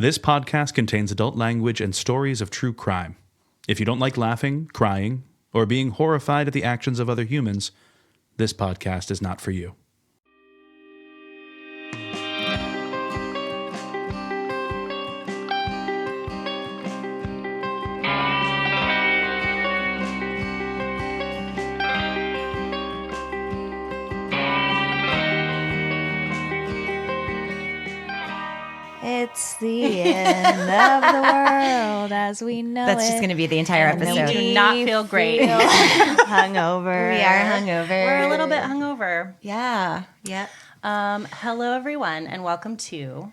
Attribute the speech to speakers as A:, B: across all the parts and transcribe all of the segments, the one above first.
A: This podcast contains adult language and stories of true crime. If you don't like laughing, crying, or being horrified at the actions of other humans, this podcast is not for you.
B: It's the end of the world as we know
C: That's just going to be the entire episode.
D: We do not feel great.
B: Hungover.
C: We are hungover.
D: We're a little bit hungover.
C: Yeah. Yep.
D: Hello, everyone, and welcome to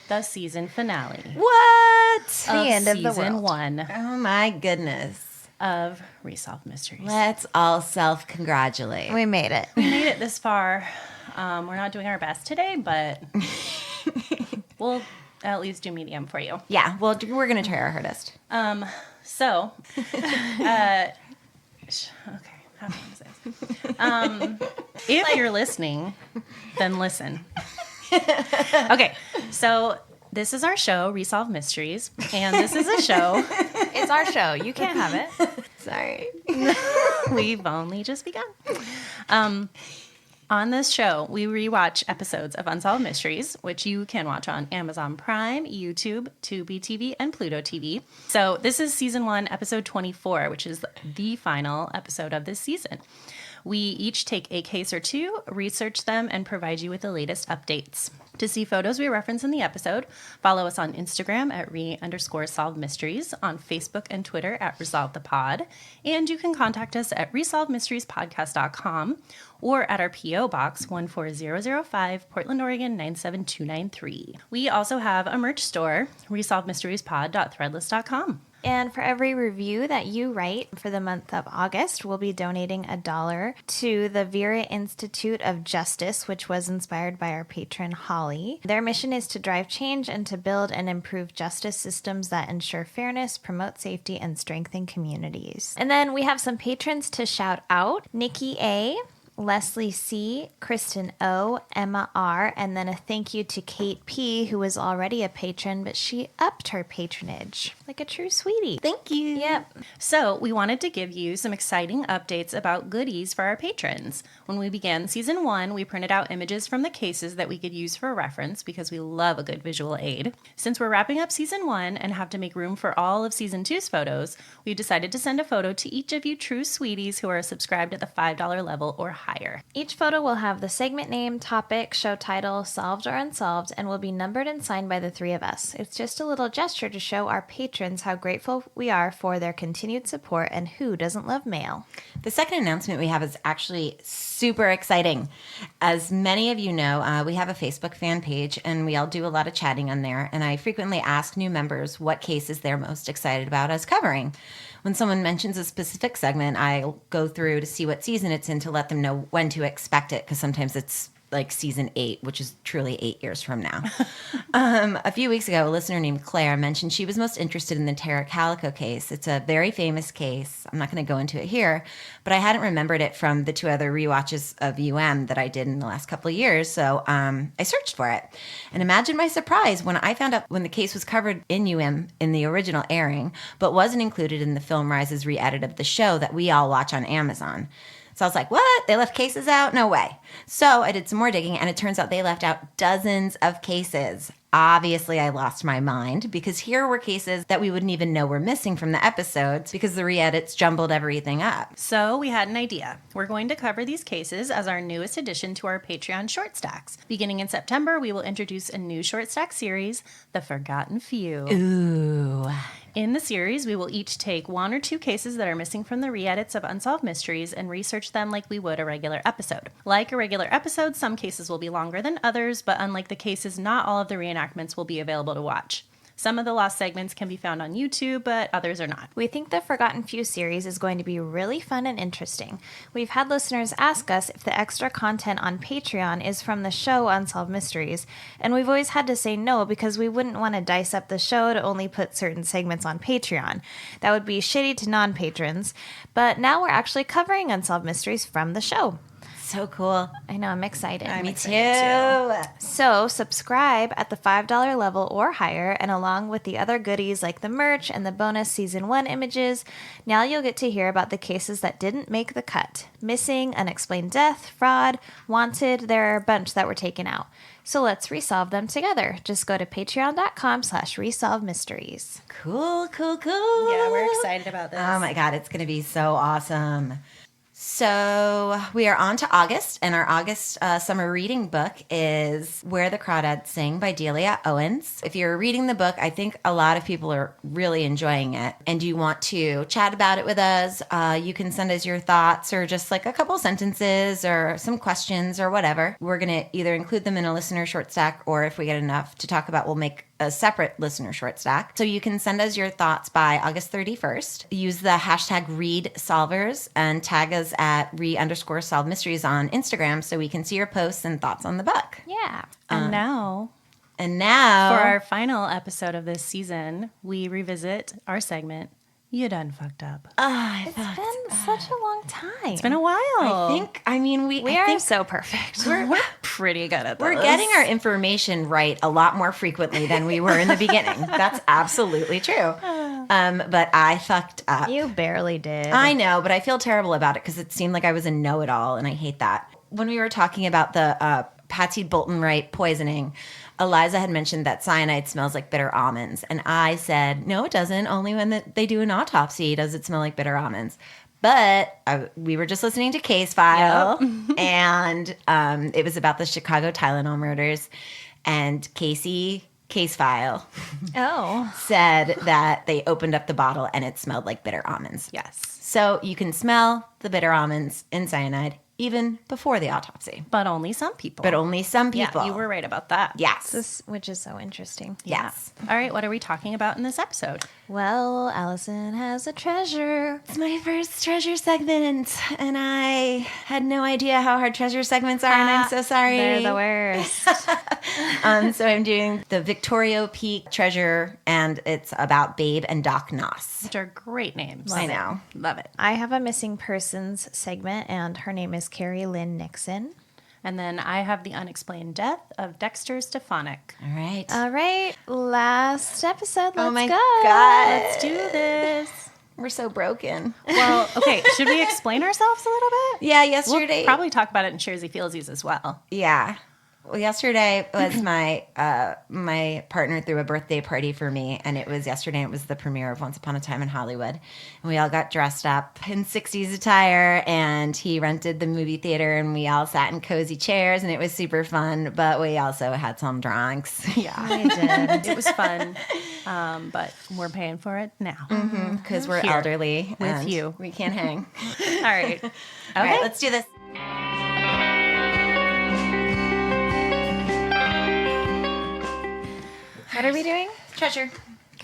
D: the season finale.
C: What?
B: The end of the
D: season
B: world.
D: 1
C: Oh my goodness.
D: of Unsolved Mysteries.
C: Let's all self-congratulate.
B: We made it.
D: We made it this far. We're not doing our best today, but we'll at least do medium for you.
C: Yeah, well, we're going to try our hardest.
D: So, okay, how can I say this? If you're listening, then listen. Okay, so this is our show, Unsolved Mysteries, and this is a show.
B: It's our show. You can't have it.
C: Sorry.
D: We've only just begun. On this show, we rewatch episodes of Unsolved Mysteries, which you can watch on Amazon Prime, YouTube, Tubi TV, and Pluto TV. So this is season 1, episode 24, which is the final episode of this season. We each take a case or two, research them, and provide you with the latest updates. To see photos we reference in the episode, follow us on Instagram at @re_solved mysteries, on Facebook and Twitter at resolvethepod, and you can contact us at resolvedmysteriespodcast.com or at our P.O. Box 14005, Portland, Oregon 97293. We also have a merch store, resolvedmysteriespod.threadless.com.
B: And for every review that you write for the month of August, we'll be donating $1 to the Vera Institute of Justice, which was inspired by our patron Holly. Their mission is to drive change and to build and improve justice systems that ensure fairness, promote safety, and strengthen communities. And then we have some patrons to shout out. Nikki A., Leslie C., Kristen O., Emma R., and then a thank you to Kate P., who was already a patron, but she upped her patronage like a true sweetie.
C: Thank you.
B: Yep.
D: So we wanted to give you some exciting updates about goodies for our patrons. When we began season 1, we printed out images from the cases that we could use for reference because we love a good visual aid. Since we're wrapping up season 1 and have to make room for all of season 2's photos, we decided to send a photo to each of you true sweeties who are subscribed at the $5 level or higher.
B: Each photo will have the segment name, topic, show title, solved or unsolved, and will be numbered and signed by the three of us. It's just a little gesture to show our patrons how grateful we are for their continued support, and who doesn't love mail.
C: The second announcement we have is actually super exciting. As many of you know, we have a Facebook fan page, and we all do a lot of chatting on there, and I frequently ask new members what cases they're most excited about us covering. When someone mentions a specific segment, I'll go through to see what season it's in to let them know when to expect it, because sometimes it's like season 8, which is truly 8 years from now. A few weeks ago, a listener named Claire mentioned she was most interested in the Tara Calico case. It's a very famous case. I'm not going to go into it here, but I hadn't remembered it from the 2 other rewatches of UM that I did in the last couple of years, so I searched for it. And imagine my surprise when I found out when the case was covered in UM in the original airing, but wasn't included in the Film Rises re-edit of the show that we all watch on Amazon. So I was like, what? They left cases out? No way. So I did some more digging, and it turns out they left out dozens of cases. Obviously, I lost my mind because here were cases that we wouldn't even know were missing from the episodes because the re-edits jumbled everything up.
D: So we had an idea. We're going to cover these cases as our newest addition to our Patreon short stacks. Beginning in September, we will introduce a new short stack series, The Forgotten Few.
C: Ooh.
D: In the series, we will each take 1 or 2 cases that are missing from the re-edits of Unsolved Mysteries and research them like we would a regular episode. Like a regular episode, some cases will be longer than others, but unlike the cases, not all of the reenactments will be available to watch. Some of the lost segments can be found on YouTube, but others are not.
B: We think the Forgotten Few series is going to be really fun and interesting. We've had listeners ask us if the extra content on Patreon is from the show Unsolved Mysteries, and we've always had to say no because we wouldn't want to dice up the show to only put certain segments on Patreon. That would be shitty to non-patrons, but now we're actually covering Unsolved Mysteries from the show.
C: So cool.
B: I know, I'm excited.
C: Me too.
B: So subscribe at the $5 level or higher, and along with the other goodies like the merch and the bonus season 1 images, now you'll get to hear about the cases that didn't make the cut. Missing, unexplained death, fraud, wanted, there are a bunch that were taken out. So let's resolve them together. Just go to patreon.com/resolve mysteries.
C: Cool.
D: Yeah, we're excited about this.
C: Oh my God, it's going to be so awesome. So we are on to August, and our August summer reading book is Where the Crawdads Sing by Delia Owens. If you're reading the book, I think a lot of people are really enjoying it, and you want to chat about it with us, you can send us your thoughts or just like a couple sentences or some questions or whatever. We're going to either include them in a listener short stack, or if we get enough to talk about, we'll make a separate listener short stack. So you can send us your thoughts by August 31st. Use the hashtag ReadSolvers and tag us at re_solve mysteries on Instagram so we can see your posts and thoughts on the book.
B: Yeah.
D: And now,
C: For
D: for our final episode of this season, we revisit our segment, You Done Fucked Up.
B: It's been such a long time.
D: It's been a while.
B: We are so perfect.
D: We're pretty good at this.
C: We're getting our information right a lot more frequently than we were in the beginning. That's absolutely true. But I fucked up.
B: You barely did.
C: I know, but I feel terrible about it because it seemed like I was a know-it-all, and I hate that. When we were talking about the Patsy Bolton Wright poisoning, Eliza had mentioned that cyanide smells like bitter almonds. And I said, no, it doesn't. Only when they do an autopsy does it smell like bitter almonds. But we were just listening to Case File, and it was about the Chicago Tylenol murders. And Casey, Case File, said that they opened up the bottle and it smelled like bitter almonds.
D: Yes.
C: So you can smell the bitter almonds in cyanide even before the autopsy.
D: But only some people.
C: Yeah,
D: you were right about that.
C: Yes.
B: Which is so interesting.
C: Yes.
D: All right, what are we talking about in this episode?
B: Well, Alison has a treasure.
C: It's my first treasure segment, and I had no idea how hard treasure segments are, and I'm so sorry.
B: They're the worst.
C: So I'm doing the Victorio Peak Treasure, and it's about Babe and Doc Noss.
D: Which are great names.
C: I know.
D: Love it.
B: I have a missing persons segment, and her name is Kari Lynn Nixon.
D: And then I have the unexplained death of Dexter Stefonek.
C: All right.
B: Last episode. Let's
C: Oh my
B: go.
C: God.
D: Let's do this.
C: We're so broken.
D: Well, okay. Should we explain ourselves a little bit?
C: Yeah, yesterday.
D: We'll probably talk about it in Sharesy Feelsies as well.
C: Yeah. Well, yesterday was my partner threw a birthday party for me, and it was yesterday. It was the premiere of Once Upon a Time in Hollywood, and we all got dressed up in 60s attire, and he rented the movie theater, and we all sat in cozy chairs, and it was super fun, but we also had some drinks.
D: Yeah, I did. It was fun, but we're paying for it now.
C: Because we're
D: Here,
C: elderly.
D: with
C: and
D: you.
C: We can't hang.
D: All right. Okay.
C: All right, let's do this.
B: What are we doing?
C: Treasure.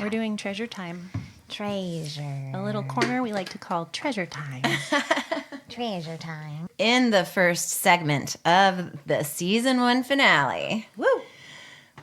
D: We're doing treasure time.
B: Treasure.
D: A little corner we like to call treasure time.
B: Treasure time.
C: In the first segment of the season 1 finale,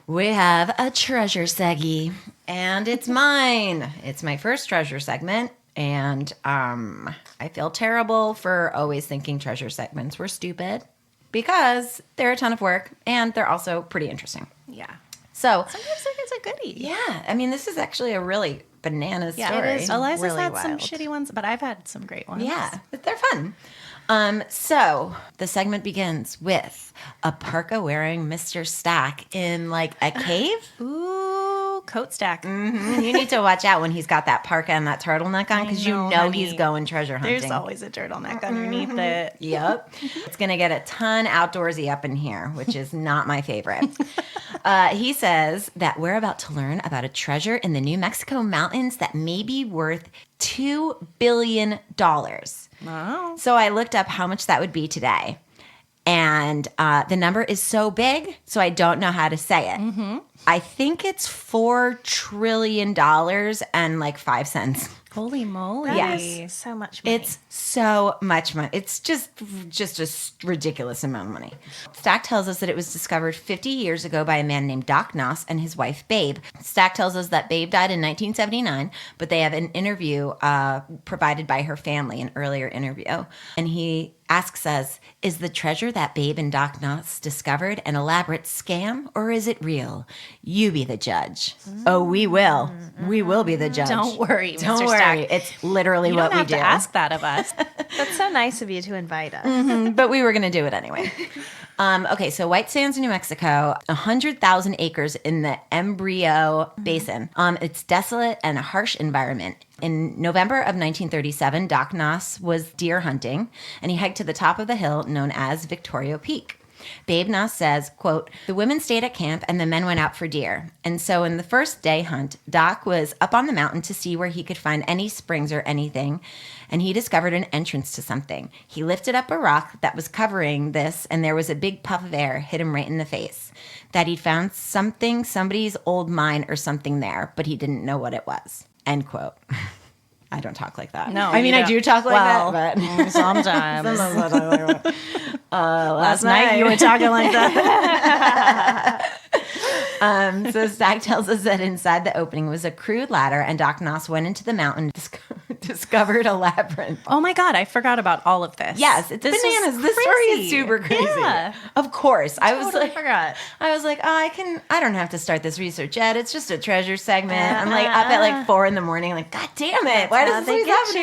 C: we have a treasure seggy, and it's mine. It's my first treasure segment, and I feel terrible for always thinking treasure segments were stupid because they're a ton of work, and they're also pretty interesting.
D: Yeah.
C: So
D: Sometimes it's a goodie.
C: yeah, I mean, this is actually a really bananas
D: Yeah,
C: story.
D: it is. Eliza's
B: really
D: had some
B: wild.
D: shitty ones, but I've had some great ones.
C: Yeah, but they're fun. So the segment begins with a parka wearing Mr. Stack in like a cave.
D: Ooh, coat stack.
C: You need to watch out when he's got that parka and that turtleneck on because you
D: know,
C: know
D: honey.
C: he's going treasure hunting.
D: There's always a turtleneck underneath it.
C: Yep. It's going to get a ton outdoorsy up in here, which is not my favorite. He says that we're about to learn about a treasure in the New Mexico mountains that may be worth $2 billion.
D: Wow.
C: So I looked up how much that would be today. And the number is so big, so I don't know how to say it. I think it's $4 trillion and like 5 cents.
D: Holy moly.
C: Yes.
B: So much money.
C: It's so much money. It's just a ridiculous amount of money. Stack tells us that it was discovered 50 years ago by a man named Doc Noss and his wife, Babe. Stack tells us that Babe died in 1979, but they have an interview provided by her family, an earlier interview. And he asks us, is the treasure that Babe and Doc Noss discovered an elaborate scam, or is it real? You be the judge. Oh, we will. We will be the judge.
D: Don't worry, Mr.
C: Don't worry.
D: Stack.
C: It's literally
D: You
C: what
D: don't have
C: we do.
D: to ask that of us.
B: That's so nice of you to invite us.
C: But we were going to do it anyway. Okay, so White Sands, New Mexico, 100,000 acres in the Embryo Basin. It's desolate and a harsh environment. In November of 1937, Doc Noss was deer hunting, and he hiked to the top of the hill known as Victorio Peak. Babe Noss says, quote, the women stayed at camp and the men went out for deer. And so in the first day hunt, Doc was up on the mountain to see where he could find any springs or anything, and he discovered an entrance to something. He lifted up a rock that was covering this, and there was a big puff of air hit him right in the face. That he'd found something, somebody's old mine or something there, but he didn't know what it was. End quote. I don't talk like that.
D: No,
C: I mean,
D: you
C: I
D: don't.
C: do talk like
D: Well,
C: that, but
D: sometimes.
C: last
D: night you were talking like that.
C: So Stack tells us that inside the opening was a crude ladder, and Doc Noss went into the mountain, discovered a labyrinth.
D: Oh my God, I forgot about all of this.
C: Yes, it's
D: This
C: bananas.
D: is
C: This story is
D: crazy.
C: super crazy.
D: Yeah.
C: Of course. I was
D: Totally
C: like,
D: forgot.
C: I don't have to start this research yet. It's just a treasure segment. I'm like up at like 4 a.m, like, God damn it. Why does this always happen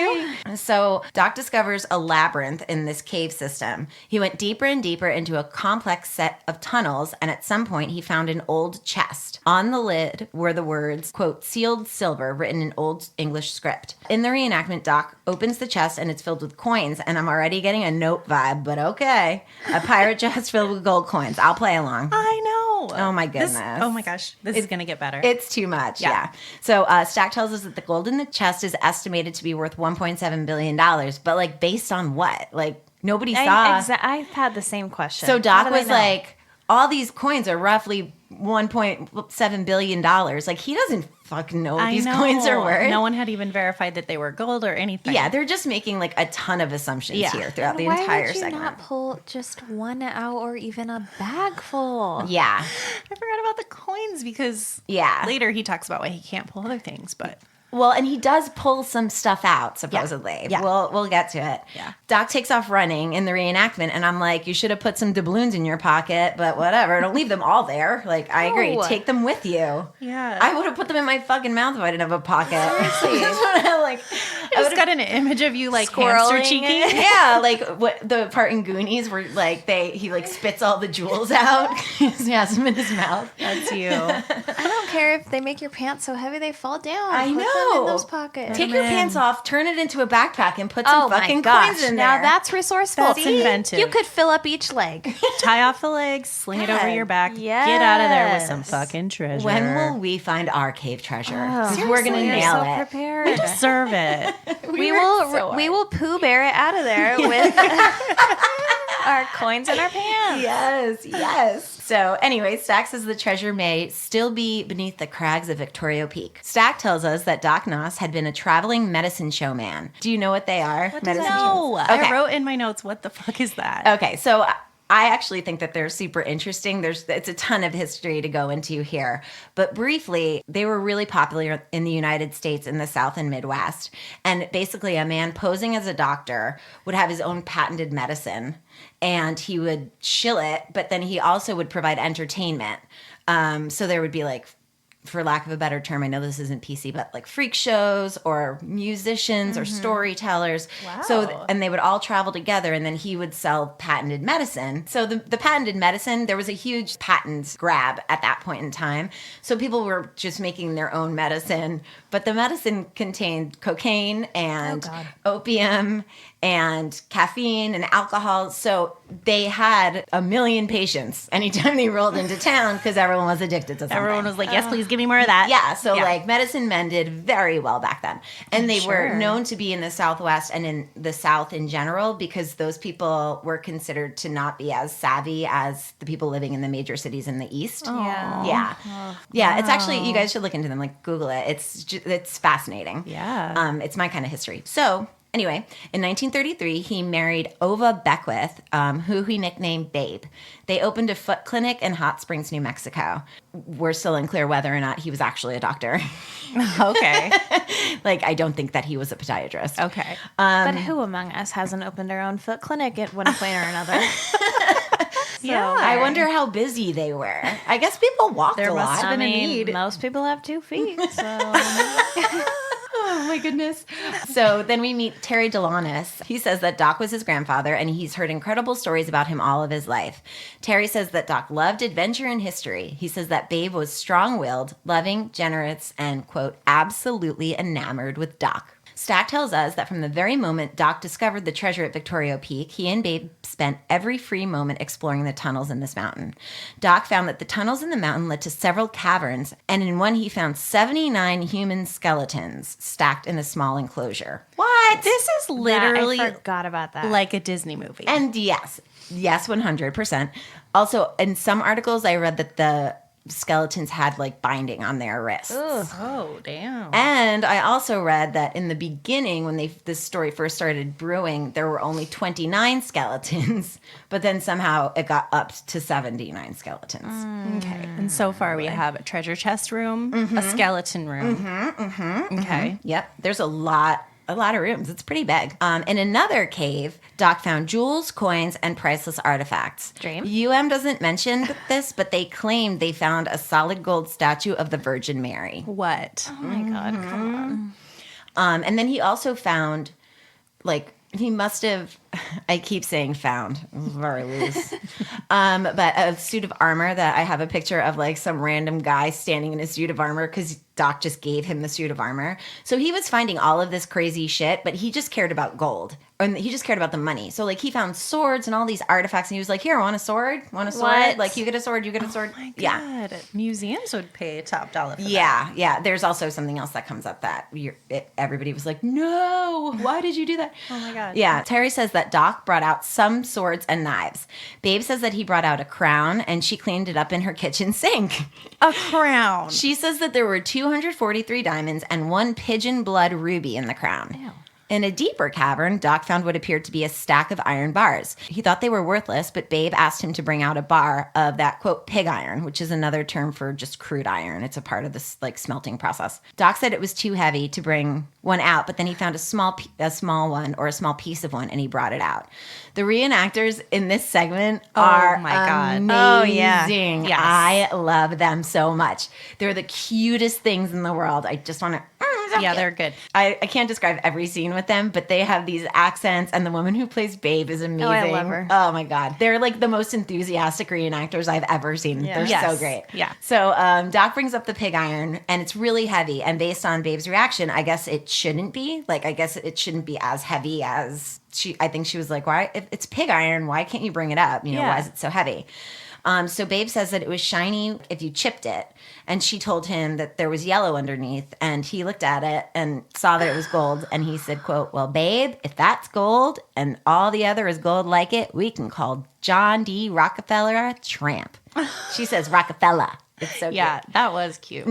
C: to you? So Doc discovers a labyrinth in this cave system. He went deeper and deeper into a complex set of tunnels, and at some point he found an old chest. On the lid were the words, quote, sealed silver, written in Old English script. In the reenactment, Doc opens the chest and it's filled with coins, and I'm already getting a note vibe, but okay. A pirate chest filled with gold coins. I'll play along.
D: I know.
C: Oh my goodness.
D: Oh my gosh. This is going to get better.
C: It's too much, yeah. So Stack tells us that the gold in the chest is estimated to be worth $1.7 billion, but like based on what? Like nobody saw.
B: I've had the same question.
C: So Doc
B: How do they
C: was
B: know?
C: like, all these coins are roughly $1.7 billion. Like he doesn't fucking know what these coins are worth.
D: No one had even verified that they were gold or anything.
C: Yeah, they're just making like a ton of assumptions here throughout the
B: Why
C: entire
B: would you
C: segment.
B: not pull just one out or even a bag full?
C: Yeah.
D: I forgot about the coins because
C: Yeah.
D: later he talks about why he can't pull other things, but
C: Well, and he does pull some stuff out, supposedly.
D: Yeah.
C: We'll get to it.
D: Yeah.
C: Doc takes off running in the reenactment, and I'm like, you should have put some doubloons in your pocket, but whatever. Don't leave them all there. Like, I agree.
B: No.
C: Take them with you.
D: Yeah.
C: I would have put them in my fucking mouth if I didn't have a pocket. That's what I like.
D: I just got an image of you like hamster
B: Squirreling
D: cheeking.
B: it.
C: Yeah, like what the part in Goonies where like he like spits all the jewels out. He has them in his mouth.
D: That's you.
B: I don't care if they make your pants so heavy they fall down.
C: I
B: Put them
C: know.
B: in those pockets.
C: Take your pants off, turn it into a backpack, and put some
B: Oh my
C: fucking
B: gosh!
C: coins in
B: Now
C: there.
B: that's resourceful.
D: That's
B: See?
D: inventive.
B: You could fill up each leg.
D: Tie off the legs, sling it over
C: Yeah.
D: your back. Get out of there with some
B: Yes.
D: fucking treasure.
C: When will we find our cave treasure?
B: Oh,
C: 'Cause we're gonna
B: seriously, you're
C: nail
B: so
C: it.
B: prepared.
D: deserve it?
B: we
C: worked so
B: will we
C: hard.
B: will Pooh Bear it out of there with our coins in our pants.
C: Yes. So anyway, Stack says the treasure may still be beneath the crags of Victorio Peak. Stack tells us that Doc Noss had been a traveling medicine show man. Do you know what they are?
B: does that
D: No.
C: Okay.
D: I wrote in my notes, what the fuck is that?
C: Okay, so I actually think that they're super interesting. It's a ton of history to go into here. But briefly, they were really popular in the United States in the South and Midwest. And basically, a man posing as a doctor would have his own patented medicine, and he would shill it, but then he also would provide entertainment. So there would be like, for lack of a better term, I know this isn't PC, but like freak shows or musicians or storytellers.
D: Wow.
C: So, and they would all travel together, and then he would sell patented medicine. So the patented medicine, there was a huge patent grab at that point in time. So people were just making their own medicine, but the medicine contained cocaine and opium and caffeine and alcohol. So they had 1 million patients anytime they rolled into town because everyone was addicted to something.
D: Everyone was like, yes, please give me more of that.
C: Yeah, so like medicine men did very well back then. And they were known to be in the Southwest and in the South in general because those people were considered to not be as savvy as the people living in the major cities in the East.
B: Yeah.
C: Yeah. It's actually, you guys should look into them, like Google it. It's fascinating.
D: Yeah.
C: It's my kind of history. So Anyway, in 1933, he married Ova Beckwith, who he nicknamed Babe. They opened a foot clinic in Hot Springs, New Mexico. We're still unclear whether or not he was actually a doctor.
D: Okay.
C: Like, I don't think that he was a podiatrist.
D: Okay.
B: But who among us hasn't opened our own foot clinic at one point or another?
D: Yeah.
C: I wonder how busy they were. I guess people walked
D: There
C: a
D: must
C: lot.
D: have been a need.
B: most people have 2 feet, so
C: Oh my goodness. So then we meet Terry Delanis. He says that Doc was his grandfather and he's heard incredible stories about him all of his life. Terry says that Doc loved adventure and history. He says that Babe was strong-willed, loving, generous, and, quote, absolutely enamored with Doc. Stack tells us that from the very moment Doc discovered the treasure at Victorio Peak, he and Babe spent every free moment exploring the tunnels in this mountain. Doc found that the tunnels in the mountain led to several caverns, and in one he found 79 human skeletons stacked in a small enclosure. What?
D: This is literally
B: I forgot about that.
D: like a Disney movie.
C: And yes, 100%. Also, in some articles I read that the skeletons had like binding on their wrists.
D: Oh, damn.
C: And I also read that in the beginning, when this story first started brewing, there were only 29 skeletons, but then somehow it got up to 79 skeletons.
D: Okay. And so far we have a treasure chest room, a skeleton room. Okay.
C: Yep, there's a lot of rooms. It's pretty big. In another cave, Doc found jewels, coins, and priceless artifacts.
B: Dream.
C: UM doesn't mention this, but they claimed they found a solid gold statue of the Virgin Mary.
D: What?
B: oh my god, come on.
C: And then he also found, like, he must have, I keep saying found, very loose, but a suit of armor that I have a picture of, like, some random guy standing in a suit of armor because Doc just gave him the suit of armor. So he was finding all of this crazy shit, but he just cared about gold. And he just cared about the money. So, like, he found swords and all these artifacts, and he was like, here, want a sword? Want a sword?
B: What?
C: Like, you get a sword, you get a sword.
D: My God.
C: Yeah.
D: Museums would pay top dollar for that.
C: Yeah. There's also something else that comes up that everybody was like, no, why did you do that?
B: Oh my god.
C: Yeah, Terry says that Doc brought out some swords and knives. Babe says that he brought out a crown, and she cleaned it up in her kitchen sink.
D: A crown.
C: She says that there were 243 diamonds and 1 pigeon blood ruby in the crown.
B: Ew.
C: In a deeper cavern, Doc found what appeared to be a stack of iron bars. He thought they were worthless, but Babe asked him to bring out a bar of that, quote, pig iron, which is another term for just crude iron. It's a part of this, like, smelting process. Doc said it was too heavy to bring one out, but then he found a small one or a small piece of one, and he brought it out. The reenactors in this segment are
D: my God.
C: amazing.
D: Oh, yeah. Yes.
C: I love them so much. They're the cutest things in the world. I just want to...
D: Yeah, they're good.
C: I can't describe every scene with them, but they have these accents, and the woman who plays Babe is amazing.
B: Oh, I love her.
C: Oh my God. They're like the most enthusiastic reenactors I've ever seen.
B: Yeah.
C: They're
D: Yes.
C: so great.
D: Yeah.
C: So Doc brings up the pig iron, and it's really heavy. And based on Babe's reaction, I guess it shouldn't be. Like, I guess it shouldn't be as heavy as I think she was like, why? If it's pig iron, why can't you bring it up? You know,
D: Yeah.
C: why is it so heavy? So Babe says that it was shiny if you chipped it. And she told him that there was yellow underneath. And he looked at it and saw that it was gold. And he said, quote, well, Babe, if that's gold and all the other is gold like it, we can call John D. Rockefeller a tramp. She says Rockefeller. It's so
D: Yeah, that was cute.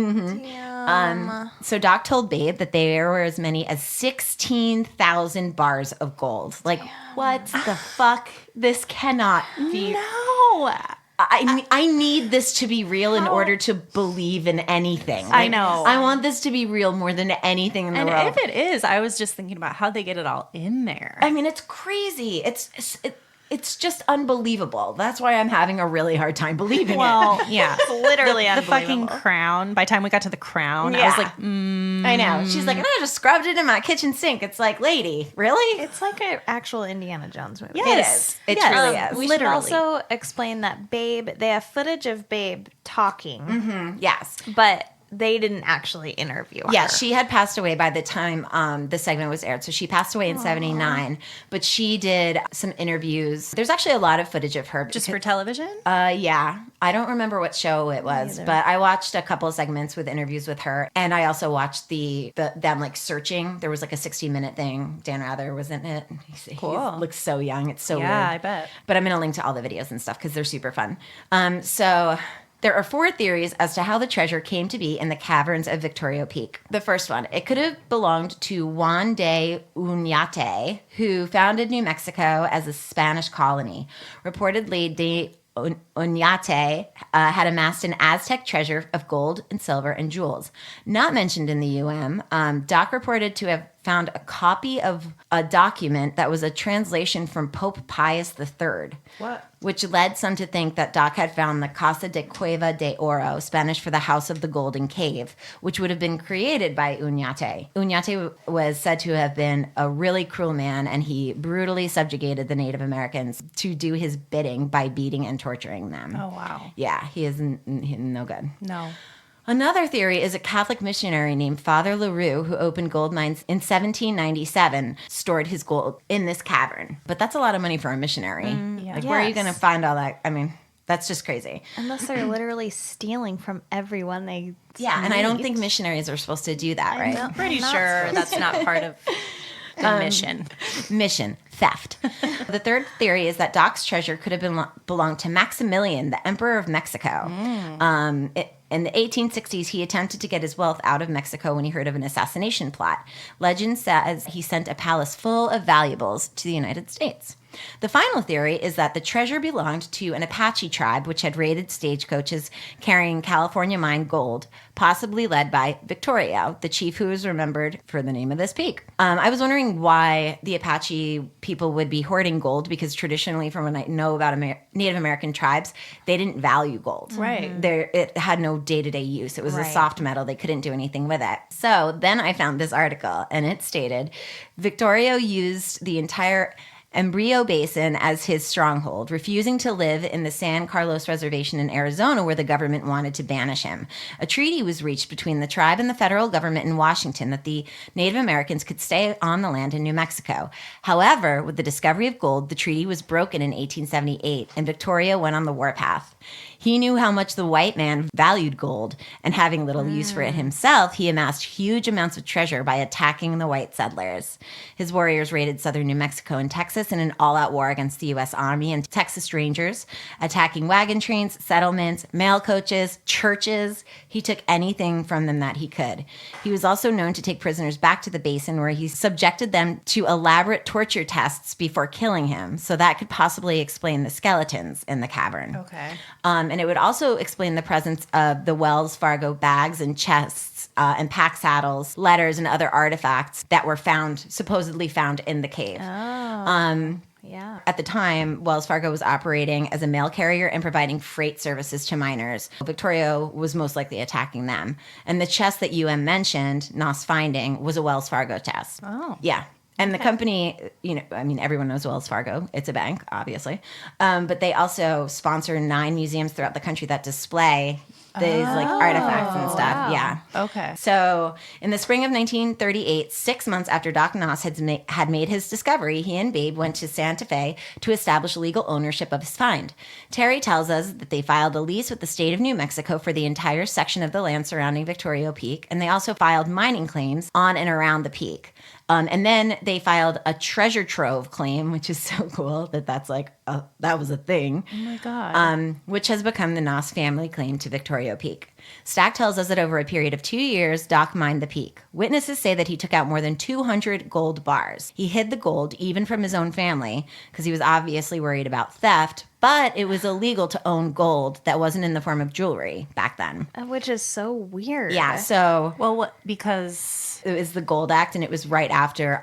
C: So Doc told Babe that there were as many as 16,000 bars of gold. Like, what the fuck? This cannot be.
D: No.
C: I need this to be real in order to believe in anything.
D: I know.
C: I want this to be real more than anything in the
D: And
C: world.
D: if it is, I was just thinking about how they get it all in there.
C: I mean, it's crazy. It's just unbelievable. That's why I'm having a really hard time believing
D: Well,
C: it.
D: yeah.
B: It's literally
D: the fucking
B: unbelievable.
D: crown. By the time we got to the crown, I
C: Yeah.
D: was like,
C: I know. She's like, I just scrubbed it in my kitchen sink. It's like, lady, really?
B: It's like an actual Indiana Jones movie.
D: yes.
C: It is. It
D: Yes.
C: truly is.
B: We
D: Literally.
B: should also explain that Babe, they have footage of Babe talking,
C: Yes.
B: but they didn't actually interview her.
C: Yeah, she had passed away by the time the segment was aired. So she passed away in 79, but she did some interviews. There's actually a lot of footage of her.
D: just for television?
C: Yeah. I don't remember what show it was, but I watched a couple of segments with interviews with her. And I also watched them like searching. There was like a 60-minute thing. Dan Rather was in it. He
D: Cool.
C: looks so young. It's so
D: Yeah,
C: weird.
D: I bet.
C: But I'm going to link to all the videos and stuff because they're super fun. So There are 4 theories as to how the treasure came to be in the caverns of Victorio Peak. The first one, it could have belonged to Juan de Uñate, who founded New Mexico as a Spanish colony. Reportedly, de Oñate had amassed an Aztec treasure of gold and silver and jewels. Not mentioned in the Doc reported to have found a copy of a document that was a translation from Pope Pius III.
D: What?
C: Which led some to think that Doc had found the Casa de Cueva de Oro, Spanish for the House of the Golden Cave, which would have been created by Uñate. Uñate was said to have been a really cruel man, and he brutally subjugated the Native Americans to do his bidding by beating and torturing them.
D: Oh, wow.
C: Yeah, he is no good.
D: No.
C: Another theory is a Catholic missionary named Father LaRue, who opened gold mines in 1797, stored his gold in this cavern. But that's a lot of money for a missionary.
D: Yeah.
C: Like, where are you going to find all that? I mean, that's just crazy.
B: Unless they're literally stealing from everyone they
C: Yeah, and I don't
B: meet.
C: think missionaries are supposed to do that, right?
B: know.
D: Pretty
B: Not
D: sure
B: supposed
D: that's not part of the mission.
C: Mission, theft. The third theory is that Doc's treasure could have belonged to Maximilian, the Emperor of Mexico. In the 1860s, he attempted to get his wealth out of Mexico when he heard of an assassination plot. Legend says he sent a palace full of valuables to the United States. The final theory is that the treasure belonged to an Apache tribe which had raided stagecoaches carrying California mined gold, possibly led by Victorio, the chief who is remembered for the name of this peak. I was wondering why the Apache people would be hoarding gold, because traditionally, from what I know about Native American tribes, they didn't value gold.
D: Right.
C: It had no day-to-day use. It was a
B: Right.
C: soft metal. They couldn't do anything with it. So then I found this article, and it stated, Victorio used the entire Embryo Basin as his stronghold, refusing to live in the San Carlos Reservation in Arizona, where the government wanted to banish him. A treaty was reached between the tribe and the federal government in Washington that the Native Americans could stay on the land in New Mexico. However, with the discovery of gold, the treaty was broken in 1878, and Victoria went on the warpath. He knew how much the white man valued gold, and having little use for it himself, he amassed huge amounts of treasure by attacking the white settlers. His warriors raided southern New Mexico and Texas in an all-out war against the U.S. Army and Texas Rangers, attacking wagon trains, settlements, mail coaches, churches. He took anything from them that he could. He was also known to take prisoners back to the basin, where he subjected them to elaborate torture tests before killing him. So that could possibly explain the skeletons in the cavern.
D: Okay.
C: And it would also explain the presence of the Wells Fargo bags and chests and pack saddles, letters, and other artifacts that were supposedly found in the cave.
B: Yeah.
C: At the time, Wells Fargo was operating as a mail carrier and providing freight services to miners. Victorio was most likely attacking them. And the chest that UM mentioned, Nos finding, was a Wells Fargo chest.
D: Oh.
C: Yeah. And the company, everyone knows Wells Fargo. It's a bank, obviously. But they also sponsor 9 museums throughout the country that display these artifacts and stuff.
B: wow.
C: Yeah.
D: Okay.
C: So in the spring of 1938, 6 months after Doc Nos had made his discovery, he and Babe went to Santa Fe to establish legal ownership of his find. Terry tells us that they filed a lease with the state of New Mexico for the entire section of the land surrounding Victorio Peak, and they also filed mining claims on and around the peak. And then they filed a treasure trove claim, which is so cool that was a thing.
D: Oh my God.
C: Which has become the Nos family claim to Victorio Peak. Stack tells us that over a period of 2 years, Doc mined the peak. Witnesses say that he took out more than 200 gold bars. He hid the gold, even from his own family, because he was obviously worried about theft, but it was illegal to own gold that wasn't in the form of jewelry back then.
B: Which is so weird.
C: Yeah, so
D: Well, what? Because
C: it was the Gold Act, and it was right after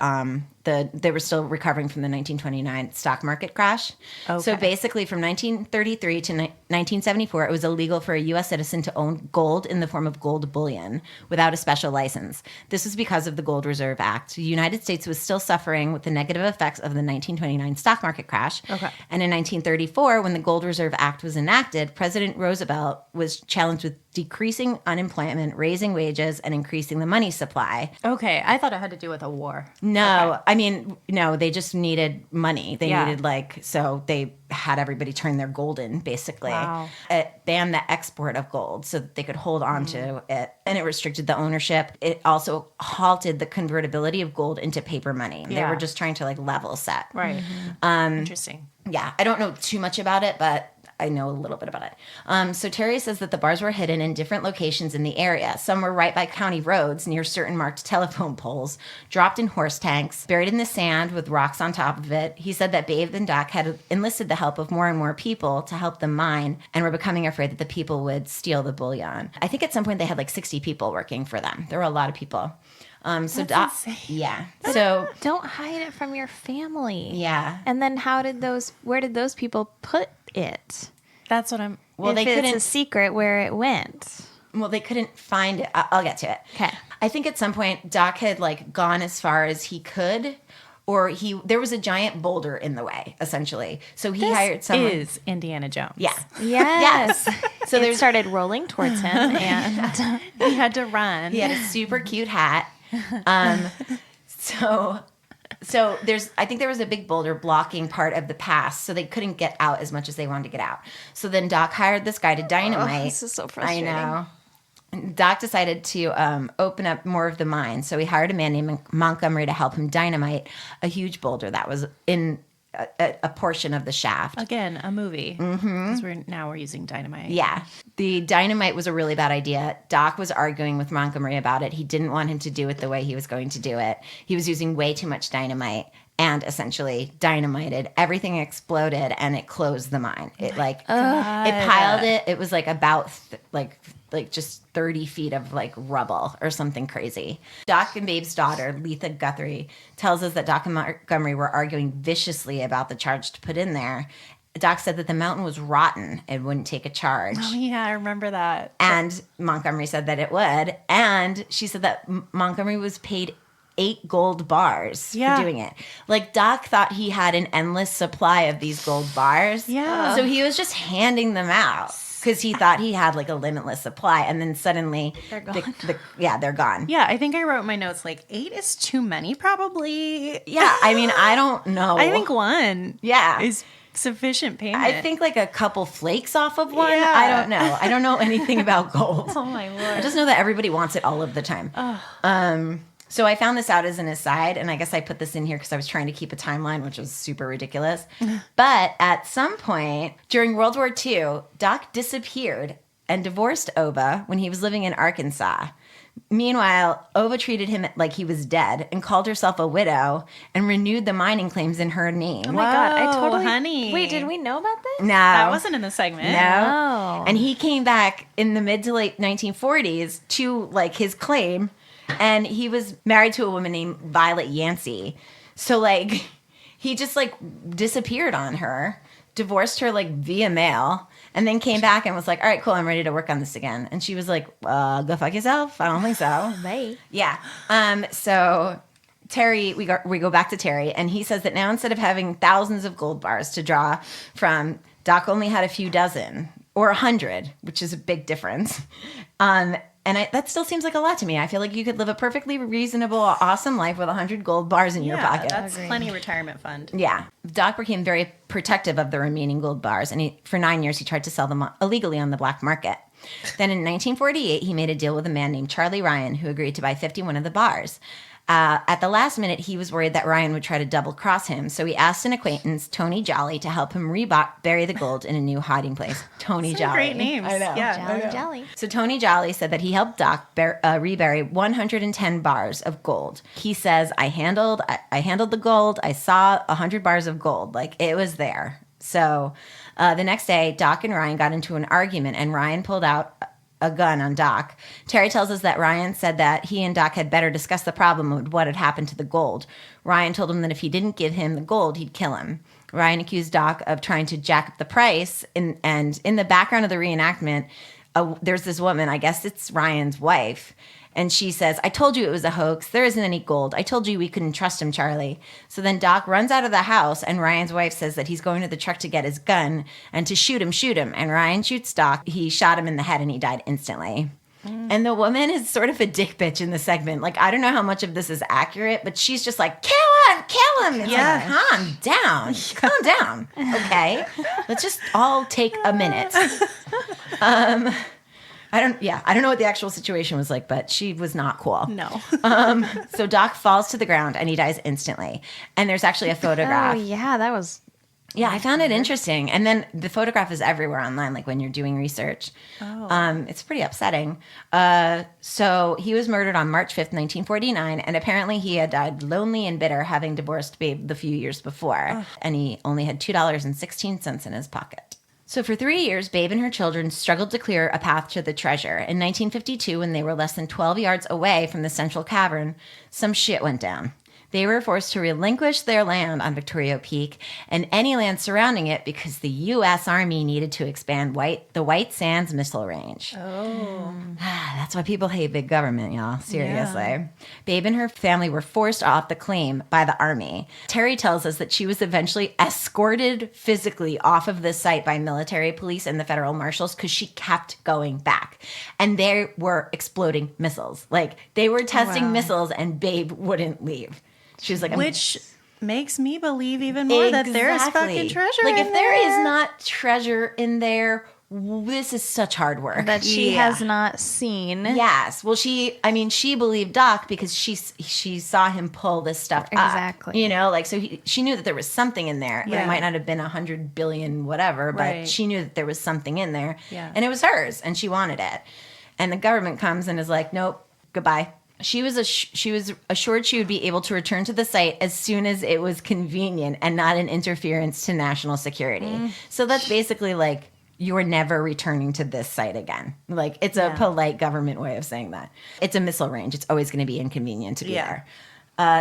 C: they were still recovering from the 1929 stock market crash.
D: Okay.
C: So basically, from 1933 to 1974, it was illegal for a U.S. citizen to own gold in the form of gold bullion without a special license. This was because of the Gold Reserve Act. The United States was still suffering with the negative effects of the 1929 stock market crash.
D: Okay.
C: And in 1934, when the Gold Reserve Act was enacted, President Roosevelt was challenged with decreasing unemployment, raising wages, and increasing the money supply.
D: okay, I thought it had to do with a war.
C: No, I mean, no, they just needed money. They
D: Yeah.
C: needed so they had everybody turn their gold in, basically.
D: Wow.
C: It banned the export of gold so that they could hold on to it. And it restricted the ownership. It also halted the convertibility of gold into paper money. They
D: Yeah.
C: were just trying to level set.
D: Right. Interesting.
C: Yeah, I don't know too much about it, but I know a little bit about it. So Terry says that the bars were hidden in different locations in the area. Some were right by county roads near certain marked telephone poles, dropped in horse tanks, buried in the sand with rocks on top of it. He said that Babe and Doc had enlisted the help of more and more people to help them mine and were becoming afraid that the people would steal the bullion. I think at some point they had like 60 people working for them. There were a lot of people. So
D: That's insane.
C: yeah. So
B: Don't hide it from your family.
C: yeah.
B: And then where did those people put it?
D: That's what I'm.
C: Well,
B: If
C: they
B: it's a
C: couldn't.
B: secret where it went.
C: Well, they couldn't find it. I'll get to it.
B: Okay.
C: I think at some point Doc had like gone as far as he could, or there was a giant boulder in the way, essentially. So he hired someone.
D: Is Indiana Jones.
C: Yeah.
B: Yes.
C: So
B: it
C: there's
B: started rolling towards him, and
D: He had to run.
C: he had a super cute hat. So I think there was a big boulder blocking part of the pass, so they couldn't get out as much as they wanted to get out. So then Doc hired this guy to dynamite.
B: this is so frustrating.
C: I know. Doc decided to open up more of the mine, so he hired a man named Montgomery to help him dynamite a huge boulder that was in a portion of the shaft.
D: Again, a movie. Because we're using dynamite.
C: Yeah. The dynamite was a really bad idea. Doc was arguing with Montgomery about it. He didn't want him to do it the way he was going to do it. He was using way too much dynamite and essentially dynamited. Everything exploded and it closed the mine. It it piled it. It was like about like just 30 feet of like rubble or something crazy. Doc and Babe's daughter, Letha Guthrie, tells us that Doc and Montgomery were arguing viciously about the charge to put in there. Doc said that the mountain was rotten and wouldn't take a charge.
D: Oh, yeah, I remember that.
C: And Montgomery said that it would. And she said that Montgomery was paid 8 gold bars for doing it. Like, Doc thought he had an endless supply of these gold bars.
D: Yeah.
C: So he was just handing them out because he thought he had like a limitless supply. And then suddenly
B: They're gone.
C: They're gone.
D: Yeah, I think I wrote in my notes like 8 is too many, probably.
C: Yeah. I mean, I don't know.
D: I think 1 is sufficient payment.
C: I think like a couple flakes off of one.
D: Yeah.
C: I don't know. I don't know anything about gold.
D: Oh, my Lord.
C: I just know that everybody wants it all of the time. So I found this out as an aside, and I guess I put this in here because I was trying to keep a timeline, which was super ridiculous. But at some point during World War II, Doc disappeared and divorced Ova when he was living in Arkansas. Meanwhile, Ova treated him like he was dead and called herself a widow and renewed the mining claims in her name.
B: Oh my God, I
D: Whoa,
B: totally.
D: honey.
B: Wait, did we know about this?
C: No.
D: That wasn't in the segment.
C: No.
B: Oh.
C: And he came back in the mid to late 1940s to like his claim, and he was married to a woman named Violet Yancey. So like he just like disappeared on her, divorced her like via mail, and then came back and was like, all right, cool, I'm ready to work on this again. And she was like, go fuck yourself. I don't think so.
B: Bye.
C: Yeah. So Terry, we go back to Terry, and he says that now instead of having thousands of gold bars to draw from, Doc only had a few dozen or 100, which is a big difference. And that still seems like a lot to me. I feel like you could live a perfectly reasonable, awesome life with 100 gold bars in your pocket.
D: That's plenty retirement fund.
C: Yeah. Doc became very protective of the remaining gold bars, and for 9 years he tried to sell them illegally on the black market. Then in 1948, he made a deal with a man named Charlie Ryan, who agreed to buy 51 of the bars. At the last minute, he was worried that Ryan would try to double-cross him, so he asked an acquaintance, Tony Jolly, to help him bury the gold in a new hiding place. Tony Jolly.
D: Great names.
C: I know.
D: Yeah.
B: Jolly.
C: So Tony Jolly said that he helped Doc rebury 110 bars of gold. He says, I handled the gold. I saw 100 bars of gold. Like, it was there. So the next day, Doc and Ryan got into an argument, and Ryan pulled out a gun on Doc. Terry tells us that Ryan said that he and Doc had better discuss the problem of what had happened to the gold. Ryan told him that if he didn't give him the gold, he'd kill him. Ryan accused Doc of trying to jack up the price, and in the background of the reenactment, there's this woman, I guess it's Ryan's wife, and she says, I told you it was a hoax. There isn't any gold. I told you we couldn't trust him, Charlie. So then Doc runs out of the house, and Ryan's wife says that he's going to the truck to get his gun and to shoot him. And Ryan shoots Doc. He shot him in the head, and he died instantly. And the woman is sort of a dick bitch in the segment. Like, I don't know how much of this is accurate, but she's just like, kill him. It's like, calm down. Okay? Let's just all take a minute. I don't know what the actual situation was like, but she was not cool.
D: No.
C: So Doc falls to the ground and he dies instantly. And there's actually a photograph.
B: Oh, yeah, that was
C: Yeah, I found it interesting. And then the photograph is everywhere online, like when you're doing research. It's pretty upsetting. So he was murdered on March 5th, 1949, and apparently he had died lonely and bitter, having divorced Babe the few years before. And he only had $2.16 in his pocket. So for 3 years, Babe and her children struggled to clear a path to the treasure. In 1952, when they were less than 12 yards away from the central cavern, some shit went down. They were forced to relinquish their land on Victorio Peak and any land surrounding it because the U.S. Army needed to expand the White Sands Missile Range.
D: Oh.
C: That's why people hate big government, y'all. Seriously. Yeah. Babe and her family were forced off the claim by the Army. Terry tells us that she was eventually escorted physically off of the site by military police and the federal marshals because she kept going back. And they were exploding missiles. Like, they were testing missiles and Babe wouldn't leave. She was like,
D: which makes me believe even more that there is fucking treasure.
C: Like,
D: in
C: if there is
D: there.
C: not treasure in there, this is such hard work
B: that she has not seen.
C: Yes. Well, she believed Doc because she saw him pull this stuff up.
B: Exactly.
C: You know, like, so she knew that there was something in there.
D: Yeah.
C: It might not have been 100 billion whatever, but she knew that there was something in there.
D: Yeah.
C: And it was hers, and she wanted it. And the government comes and is like, nope, goodbye. She was assured she would be able to return to the site as soon as it was convenient and not an interference to national security. So that's basically like, you're never returning to this site again. Like, it's a polite government way of saying that. It's a missile range. It's always going to be inconvenient to be there.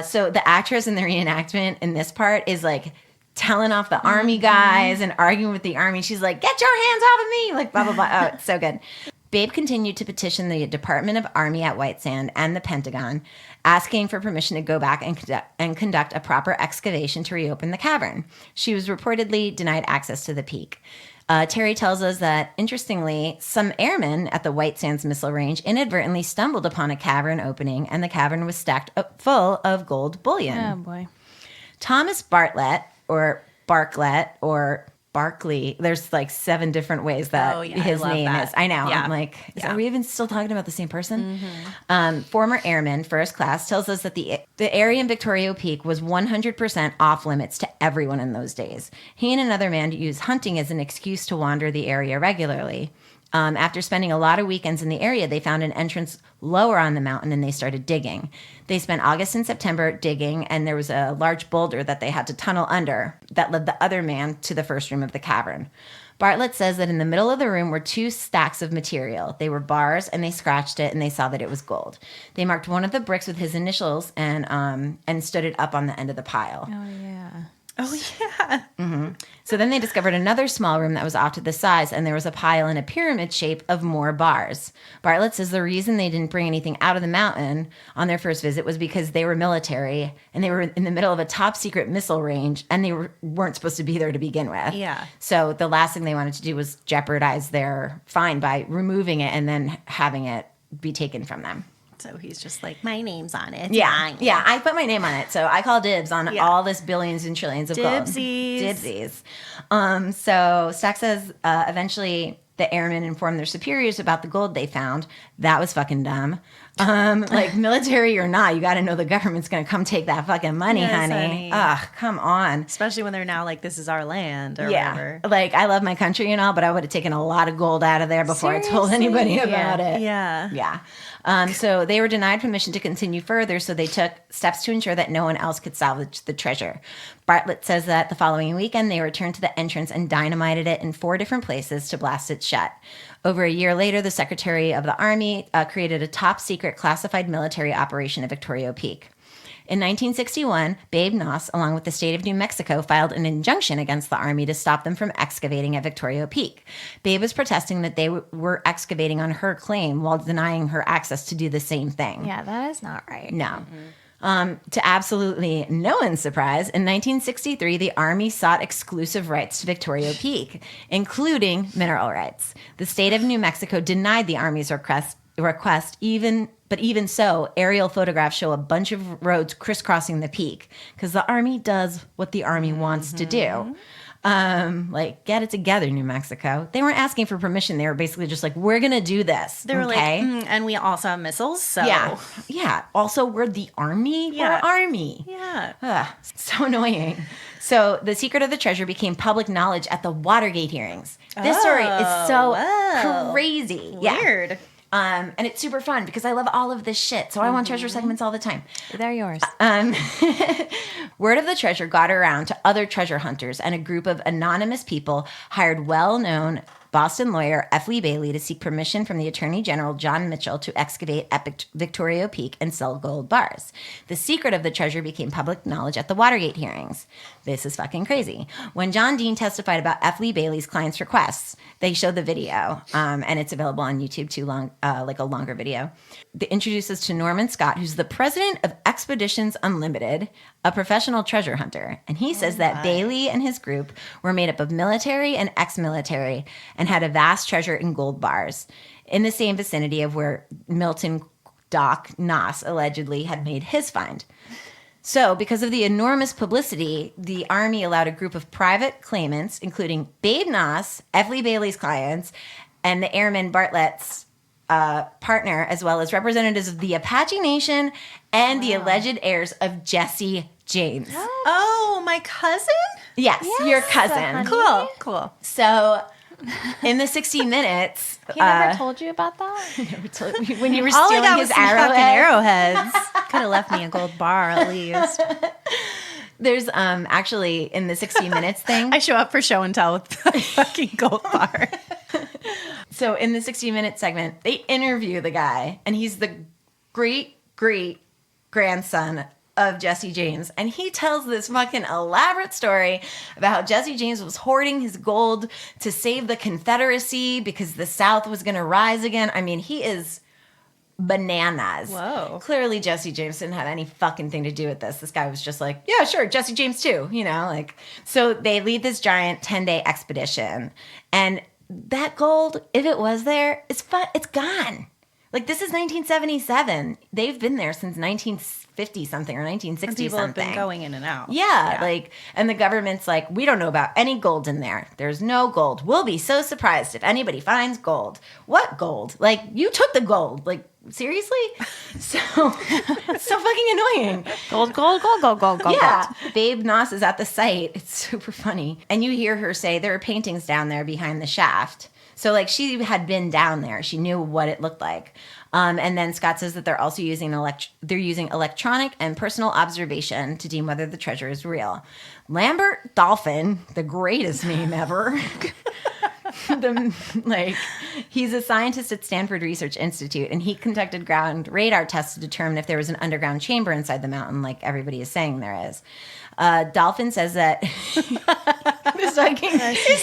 C: So the actress in the reenactment in this part is like telling off the Army guys and arguing with the Army. She's like, get your hands off of me. Like, blah, blah, blah. Oh, it's so good. Babe continued to petition the Department of Army at White Sand and the Pentagon, asking for permission to go back and conduct a proper excavation to reopen the cavern. She was reportedly denied access to the peak. Terry tells us that, interestingly, some airmen at the White Sands Missile Range inadvertently stumbled upon a cavern opening, and the cavern was stacked up full of gold bullion.
B: Oh, boy.
C: Thomas Bartlett, or Bartlett, or Barkley. There's like 7 different ways that his name is. I know. Yeah. I'm like, are we even still talking about the same person? Former airman, first class, tells us that the area in Victorio Peak was 100% off limits to everyone in those days. He and another man used hunting as an excuse to wander the area regularly. After spending a lot of weekends in the area, they found an entrance lower on the mountain and they started digging. They spent August and September digging, and there was a large boulder that they had to tunnel under that led the other man to the first room of the cavern. Bartlett says that in the middle of the room were 2 stacks of material. They were bars, and they scratched it, and they saw that it was gold. They marked one of the bricks with his initials and stood it up on the end of the pile.
B: Oh, yeah.
D: Oh, yeah.
C: Mm-hmm. So then they discovered another small room that was off to the sides, and there was a pile in a pyramid shape of more bars. Bartlett says the reason they didn't bring anything out of the mountain on their first visit was because they were military, and they were in the middle of a top-secret missile range, and they weren't supposed to be there to begin with.
D: Yeah.
C: So the last thing they wanted to do was jeopardize their find by removing it and then having it be taken from them.
D: So he's just like, my name's on it.
C: Yeah. Yeah, I put my name on it. So I call dibs on all this billions and trillions of gold.
D: Dibsies.
C: So Stack says eventually the airmen informed their superiors about the gold they found. That was fucking dumb. Like, military or not, you got to know the government's going to come take that fucking money, honey. Ugh, come on.
D: Especially when they're now like, this is our land or whatever.
C: Like, I love my country and all, but I would have taken a lot of gold out of there before I told anybody about it.
D: Yeah.
C: Yeah. So they were denied permission to continue further, so they took steps to ensure that no one else could salvage the treasure. Bartlett says that the following weekend, they returned to the entrance and dynamited it in 4 different places to blast it shut. Over a year later, the Secretary of the Army created a top-secret classified military operation at Victorio Peak. In 1961, Babe Noss, along with the state of New Mexico, filed an injunction against the Army to stop them from excavating at Victorio Peak. Babe was protesting that they were excavating on her claim while denying her access to do the same thing.
B: Yeah, that is not right.
C: No. To absolutely no one's surprise, in 1963, the Army sought exclusive rights to Victorio Peak, including mineral rights. The state of New Mexico denied the Army's request, but even so, aerial photographs show a bunch of roads crisscrossing the peak because the Army does what the Army wants to do. Like, get it together, New Mexico. They weren't asking for permission. They were basically just like, we're going to do this.
D: They were like, and we also have missiles, so.
C: Yeah. Also, we're the army.
D: Yeah.
C: We're army.
D: Yeah.
C: Ugh, so annoying. So the secret of the treasure became public knowledge at the Watergate hearings. This story is so crazy.
D: Weird.
C: And it's super fun because I love all of this shit. So I want treasure segments all the time.
B: They're yours.
C: Word of the treasure got around to other treasure hunters, and a group of anonymous people hired well-known Boston lawyer F. Lee Bailey to seek permission from the Attorney General John Mitchell to excavate at Victorio Peak and sell gold bars. The secret of the treasure became public knowledge at the Watergate hearings. This is fucking crazy. When John Dean testified about F. Lee Bailey's clients' requests, they showed the video, and it's available on YouTube too, like a longer video. They introduced us to Norman Scott, who's the president of Expeditions Unlimited, a professional treasure hunter. And he says that Bailey and his group were made up of military and ex-military and had a vast treasure in gold bars in the same vicinity of where Milton Doc Noss allegedly had made his find. So, because of the enormous publicity, the Army allowed a group of private claimants, including Babe Noss, F. Lee Bailey's clients, and the Airman Bartlett's partner, as well as representatives of the Apache Nation and the alleged heirs of Jesse James.
D: Oh, my cousin?
C: Yes, your cousin.
D: Cool, cool.
C: So, in the 60 Minutes...
B: He never told you about that?
C: when you were
D: All I
C: stealing
D: got
C: his
D: was some fucking
C: arrowhead.
D: arrowheads. Could have left me a gold bar at least.
C: There's actually, in the 60 Minutes thing...
D: I show up for show and tell with a fucking gold bar.
C: So in the 60 Minutes segment, they interview the guy, and he's the great-great-grandson of Jesse James. And he tells this fucking elaborate story about how Jesse James was hoarding his gold to save the Confederacy because the South was going to rise again. I mean, he is bananas.
D: Whoa.
C: Clearly, Jesse James didn't have any fucking thing to do with this. This guy was just like, yeah, sure, Jesse James too, you know, like. So they lead this giant 10-day expedition, and that gold, if it was there, it's gone. Like, this is 1977. They've been there since 1950 something or 1960
D: People
C: something.
D: have been going in and out.
C: Yeah, like, and the government's like, we don't know about any gold in there. There's no gold. We'll be so surprised if anybody finds gold. What gold? Like, you took the gold. Like, seriously? So, it's so fucking annoying.
B: Gold, gold, gold, gold, gold, gold.
C: Yeah. Babe Noss is at the site. It's super funny. And you hear her say there are paintings down there behind the shaft. So, like, she had been down there. She knew what it looked like. And then Scott says that they're also using electronic and personal observation to deem whether the treasure is real. Lambert Dolphin, the greatest name ever. He's a scientist at Stanford Research Institute, and he conducted ground radar tests to determine if there was an underground chamber inside the mountain, like everybody is saying there is. Dolphin says that
D: Is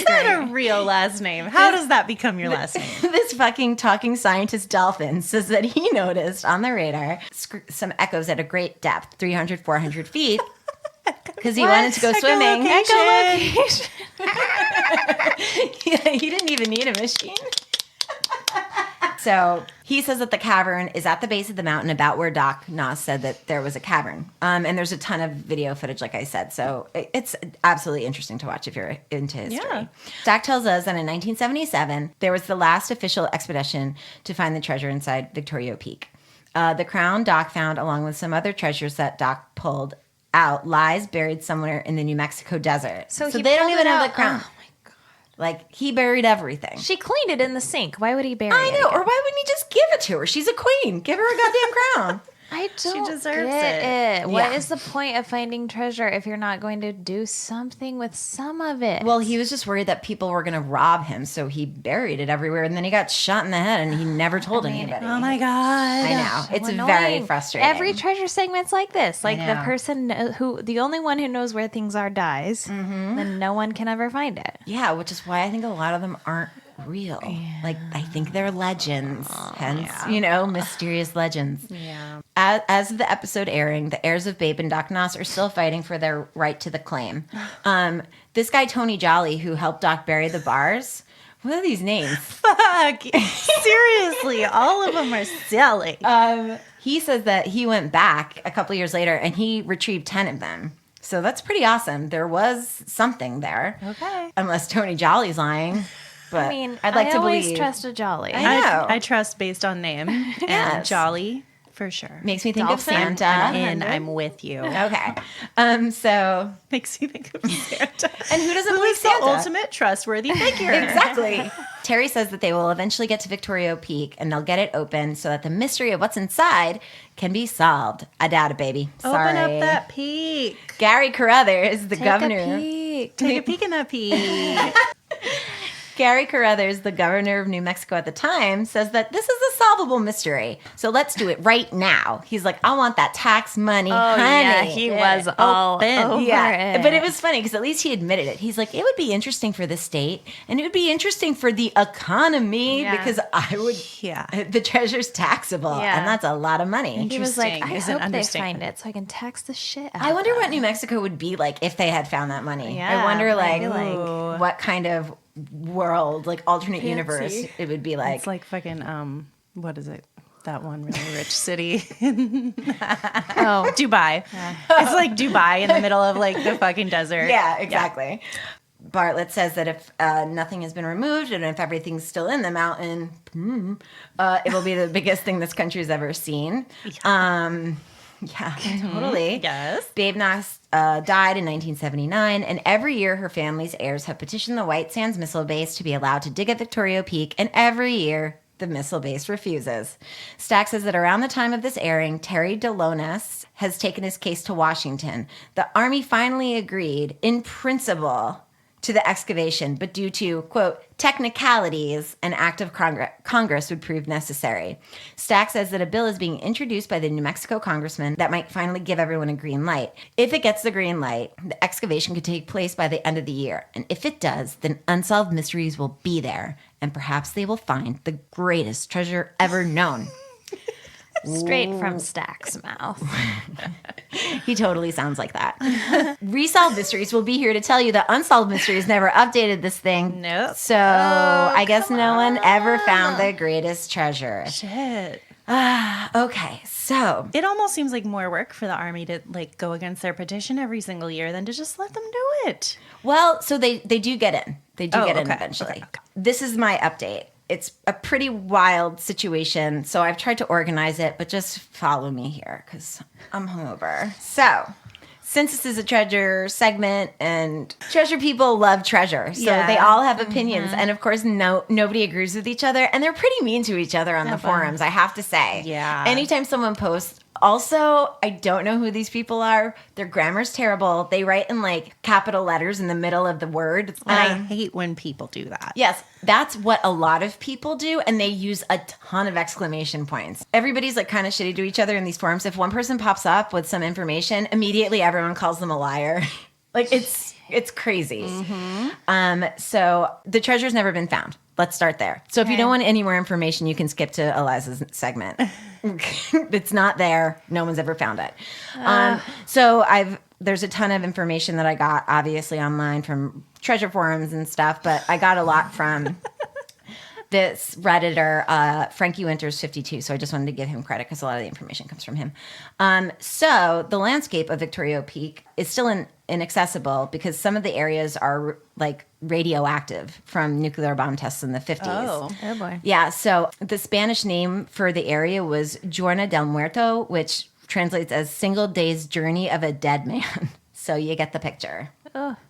D: that a real last name? How does that become your last name?
C: this fucking talking scientist Dolphin says that he noticed on the radar some echoes at a great depth, 300, 400 feet, because he wanted to go swimming.
B: Echolocation.
C: Yeah, he didn't even need a machine. So he says that the cavern is at the base of the mountain, about where Doc Noss said that there was a cavern. And there's a ton of video footage, like I said. So it's absolutely interesting to watch if you're into history.
D: Yeah.
C: Doc tells us that in 1977, there was the last official expedition to find the treasure inside Victorio Peak. The crown Doc found, along with some other treasures that Doc pulled out, lies buried somewhere in the New Mexico desert.
B: So
C: they
B: he
C: don't
B: pulled
C: even
B: it
C: have
B: out.
C: the crown.
B: Oh, my God.
C: Like, he buried everything.
B: She cleaned it in the sink. Why would he bury
C: I
B: it
C: know.
B: again?
C: Or why wouldn't he just give it to her? She's a queen. Give her a goddamn crown.
B: I don't
D: deserves
B: get
D: it.
B: it. What
C: Yeah.
B: is the point of finding treasure if you're not going to do something with some of it?
C: Well, he was just worried that people were going to rob him, so he buried it everywhere, and then he got shot in the head, and he never told anybody.
D: Oh my God.
C: I know. It's
B: Annoying.
C: very frustrating.
B: Every treasure segment's like this. Like, the
C: know.
B: person the only one who knows where things are dies, then no one can ever find it.
C: Yeah, which is why I think a lot of them aren't real. Like, I think they're legends. Hence, mysterious legends.
D: Yeah.
C: As of the episode airing, the heirs of Babe and Doc Noss are still fighting for their right to the claim. This guy, Tony Jolly, who helped Doc bury the bars, what are these names?
D: Fuck. Seriously, all of them are silly.
C: He says that he went back a couple years later and he retrieved 10 of them. So that's pretty awesome. There was something there.
D: Okay.
C: Unless Tony Jolly's lying. But
B: I mean,
C: I'd like
B: I
C: to
B: always
C: believe.
B: trust a Jolly.
C: I know.
D: I trust based on name. And
C: Yes.
D: Jolly, for sure.
C: Makes me think
B: Dolphin?
C: of Santa.
D: And I'm with you.
C: Okay. So,
D: Makes you think of Santa.
C: and who doesn't
D: Who
C: believe
D: is the
C: Santa?
D: ultimate trustworthy figure?
C: Exactly. Terry says that they will eventually get to Victorio Peak and they'll get it open so that the mystery of what's inside can be solved. I doubt it, baby. Sorry.
D: Open up that peak.
C: Gary Carruthers, the governor.
D: Take a peek in that peak.
C: Gary Carruthers, the governor of New Mexico at the time, says that this is a solvable mystery. So let's do it right now. He's like, I want that tax money, honey.
B: yeah, he was all over it.
C: But it was funny because at least he admitted it. He's like, it would be interesting for the state and it would be interesting for the economy
B: Yeah.
C: because I would, the treasure's taxable
B: Yeah.
C: and that's a lot of money.
B: He was like,
D: Interesting
B: I
D: is an
B: hope they
D: understatement.
B: find it so I can tax the shit out
C: I
B: of
C: wonder
B: them.
C: what New Mexico would be like if they had found that money.
B: Yeah,
C: I wonder
B: might be like-
C: what kind of world, like alternate universe it would be like.
D: It's like fucking, what is it? That one really rich city.
B: Oh,
D: Dubai. It's like Dubai in the middle of like the fucking desert.
C: Yeah, exactly. Bartlett says that if nothing has been removed and if everything's still in the mountain, it will be the biggest thing this country's ever seen. Yeah, totally.
D: Yes.
C: Babe Knox died in 1979, and every year her family's heirs have petitioned the White Sands Missile Base to be allowed to dig at Victorio Peak, and every year the missile base refuses. Stack says that around the time of this airing, Terry DeLonis has taken his case to Washington. The Army finally agreed, in principle, to the excavation, but due to, quote, technicalities, an act of Congress would prove necessary. Stack says that a bill is being introduced by the New Mexico congressman that might finally give everyone a green light. If it gets the green light, the excavation could take place by the end of the year. And if it does, then Unsolved Mysteries will be there. And perhaps they will find the greatest treasure ever known.
B: straight from Stack's mouth.
C: He totally sounds like that. Resolved Mysteries will be here to tell you that Unsolved Mysteries never updated this thing.
D: Nope.
C: So I guess no one ever found the greatest treasure.
D: Shit.
C: Okay, so
D: It almost seems like more work for the army to like go against their petition every single year than to just let them do it.
C: well, so they do get in. They do
D: Oh,
C: get in
D: okay,
C: eventually.
D: okay.
C: This is my update. It's a pretty wild situation, so I've tried to organize it, but just follow me here because I'm hungover. So, since this is a treasure segment and treasure people love treasure, so
D: Yeah.
C: they all have opinions, and of course, nobody agrees with each other, and they're pretty mean to each other on the forums, I have to say.
D: Yeah.
C: Anytime someone posts, also, I don't know who these people are. Their grammar's terrible. They write in like capital letters in the middle of the word.
D: And I hate when people do that.
C: Yes, that's what a lot of people do, and they use a ton of exclamation points. Everybody's like kind of shitty to each other in these forums. If one person pops up with some information, immediately everyone calls them a liar. Like it's crazy. So the treasure's never been found. Let's start there. So if you don't want any more information, you can skip to Eliza's segment. It's not there. No one's ever found it. So there's a ton of information that I got obviously online from treasure forums and stuff, but I got a lot from this Redditor, Frankie Winters 52. So I just wanted to give him credit because a lot of the information comes from him. So the landscape of Victorio Peak is still inaccessible because some of the areas are like radioactive from nuclear bomb tests in the 50s.
B: Oh boy.
C: Yeah, so the Spanish name for the area was Jorna del Muerto, which translates as single day's journey of a dead man. So you get the picture.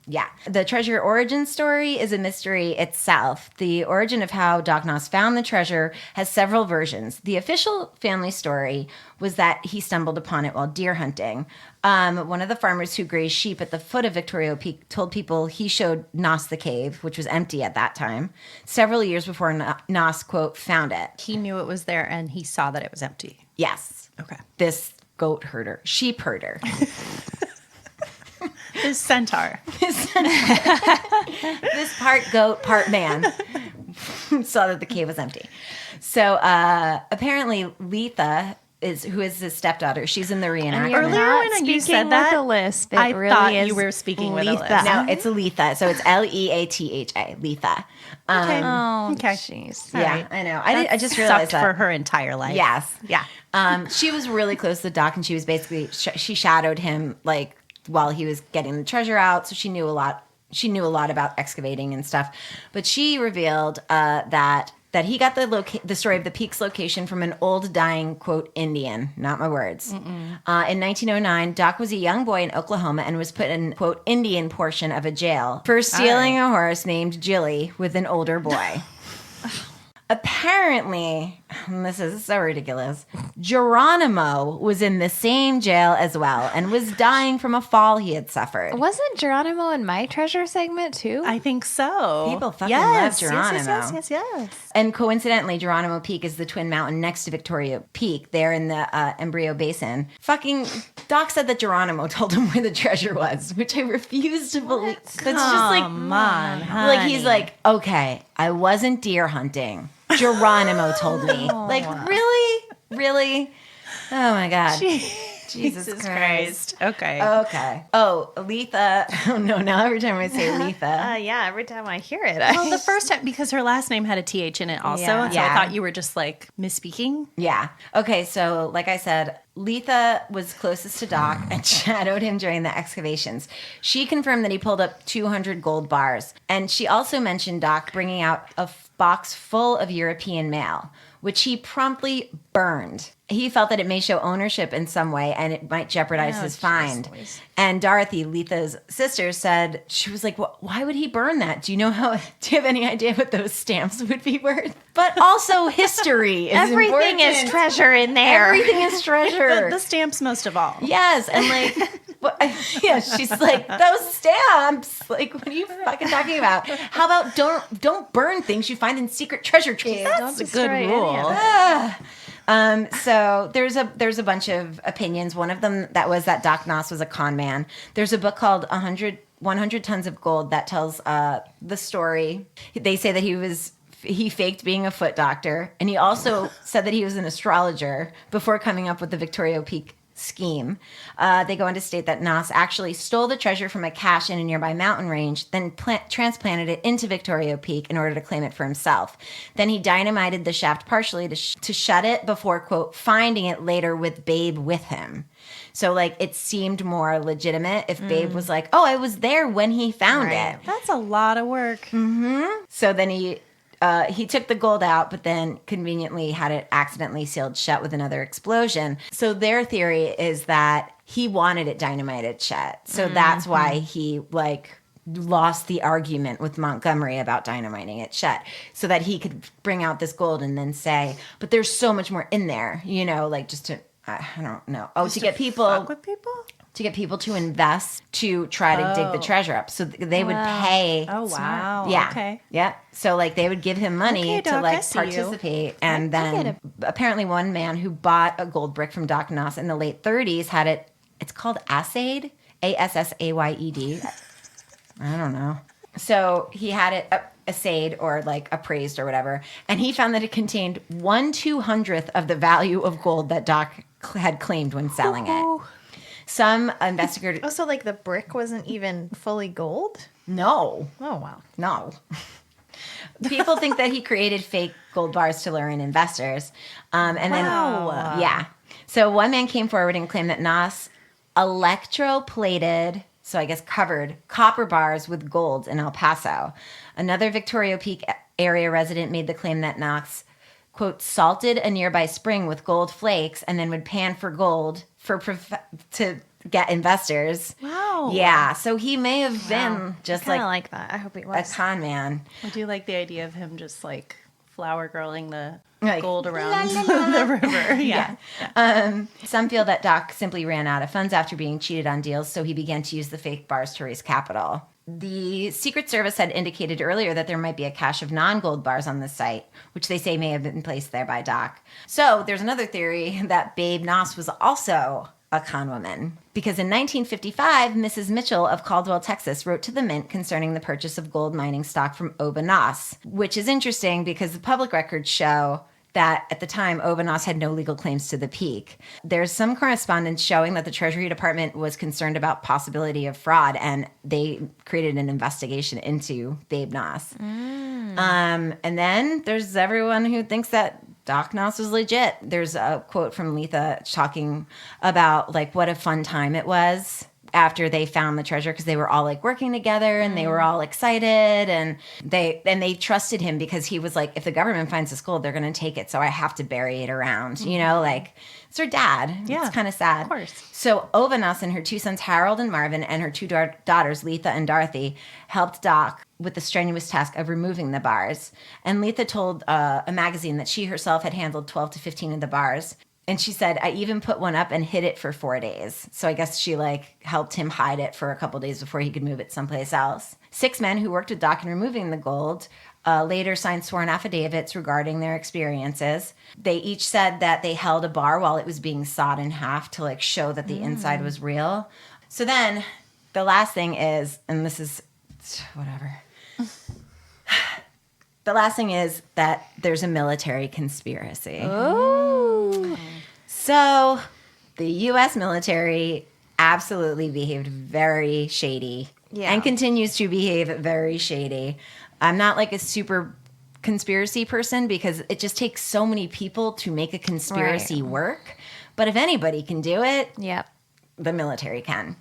C: Yeah. The treasure origin story is a mystery itself. The origin of how Doc Noss found the treasure has several versions. The official family story was that he stumbled upon it while deer hunting. One of the farmers who grazed sheep at the foot of Victorio Peak told people he showed Noss the cave, which was empty at that time, several years before Noss, quote, found it.
D: He knew it was there and he saw that it was empty.
C: Yes.
D: Okay.
C: This sheep herder.
D: His centaur.
C: This part goat, part man saw that the cave was empty. So apparently Letha who is his stepdaughter. She's in the reenactment.
B: You're
D: Earlier
B: not
D: when you
B: speaking
D: said that,
B: with a lisp. It
D: I
B: really
D: thought
B: is
D: you were speaking with a
B: Letha.
D: lisp.
C: No, it's Letha. So it's Leatha. Letha.
D: Okay.
B: Oh,
D: Okay.
B: jeez.
C: Yeah,
D: right.
C: I know. I just realized
D: Sucked
C: that.
D: for her entire life.
C: Yes.
D: Yeah.
C: She was really close to Doc, and she was basically she shadowed him like while he was getting the treasure out. So she knew a lot. She knew a lot about excavating and stuff. But she revealed that he got the story of the Peak's location from an old dying, quote, Indian, not my words. In 1909, Doc was a young boy in Oklahoma and was put in, quote, Indian portion of a jail for stealing a horse named Jilly with an older boy. Apparently, and this is so ridiculous, Geronimo was in the same jail as well and was dying from a fall he had suffered.
B: Wasn't Geronimo in my treasure segment too?
D: I think so.
C: People fucking love Geronimo.
D: Yes.
C: And coincidentally, Geronimo Peak is the twin mountain next to Victorio Peak, there in the Embryo Basin. Fucking Doc said that Geronimo told him where the treasure was, which I refuse to believe. That's just like,
D: Come on,
C: like he's like, okay, I wasn't deer hunting. Geronimo told me. Like, really? Oh my God. Jesus Christ.
D: Okay.
C: Oh, Letha. Oh no, now every time I say Letha.
B: Yeah, every time I hear it.
D: Well, the first time, because her last name had a TH in it also.
B: Yeah.
D: So I thought you were just like misspeaking.
C: Yeah. Okay, so like I said, Letha was closest to Doc and shadowed him during the excavations. She confirmed that he pulled up 200 gold bars. And she also mentioned Doc bringing out a box full of European mail, which he promptly burned. He felt that it may show ownership in some way and it might jeopardize his find. And Dorothy, Letha's sister, said, she was like, well, why would he burn that? Do you have any idea what those stamps would be worth? But also history is
B: Everything
C: important.
B: is treasure in there.
C: Everything is treasure.
D: The stamps most of all.
C: Yes, and like, yeah, she's like, those stamps. Like, what are you fucking talking about? How about don't burn things you find in secret treasure chests?
D: That's a good rule.
C: So there's a bunch of opinions. One of them was that Doc Noss was a con man. There's a book called 100 Tons of Gold that tells the story. They say that he faked being a foot doctor, and he also said that he was an astrologer before coming up with the Victorio Peak scheme. They go on to state that Noss actually stole the treasure from a cache in a nearby mountain range, then transplanted it into Victorio Peak in order to claim it for himself. Then he dynamited the shaft partially to shut it before, quote, finding it later with Babe with him. So, like, it seemed more legitimate if Babe was like, oh, I was there when he found it.
D: That's a lot of work.
C: So then he took the gold out, but then conveniently had it accidentally sealed shut with another explosion. So their theory is that he wanted it dynamited shut. So that's why he lost the argument with Montgomery about dynamiting it shut, so that he could bring out this gold and then say, but there's so much more in there, just to, I don't know. Oh, to get people.
D: Fuck with people?
C: To get people to invest to try to dig the treasure up. So they would pay.
D: Oh, wow.
C: Yeah.
D: Okay.
C: Yeah. So they would give him money
D: Okay,
C: to
D: Doc, I see you.
C: participate. And then apparently one man who bought a gold brick from Doc Noss in the late 30s had it's called assayed, ASSAYED. I don't know. So he had it assayed or appraised or whatever. And he found that it contained 1/200th of the value of gold that Doc had claimed when selling it. Some investigators...
B: Oh, so the brick wasn't even fully gold?
C: No.
B: Oh, wow.
C: No. People think that he created fake gold bars to lure in investors. Yeah. So one man came forward and claimed that Noss electroplated, so I guess covered, copper bars with gold in El Paso. Another Victorio Peak area resident made the claim that Noss, quote, salted a nearby spring with gold flakes and then would pan for gold to get investors.
D: Wow.
C: Yeah. So he may have been just
B: Kind of like that. I hope he
C: a
B: was.
C: con man.
D: I do like the idea of him just flower girling the
C: Like,
D: gold around the river. Yeah.
C: Some feel that Doc simply ran out of funds after being cheated on deals, so he began to use the fake bars to raise capital. The Secret Service had indicated earlier that there might be a cache of non-gold bars on the site, which they say may have been placed there by Doc. So there's another theory that Babe Noss was also a con woman. Because in 1955, Mrs. Mitchell of Caldwell, Texas, wrote to the Mint concerning the purchase of gold mining stock from Oba Noss, which is interesting because the public records show that at the time, Oba Noss had no legal claims to the peak. There's some correspondence showing that the Treasury Department was concerned about possibility of fraud, and they created an investigation into Babe Noss. And then there's everyone who thinks that Doc Noss was legit. There's a quote from Letha talking about what a fun time it was after they found the treasure because they were all like working together and they were all excited and they trusted him because he was like, if the government finds this gold, they're going to take it. So I have to bury it around, you know, like it's her dad.
D: Yeah,
C: it's kind of sad.
D: of course.
C: So Ovanas and her 2 sons, Harold and Marvin, and her 2 daughters, Letha and Dorothy, helped Doc with the strenuous task of removing the bars. And Letha told a magazine that she herself had handled 12 to 15 of the bars. And she said, I even put one up and hid it for 4 days. So I guess she like helped him hide it for a couple days before he could move it someplace else. 6 men who worked with Doc in removing the gold later signed sworn affidavits regarding their experiences. They each said that they held a bar while it was being sawed in half to like show that the inside was real. So then the last thing is, and this is whatever. The last thing is that there's a military conspiracy.
B: Oh.
C: So the U.S. military absolutely behaved very shady and continues to behave very shady. I'm not like a super conspiracy person because it just takes so many people to make a conspiracy work. But if anybody can do it, the military can.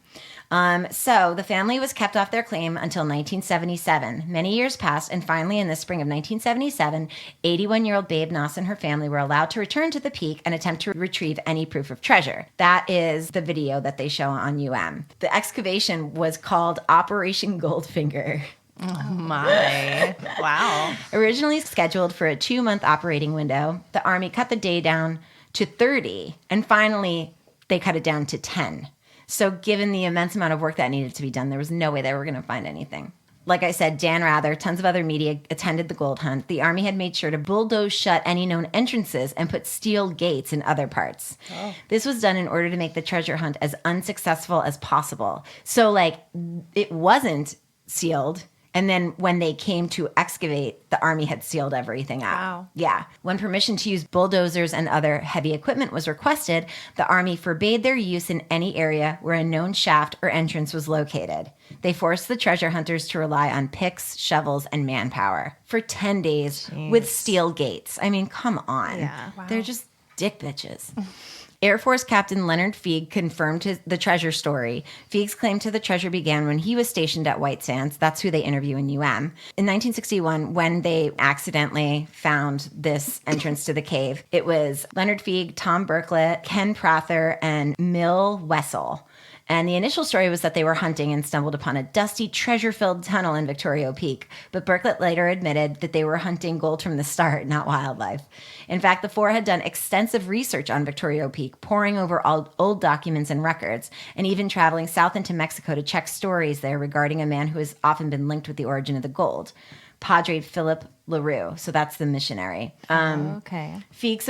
C: So the family was kept off their claim until 1977. Many years passed, and finally in the spring of 1977, 81-year-old Babe Noss and her family were allowed to return to the peak and attempt to retrieve any proof of treasure. That is the video that they show on UM. The excavation was called Operation Goldfinger.
D: Oh my. Wow.
C: Originally scheduled for a 2-month operating window, the Army cut the day down to 30, and finally they cut it down to 10. So given the immense amount of work that needed to be done, there was no way they were going to find anything. Like I said, Dan Rather, tons of other media attended the gold hunt. The Army had made sure to bulldoze shut any known entrances and put steel gates in other parts. Oh. This was done in order to make the treasure hunt as unsuccessful as possible. So, like, it wasn't sealed. And then when they came to excavate, the Army had sealed everything up.
D: Wow.
C: Yeah. When permission to use bulldozers and other heavy equipment was requested, the Army forbade their use in any area where a known shaft or entrance was located. They forced the treasure hunters to rely on picks, shovels, and manpower for 10 days with steel gates. I mean, come on.
B: Yeah.
D: Wow.
C: They're just dick bitches. Air Force Captain Leonard Feig confirmed the treasure story. Feig's claim to the treasure began when he was stationed at White Sands. That's who they interview in UM. In 1961, when they accidentally found this entrance to the cave, it was Leonard Feig, Tom Berklett, Ken Prather, and Mill Wessel. And the initial story was that they were hunting and stumbled upon a dusty, treasure-filled tunnel in Victorio Peak. But Berklett later admitted that they were hunting gold from the start, not wildlife. In fact, the 4 had done extensive research on Victorio Peak, poring over old documents and records, and even traveling south into Mexico to check stories there regarding a man who has often been linked with the origin of the gold. Padre Philip LaRue. So that's the missionary.
B: Okay.
C: Feig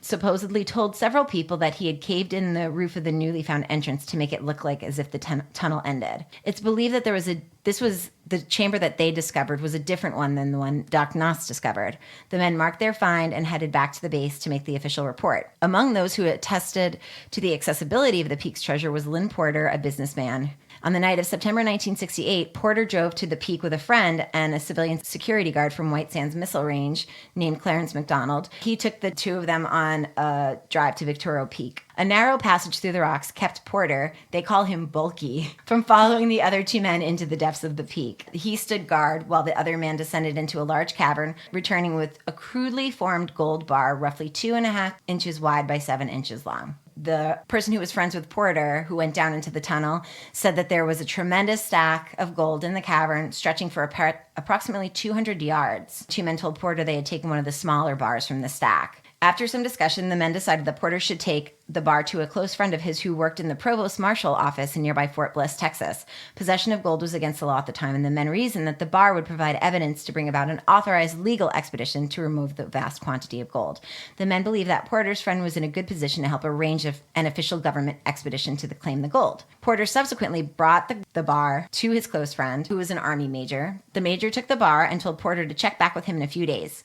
C: supposedly told several people that he had caved in the roof of the newly found entrance to make it look like as if the tunnel ended. It's believed that the chamber that they discovered was a different one than the one Doc Noss discovered. The men marked their find and headed back to the base to make the official report. Among those who attested to the accessibility of the Peak's treasure was Lynn Porter, a businessman. On the night of September 1968, Porter drove to the Peak with a friend and a civilian security guard from White Sands Missile Range named Clarence McDonald. He took the 2 of them on a drive to Victorio Peak. A narrow passage through the rocks kept Porter, they call him Bulky, from following the other 2 men into the depths of the peak. He stood guard while the other man descended into a large cavern, returning with a crudely formed gold bar roughly 2.5 inches wide by 7 inches long. The person who was friends with Porter, who went down into the tunnel, said that there was a tremendous stack of gold in the cavern stretching for approximately 200 yards. 2 men told Porter they had taken one of the smaller bars from the stack. After some discussion, the men decided that Porter should take the bar to a close friend of his who worked in the provost marshal office in nearby Fort Bliss, Texas. Possession of gold was against the law at the time, and the men reasoned that the bar would provide evidence to bring about an authorized legal expedition to remove the vast quantity of gold. The men believed that Porter's friend was in a good position to help arrange an official government expedition to claim the gold. Porter subsequently brought the bar to his close friend, who was an Army major. The major took the bar and told Porter to check back with him in a few days.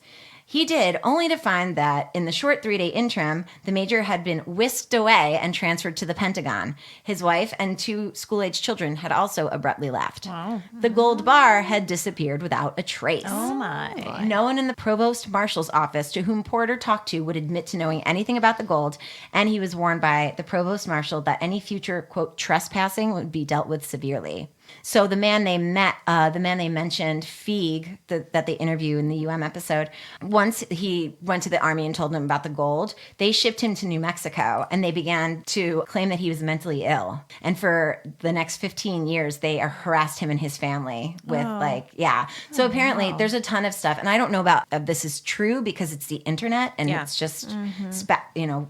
C: He did, only to find that in the short 3-day interim, the major had been whisked away and transferred to the Pentagon. His wife and 2 school-aged children had also abruptly left.
D: Wow.
C: The gold bar had disappeared without a trace.
D: Oh, my.
C: No one in the provost marshal's office to whom Porter talked to would admit to knowing anything about the gold, and he was warned by the provost marshal that any future, quote, trespassing would be dealt with severely. So the man they met, the man they mentioned, Feig, that they interview in the UM episode, once he went to the army and told them about the gold, they shipped him to New Mexico, and they began to claim that he was mentally ill. And for the next 15 years, they harassed him and his family with So apparently there's a ton of stuff. And I don't know about if this is true because it's the internet and it's just,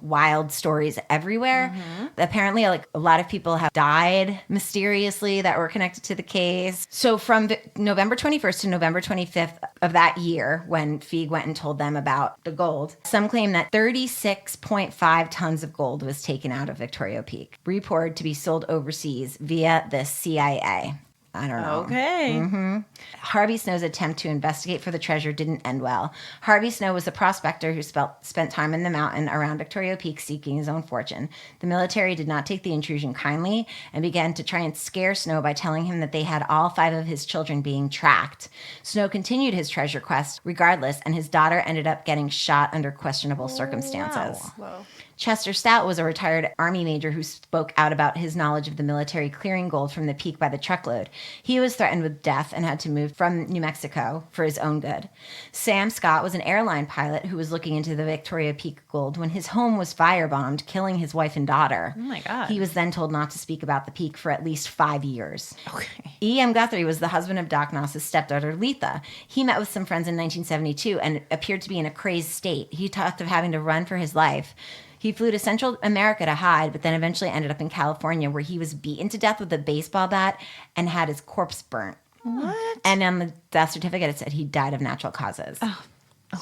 C: wild stories everywhere. Apparently, like, a lot of people have died mysteriously that were connected to the case. So from November 21st to November 25th of that year, when Feig went and told them about the gold, some claim that 36.5 tons of gold was taken out of Victorio Peak, reported to be sold overseas via the CIA. I don't know.
D: Okay.
C: Harvey Snow's attempt to investigate for the treasure didn't end well. Harvey Snow was a prospector who spent time in the mountain around Victorio Peak seeking his own fortune. The military did not take the intrusion kindly and began to try and scare Snow by telling him that they had all 5 of his children being tracked. Snow continued his treasure quest regardless, and his daughter ended up getting shot under questionable circumstances.
D: Whoa.
C: Chester Stout was a retired Army major who spoke out about his knowledge of the military clearing gold from the peak by the truckload. He was threatened with death and had to move from New Mexico for his own good. Sam Scott was an airline pilot who was looking into the Victoria Peak gold when his home was firebombed, killing his wife and daughter.
D: Oh, my God.
C: He was then told not to speak about the peak for at least 5 years.
D: Okay.
C: E.M. Guthrie was the husband of Doc Noss's stepdaughter, Letha. He met with some friends in 1972 and appeared to be in a crazed state. He talked of having to run for his life. He flew to Central America to hide, but then eventually ended up in California, where he was beaten to death with a baseball bat and had his corpse burnt.
D: What?
C: And on the death certificate, it said he died of natural causes.
D: Oh,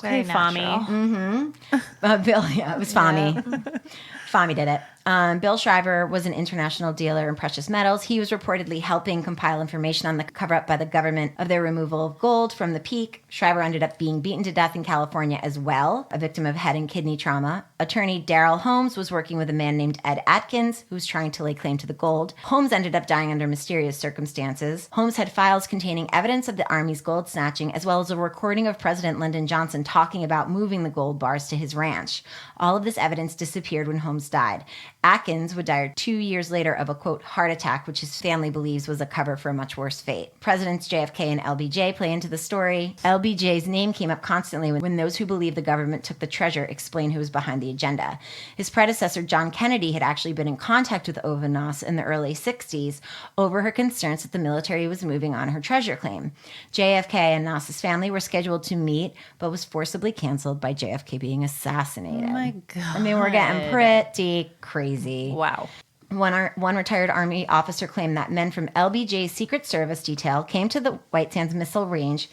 B: Very
D: okay, Fami.
B: natural.
C: Bill, it was Fami. Fami did it. Bill Shriver was an international dealer in precious metals. He was reportedly helping compile information on the cover-up by the government of their removal of gold from the peak. Shriver ended up being beaten to death in California as well, a victim of head and kidney trauma. Attorney Darrell Holmes was working with a man named Ed Atkins, who was trying to lay claim to the gold. Holmes ended up dying under mysterious circumstances. Holmes had files containing evidence of the Army's gold snatching, as well as a recording of President Lyndon Johnson talking about moving the gold bars to his ranch. All of this evidence disappeared when Holmes died. Atkins would die 2 years later of a, quote, heart attack, which his family believes was a cover for a much worse fate. Presidents JFK and LBJ play into the story. LBJ's name came up constantly when those who believed the government took the treasure explained who was behind the agenda. His predecessor, John Kennedy, had actually been in contact with Ova Noss in the early 60s over her concerns that the military was moving on her treasure claim. JFK and Noss's family were scheduled to meet, but was forcibly canceled by JFK being assassinated.
D: Oh, my God.
C: I mean, we're getting pretty crazy.
D: Wow.
C: One retired Army officer claimed that men from LBJ's Secret Service detail came to the White Sands Missile Range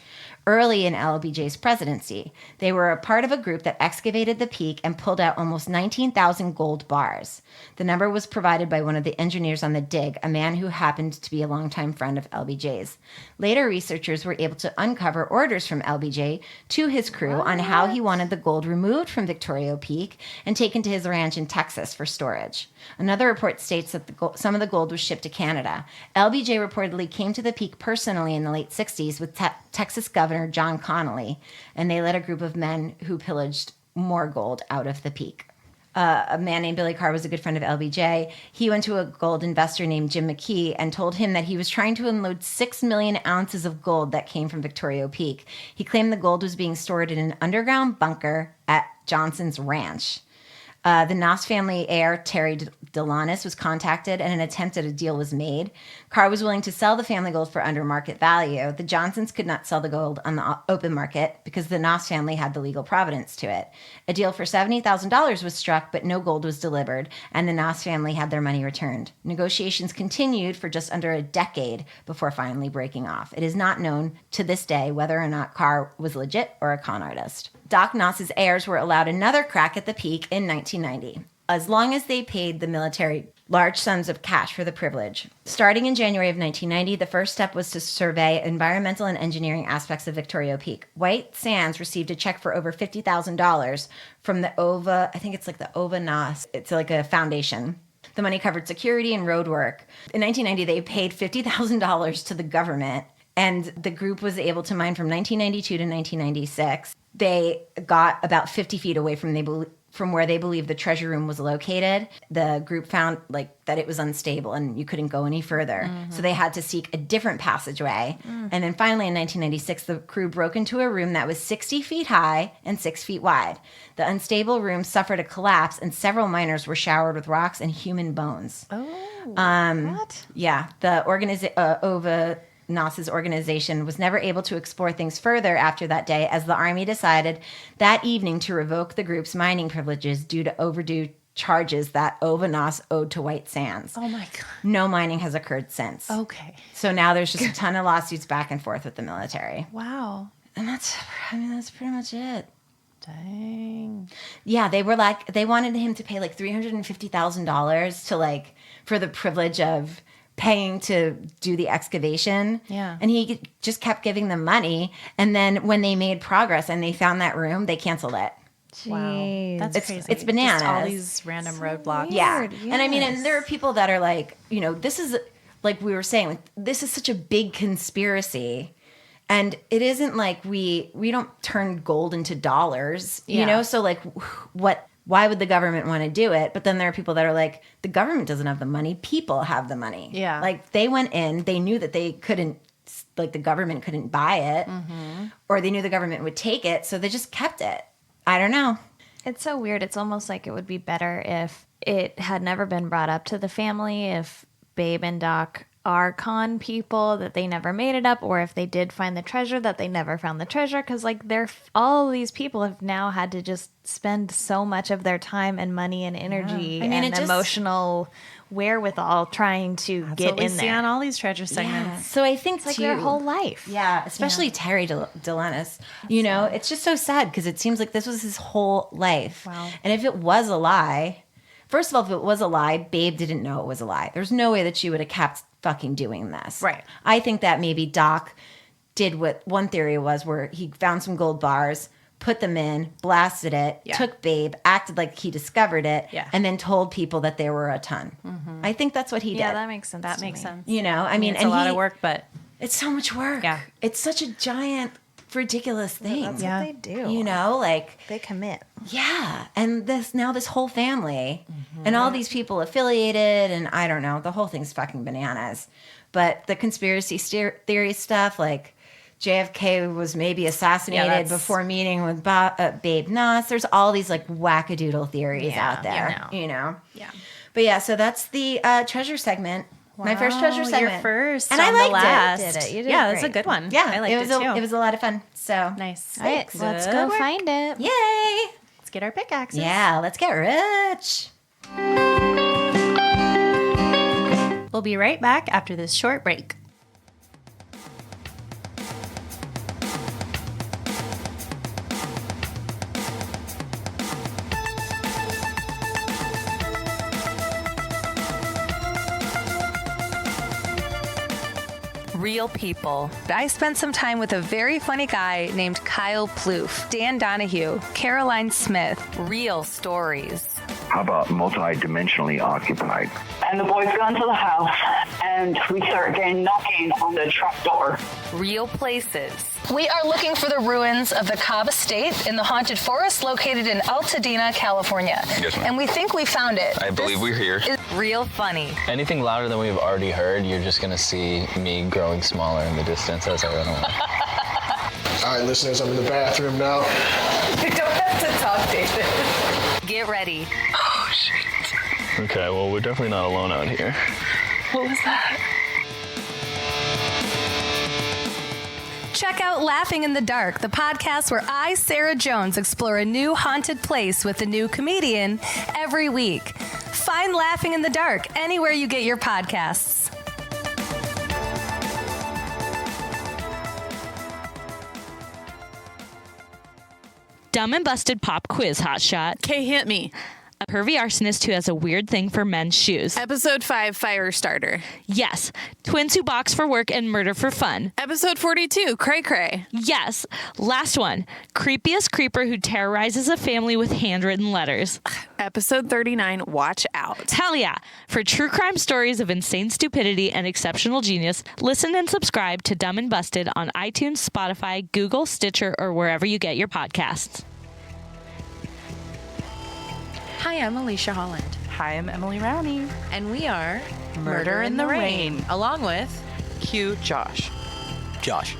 C: early in LBJ's presidency. They were a part of a group that excavated the peak and pulled out almost 19,000 gold bars. The number was provided by one of the engineers on the dig, a man who happened to be a longtime friend of LBJ's. Later, researchers were able to uncover orders from LBJ to his crew on how he wanted the gold removed from Victorio Peak and taken to his ranch in Texas for storage. Another report states that some of the gold was shipped to Canada. LBJ reportedly came to the peak personally in the late 60s with Texas Governor John Connolly, and they led a group of men who pillaged more gold out of the peak. A man named Billy Carr was a good friend of LBJ. He went to a gold investor named Jim McKee and told him that he was trying to unload 6 million ounces of gold that came from Victorio Peak. He claimed the gold was being stored in an underground bunker at Johnson's ranch. The Noss family heir, Terry Delanis, was contacted and an attempt at a deal was made. Carr was willing to sell the family gold for under market value. The Johnsons could not sell the gold on the open market because the Noss family had the legal provenance to it. A deal for $70,000 was struck, but no gold was delivered, and the Noss family had their money returned. Negotiations continued for just under a decade before finally breaking off. It is not known to this day whether or not Carr was legit or a con artist. Doc Noss's heirs were allowed another crack at the peak in 1990. As long as they paid the military large sums of cash for the privilege. Starting in January of 1990, the first step was to survey environmental and engineering aspects of Victorio Peak. White Sands received a check for over $50,000 from the OVA, I think it's like the OVA NAS. It's like a foundation. The money covered security and road work. In 1990, they paid $50,000 to the government, and the group was able to mine from 1992 to 1996. They got about 50 feet away from where they believed the treasure room was located. The group found that it was unstable and you couldn't go any further. So they had to seek a different passageway. And then finally in 1996, the crew broke into a room that was 60 feet high and 6 feet wide. The unstable room suffered a collapse and several miners were showered with rocks and human bones.
B: What?
C: Yeah, the OVA NASA's organization was never able to explore things further after that day, as the Army decided that evening to revoke the group's mining privileges due to overdue charges that OVA NAS owed to White Sands.
D: Oh my God.
C: No mining has occurred since.
D: Okay.
C: So now there's just a ton of lawsuits back and forth with the military.
D: Wow.
C: And that's pretty much it.
D: Dang.
C: Yeah, they wanted him to pay like $350,000 to for the privilege of paying to do the excavation.
D: Yeah.
C: And he just kept giving them money. And then when they made progress and they found that room, they canceled it.
B: Jeez.
D: That's
C: It's-
D: crazy.
C: it's bananas.
D: Just all these random roadblocks.
C: Yeah.
B: Weird,
C: And I mean,
B: yes.
C: and there are people that are this is, like we were saying, this is such a big conspiracy. And it isn't like we don't turn gold into dollars,
D: Yeah.
C: So why would the government want to do it? But then there are people that are like, the government doesn't have the money. People have the money.
D: Yeah.
C: Like they went in, they knew that they couldn't, the government couldn't buy it, or they knew the government would take it. So they just kept it. I don't know.
B: It's so weird. It's almost like it would be better if it had never been brought up to the family, if Babe and Doc are con people, that they never made it up, or if they did find the treasure, that they never found the treasure, because all these people have now had to just spend so much of their time and money and energy
C: I mean,
B: and emotional wherewithal trying to
D: That's
B: get
D: what we
B: in
D: see
B: there.
D: on all these treasure segments.
C: So I think
B: It's like their whole life.
C: Yeah, especially Terry Delannis. It's just so sad because it seems like this was his whole life.
D: Wow.
C: And if it was a lie, first of all, if it was a lie, Babe didn't know it was a lie. There's no way that she would have kept fucking doing this.
D: Right.
C: I think that maybe Doc did what one theory was, where he found some gold bars, put them in, blasted it,
D: Yeah.
C: took Babe, acted like he discovered it,
D: Yeah.
C: and then told people that there were a ton. I think that's what he did.
B: Yeah, that makes sense.
D: That
B: to
D: makes
B: me.
D: sense.
C: I mean,
D: it's
C: and
D: a lot of work, but
C: it's so much work.
D: Yeah.
C: It's such a giant, ridiculous thing.
B: That's
D: Yeah.
B: what they do. They commit.
C: Yeah. And this whole family and all these people affiliated, and I don't know, the whole thing's fucking bananas. But the conspiracy theory stuff, like JFK was maybe assassinated
D: that's-
C: before meeting with Babe Nuss. There's all these wackadoodle theories out there,
D: Yeah.
C: But yeah, so that's the treasure segment. My first treasure
D: Wow,
C: segment.
D: Your first.
C: And I
D: on the
C: liked
D: last.
C: it.
B: Did it. You did
D: Yeah, that's a
B: great.
D: good one.
C: Yeah,
D: I liked it, too.
C: It was a lot of fun. So
D: Nice.
B: All right, let's go find it.
C: Yay!
D: Let's get our pickaxes.
C: Yeah, let's get rich.
D: We'll be right back after this short break.
E: Real people. I spent some time with a very funny guy named Kyle Plouffe, Dan Donahue, Caroline Smith. Real stories.
F: How about multi-dimensionally occupied?
G: And the boys go into the house, and we start getting knocking on the trap door.
E: Real places. We are looking for the ruins of the Cobb Estate in the haunted forest located in Altadena, California.
H: Yes, ma'am.
E: And we think we found it.
H: I believe we're here.
E: Is real funny.
I: Anything louder than we've already heard, you're just going to see me growing smaller in the distance as I run away.
J: All right, listeners, I'm in the bathroom now.
E: You don't have to talk, David. Get ready.
H: Oh, shit. Okay, well, we're definitely not alone out here.
E: What was that? Check out Laughing in the Dark, the podcast where I, Sarah Jones, explore a new haunted place with a new comedian every week. Find Laughing in the Dark anywhere you get your podcasts.
K: Dumb and Busted Pop Quiz Hotshot.
D: Okay, hit me.
K: a pervy arsonist who has a weird thing for men's shoes.
L: Episode 5, Fire Starter.
K: Yes. Twins who box for work and murder for fun.
L: Episode 42, Cray Cray.
K: Yes. Last one. Creepiest creeper who terrorizes a family with handwritten letters.
L: Episode 39, Watch Out.
K: Hell yeah. For true crime stories of insane stupidity and exceptional genius, listen and subscribe to Dumb and Busted on iTunes, Spotify, Google, Stitcher, or wherever you get your podcasts.
M: Hi, I'm Alicia Holland.
N: Hi, I'm Emily Rowney.
M: And we are
N: Murder in the Rain.
M: Along with
N: Q Josh.
O: Josh.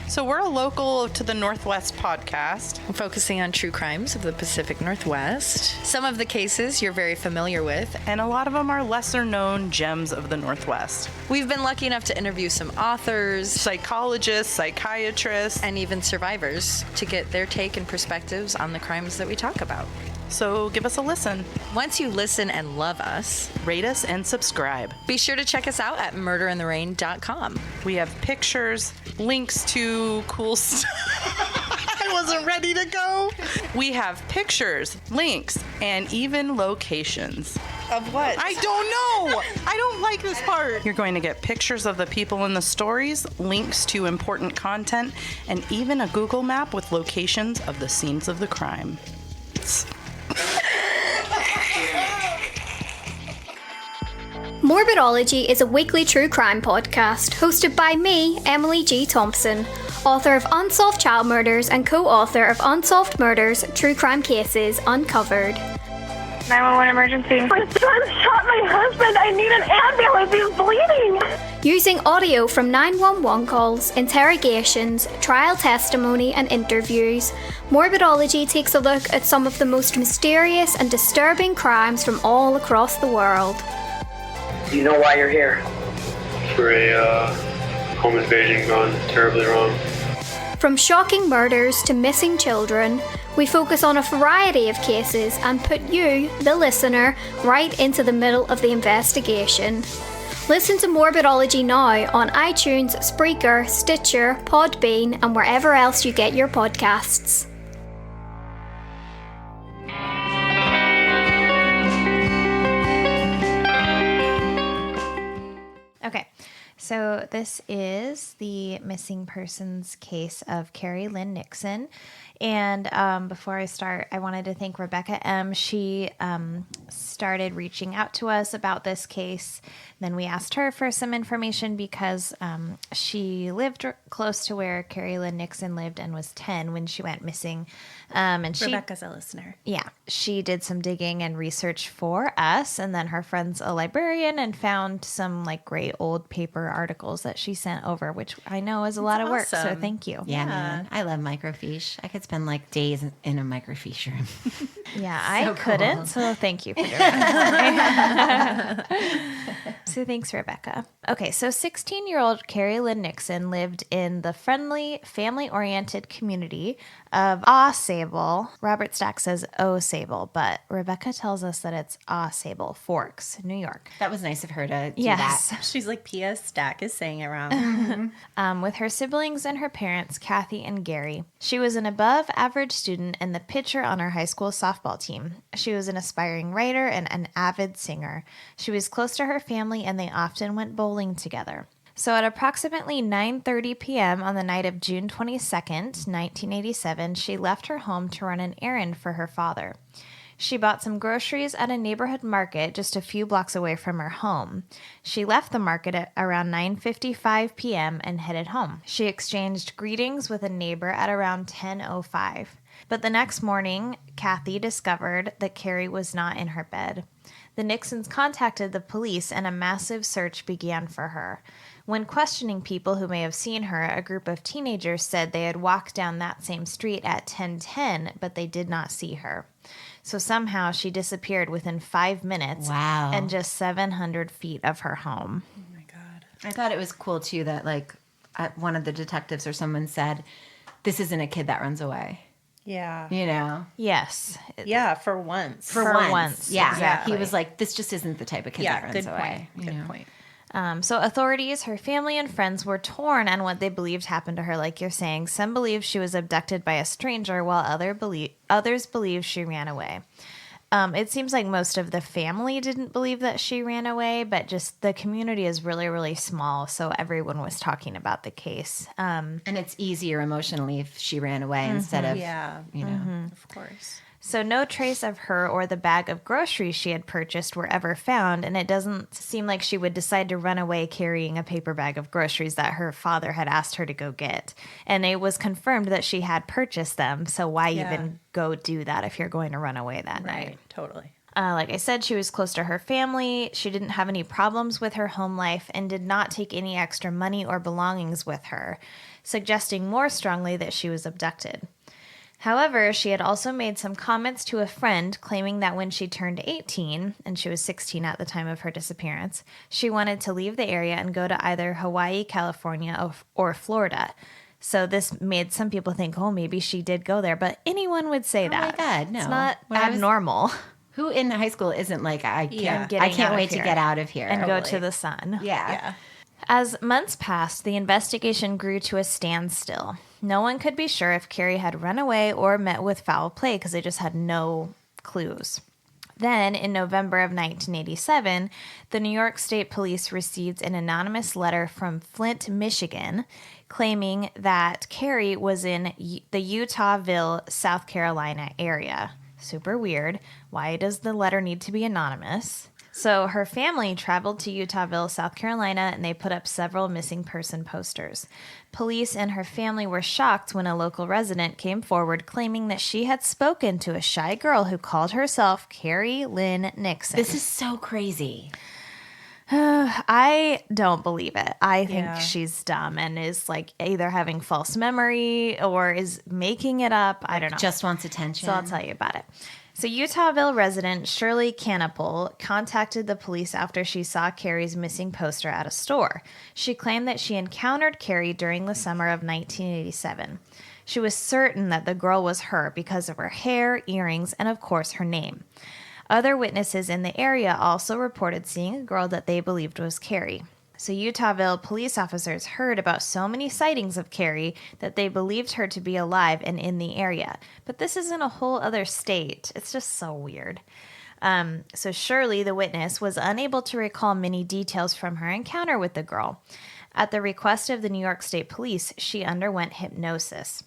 N: So we're a local to the Northwest podcast.
M: Focusing on true crimes of the Pacific Northwest. Some of the cases you're very familiar with.
N: And a lot of them are lesser known gems of the Northwest.
M: We've been lucky enough to interview some authors,
N: psychologists, psychiatrists,
M: and even survivors to get their take and perspectives on the crimes that we talk about.
N: So give us a listen.
M: Once you listen and love us,
N: rate us and subscribe.
M: Be sure to check us out at murderintherain.com.
N: We have pictures, links to cool stuff. I wasn't ready to go. We have pictures, links, and even locations.
M: Of what?
N: I don't know. I don't like this part. You're going to get pictures of the people in the stories, links to important content, and even a Google map with locations of the scenes of the crime.
P: Morbidology is a weekly true crime podcast hosted by me, Emily G. Thompson, author of Unsolved Child Murders and co-author of Unsolved Murders, True Crime Cases Uncovered.
G: 911 emergency. My son shot my husband. I need an ambulance. He's bleeding.
P: Using audio from 911 calls, interrogations, trial testimony, and interviews, Morbidology takes a look at some of the most mysterious and disturbing crimes from all across the world.
Q: Do you know why you're here?
R: For a home invasion gone terribly wrong.
P: From shocking murders to missing children, we focus on a variety of cases and put you, the listener, right into the middle of the investigation. Listen to Morbidology now on iTunes, Spreaker, Stitcher, Podbean, and wherever else you get your podcasts.
B: Okay, so this is the missing persons case of Kari Lynn Nixon. And before I start, I wanted to thank Rebecca M. She started reaching out to us about this case. Then we asked her for some information because she lived close to where Kari Lynn Nixon lived and was 10 when she went missing. And
D: Rebecca's a listener.
B: Yeah, she did some digging and research for us. And then her friend's a librarian and found some like great old paper articles that she sent over, which I know is a lot of work. So thank you.
C: Yeah, man. I love microfiche. I could spend like days in a microfiche room.
B: Yeah, I couldn't. So thank you for doing that. So thanks, Rebecca. Okay, so 16-year-old Kari Lynn Nixon lived in the friendly, family-oriented community of Au-Sable. Robert Stack says Au-Sable, but Rebecca tells us that it's Au-Sable, Forks, New York.
C: That was nice of her to do
B: that.
D: She's like, P.S. Stack is saying it wrong.
B: With her siblings and her parents, Kathy and Gary. She was an above-average student and the pitcher on her high school softball team. She was an aspiring writer and an avid singer. She was close to her family, and they often went bowling together. So at approximately 9:30 p.m. on the night of June 22nd, 1987, she left her home to run an errand for her father. She bought some groceries at a neighborhood market just a few blocks away from her home. She left the market at around 9:55 p.m. and headed home. She exchanged greetings with a neighbor at around 10:05. But the next morning, Kathy discovered that Kari was not in her bed. The Nixons contacted the police and a massive search began for her. When questioning people who may have seen her, a group of teenagers said they had walked down that same street at 10:10, but they did not see her. So somehow she disappeared within 5 minutes.
C: Wow.
B: And just 700 feet of her home.
C: Oh my God. I thought it was cool too that like one of the detectives or someone said, this isn't a kid that runs away.
D: Yeah.
C: You know?
B: Yes.
D: Yeah, for once.
B: For once.
C: Yeah.
B: Exactly.
C: He was like, this just isn't the type of kid that runs away.
D: Good point.
B: So authorities, her family, and friends were torn on what they believed happened to her, like you're saying. Some believe she was abducted by a stranger, while others believe she ran away. It seems like most of the family didn't believe that she ran away, but just the community is really, really small, so everyone was talking about the case.
C: And it's easier emotionally if she ran away instead of, you know.
D: Of course.
B: So no trace of her or the bag of groceries she had purchased were ever found, and it doesn't seem like she would decide to run away carrying a paper bag of groceries that her father had asked her to go get. And it was confirmed that she had purchased them, so why even go do that if you're going to run away that night?
D: Right, totally.
B: Like I said, she was close to her family. She didn't have any problems with her home life and did not take any extra money or belongings with her, suggesting more strongly that she was abducted. However, she had also made some comments to a friend claiming that when she turned 18, and she was 16 at the time of her disappearance, she wanted to leave the area and go to either Hawaii, California, or Florida. So this made some people think, oh, maybe she did go there. But anyone would say that.
C: Oh, my God, no.
B: It's not abnormal.
C: Who in high school isn't like, I can't wait to get out of here.
B: And go to the sun.
C: Yeah.
B: As months passed, the investigation grew to a standstill. No one could be sure if Kari had run away or met with foul play because they just had no clues. Then, in November of 1987, the New York State Police received an anonymous letter from Flint, Michigan, claiming that Kari was in the Utahville, South Carolina area. Super weird. Why does the letter need to be anonymous? So her family traveled to Utahville, South Carolina, and they put up several missing person posters. Police and her family were shocked when a local resident came forward claiming that she had spoken to a shy girl who called herself Kari Lynn Nixon.
C: This is so crazy.
B: I don't believe it. I think she's dumb and is like either having false memory or is making it up. I don't know.
C: Just wants attention.
B: So I'll tell you about it. So Utahville resident Shirley Canapole contacted the police after she saw Kari's missing poster at a store. She claimed that she encountered Kari during the summer of 1987. She was certain that the girl was her because of her hair, earrings, and of course her name. Other witnesses in the area also reported seeing a girl that they believed was Kari. So Utahville police officers heard about so many sightings of Kari that they believed her to be alive and in the area. But this is in a whole other state. It's just so weird. So Shirley, the witness, was unable to recall many details from her encounter with the girl. At the request of the New York State Police, she underwent hypnosis.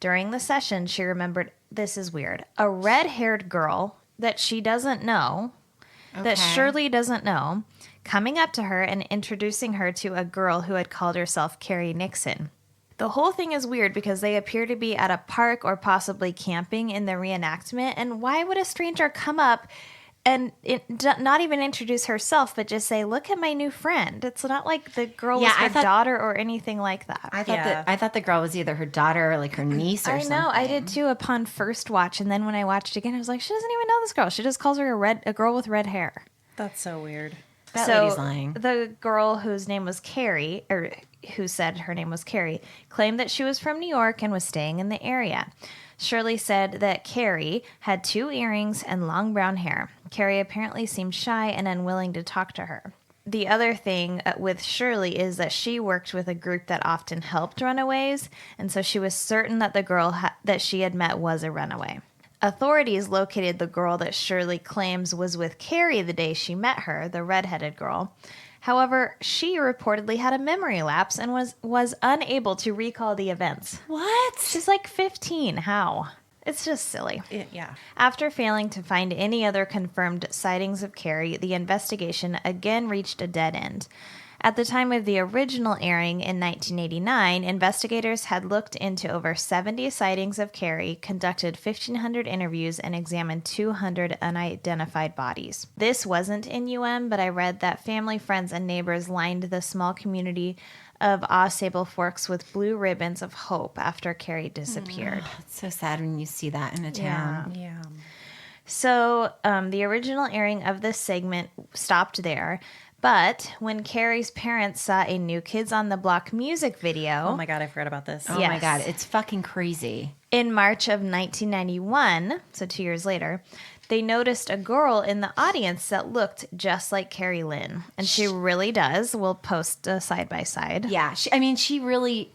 B: During the session, she remembered, this is weird, a red-haired girl that she doesn't know, that Shirley doesn't know, coming up to her and introducing her to a girl who had called herself Kari Nixon. The whole thing is weird because they appear to be at a park or possibly camping in the reenactment, and why would a stranger come up and not even introduce herself, but just say, look at my new friend? It's not like the girl was her daughter or anything like that.
C: I thought the girl was either her daughter or like her niece or something.
B: I know, I did too upon first watch, and then when I watched again, I was like, she doesn't even know this girl. She just calls her a girl with red hair.
D: That's so weird.
C: That lady's lying.
B: The girl whose name was Kari, or who said her name was Kari, claimed that she was from New York and was staying in the area. Shirley said that Kari had 2 earrings and long brown hair. Kari apparently seemed shy and unwilling to talk to her. The other thing with Shirley is that she worked with a group that often helped runaways, and so she was certain that the girl that she had met was a runaway. Authorities located the girl that Shirley claims was with Kari the day she met her, the redheaded girl. However, she reportedly had a memory lapse and was unable to recall the events.
C: What?
B: She's like 15. How? It's just silly.
D: Yeah.
B: After failing to find any other confirmed sightings of Kari, the investigation again reached a dead end. At the time of the original airing in 1989, investigators had looked into over 70 sightings of Kari, conducted 1,500 interviews, and examined 200 unidentified bodies. This wasn't in UM, but I read that family, friends, and neighbors lined the small community of Sable Forks with blue ribbons of hope after Kari disappeared.
C: It's so sad when you see that in a town.
D: Yeah.
B: So the original airing of this segment stopped there. But when Kari's parents saw a New Kids on the Block music video...
D: Oh my God, I forgot about this.
C: Oh my God, it's fucking crazy.
B: In March of 1991, so 2 years later, they noticed a girl in the audience that looked just like Kari Lynn. And she really does. We'll post a side-by-side.
C: Yeah, she really...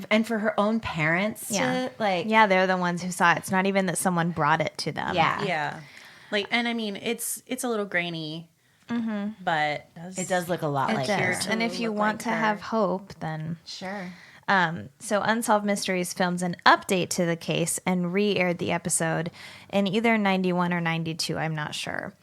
C: And for her own parents to, like...
B: Yeah, they're the ones who saw it. It's not even that someone brought it to them.
C: Yeah.
D: Yeah. And I mean, it's a little grainy, but
C: it does look a lot like her.
B: And if you want to have hope, then
C: sure.
B: So Unsolved Mysteries filmed an update to the case and re-aired the episode in either 91 or 92, I'm not sure.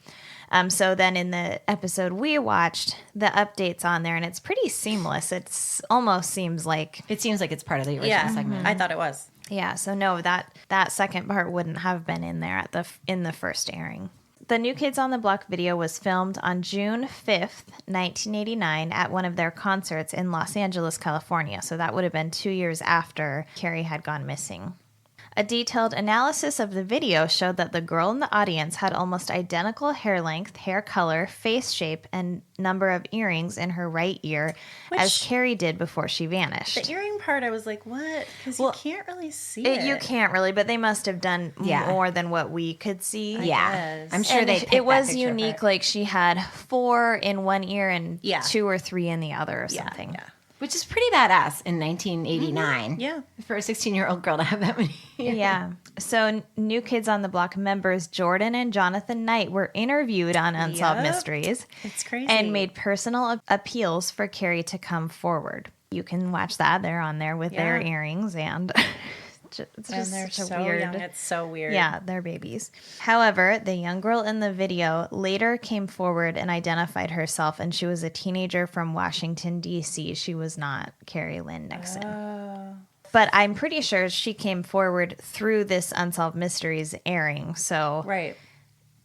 B: So then in the episode we watched, the update's on there, and it's pretty seamless. It's almost seems like...
C: It seems like it's part of the original segment.
D: I thought it was.
B: Yeah, so no, that second part wouldn't have been in there in the first airing. The New Kids on the Block video was filmed on June 5th, 1989 at one of their concerts in Los Angeles, California. So that would have been 2 years after Kari had gone missing. A detailed analysis of the video showed that the girl in the audience had almost identical hair length, hair color, face shape, and number of earrings in her right ear as Kari did before she vanished.
D: The earring part, I was like, what? Because you can't really see it.
B: You can't really, but they must have done more than what we could see.
C: I'm sure
B: it was unique. Like she had 4 in one ear and 2 or 3 in the other or something.
C: Yeah. Which is pretty badass in 1989.
B: Mm-hmm. Yeah.
C: For a 16-year-old girl to have that many ears.
B: Yeah. So New Kids on the Block members Jordan and Jonathan Knight were interviewed on Unsolved Mysteries.
D: It's crazy.
B: And made personal appeals for Kari to come forward. You can watch that. They're on there with their earrings and... It's just
D: they're
B: such a
D: so
B: weird.
D: young. It's so weird.
B: Yeah, they're babies. However, the young girl in the video later came forward and identified herself, and she was a teenager from Washington, D.C. She was not Kari Lynn Nixon. But I'm pretty sure she came forward through this Unsolved Mysteries airing. So,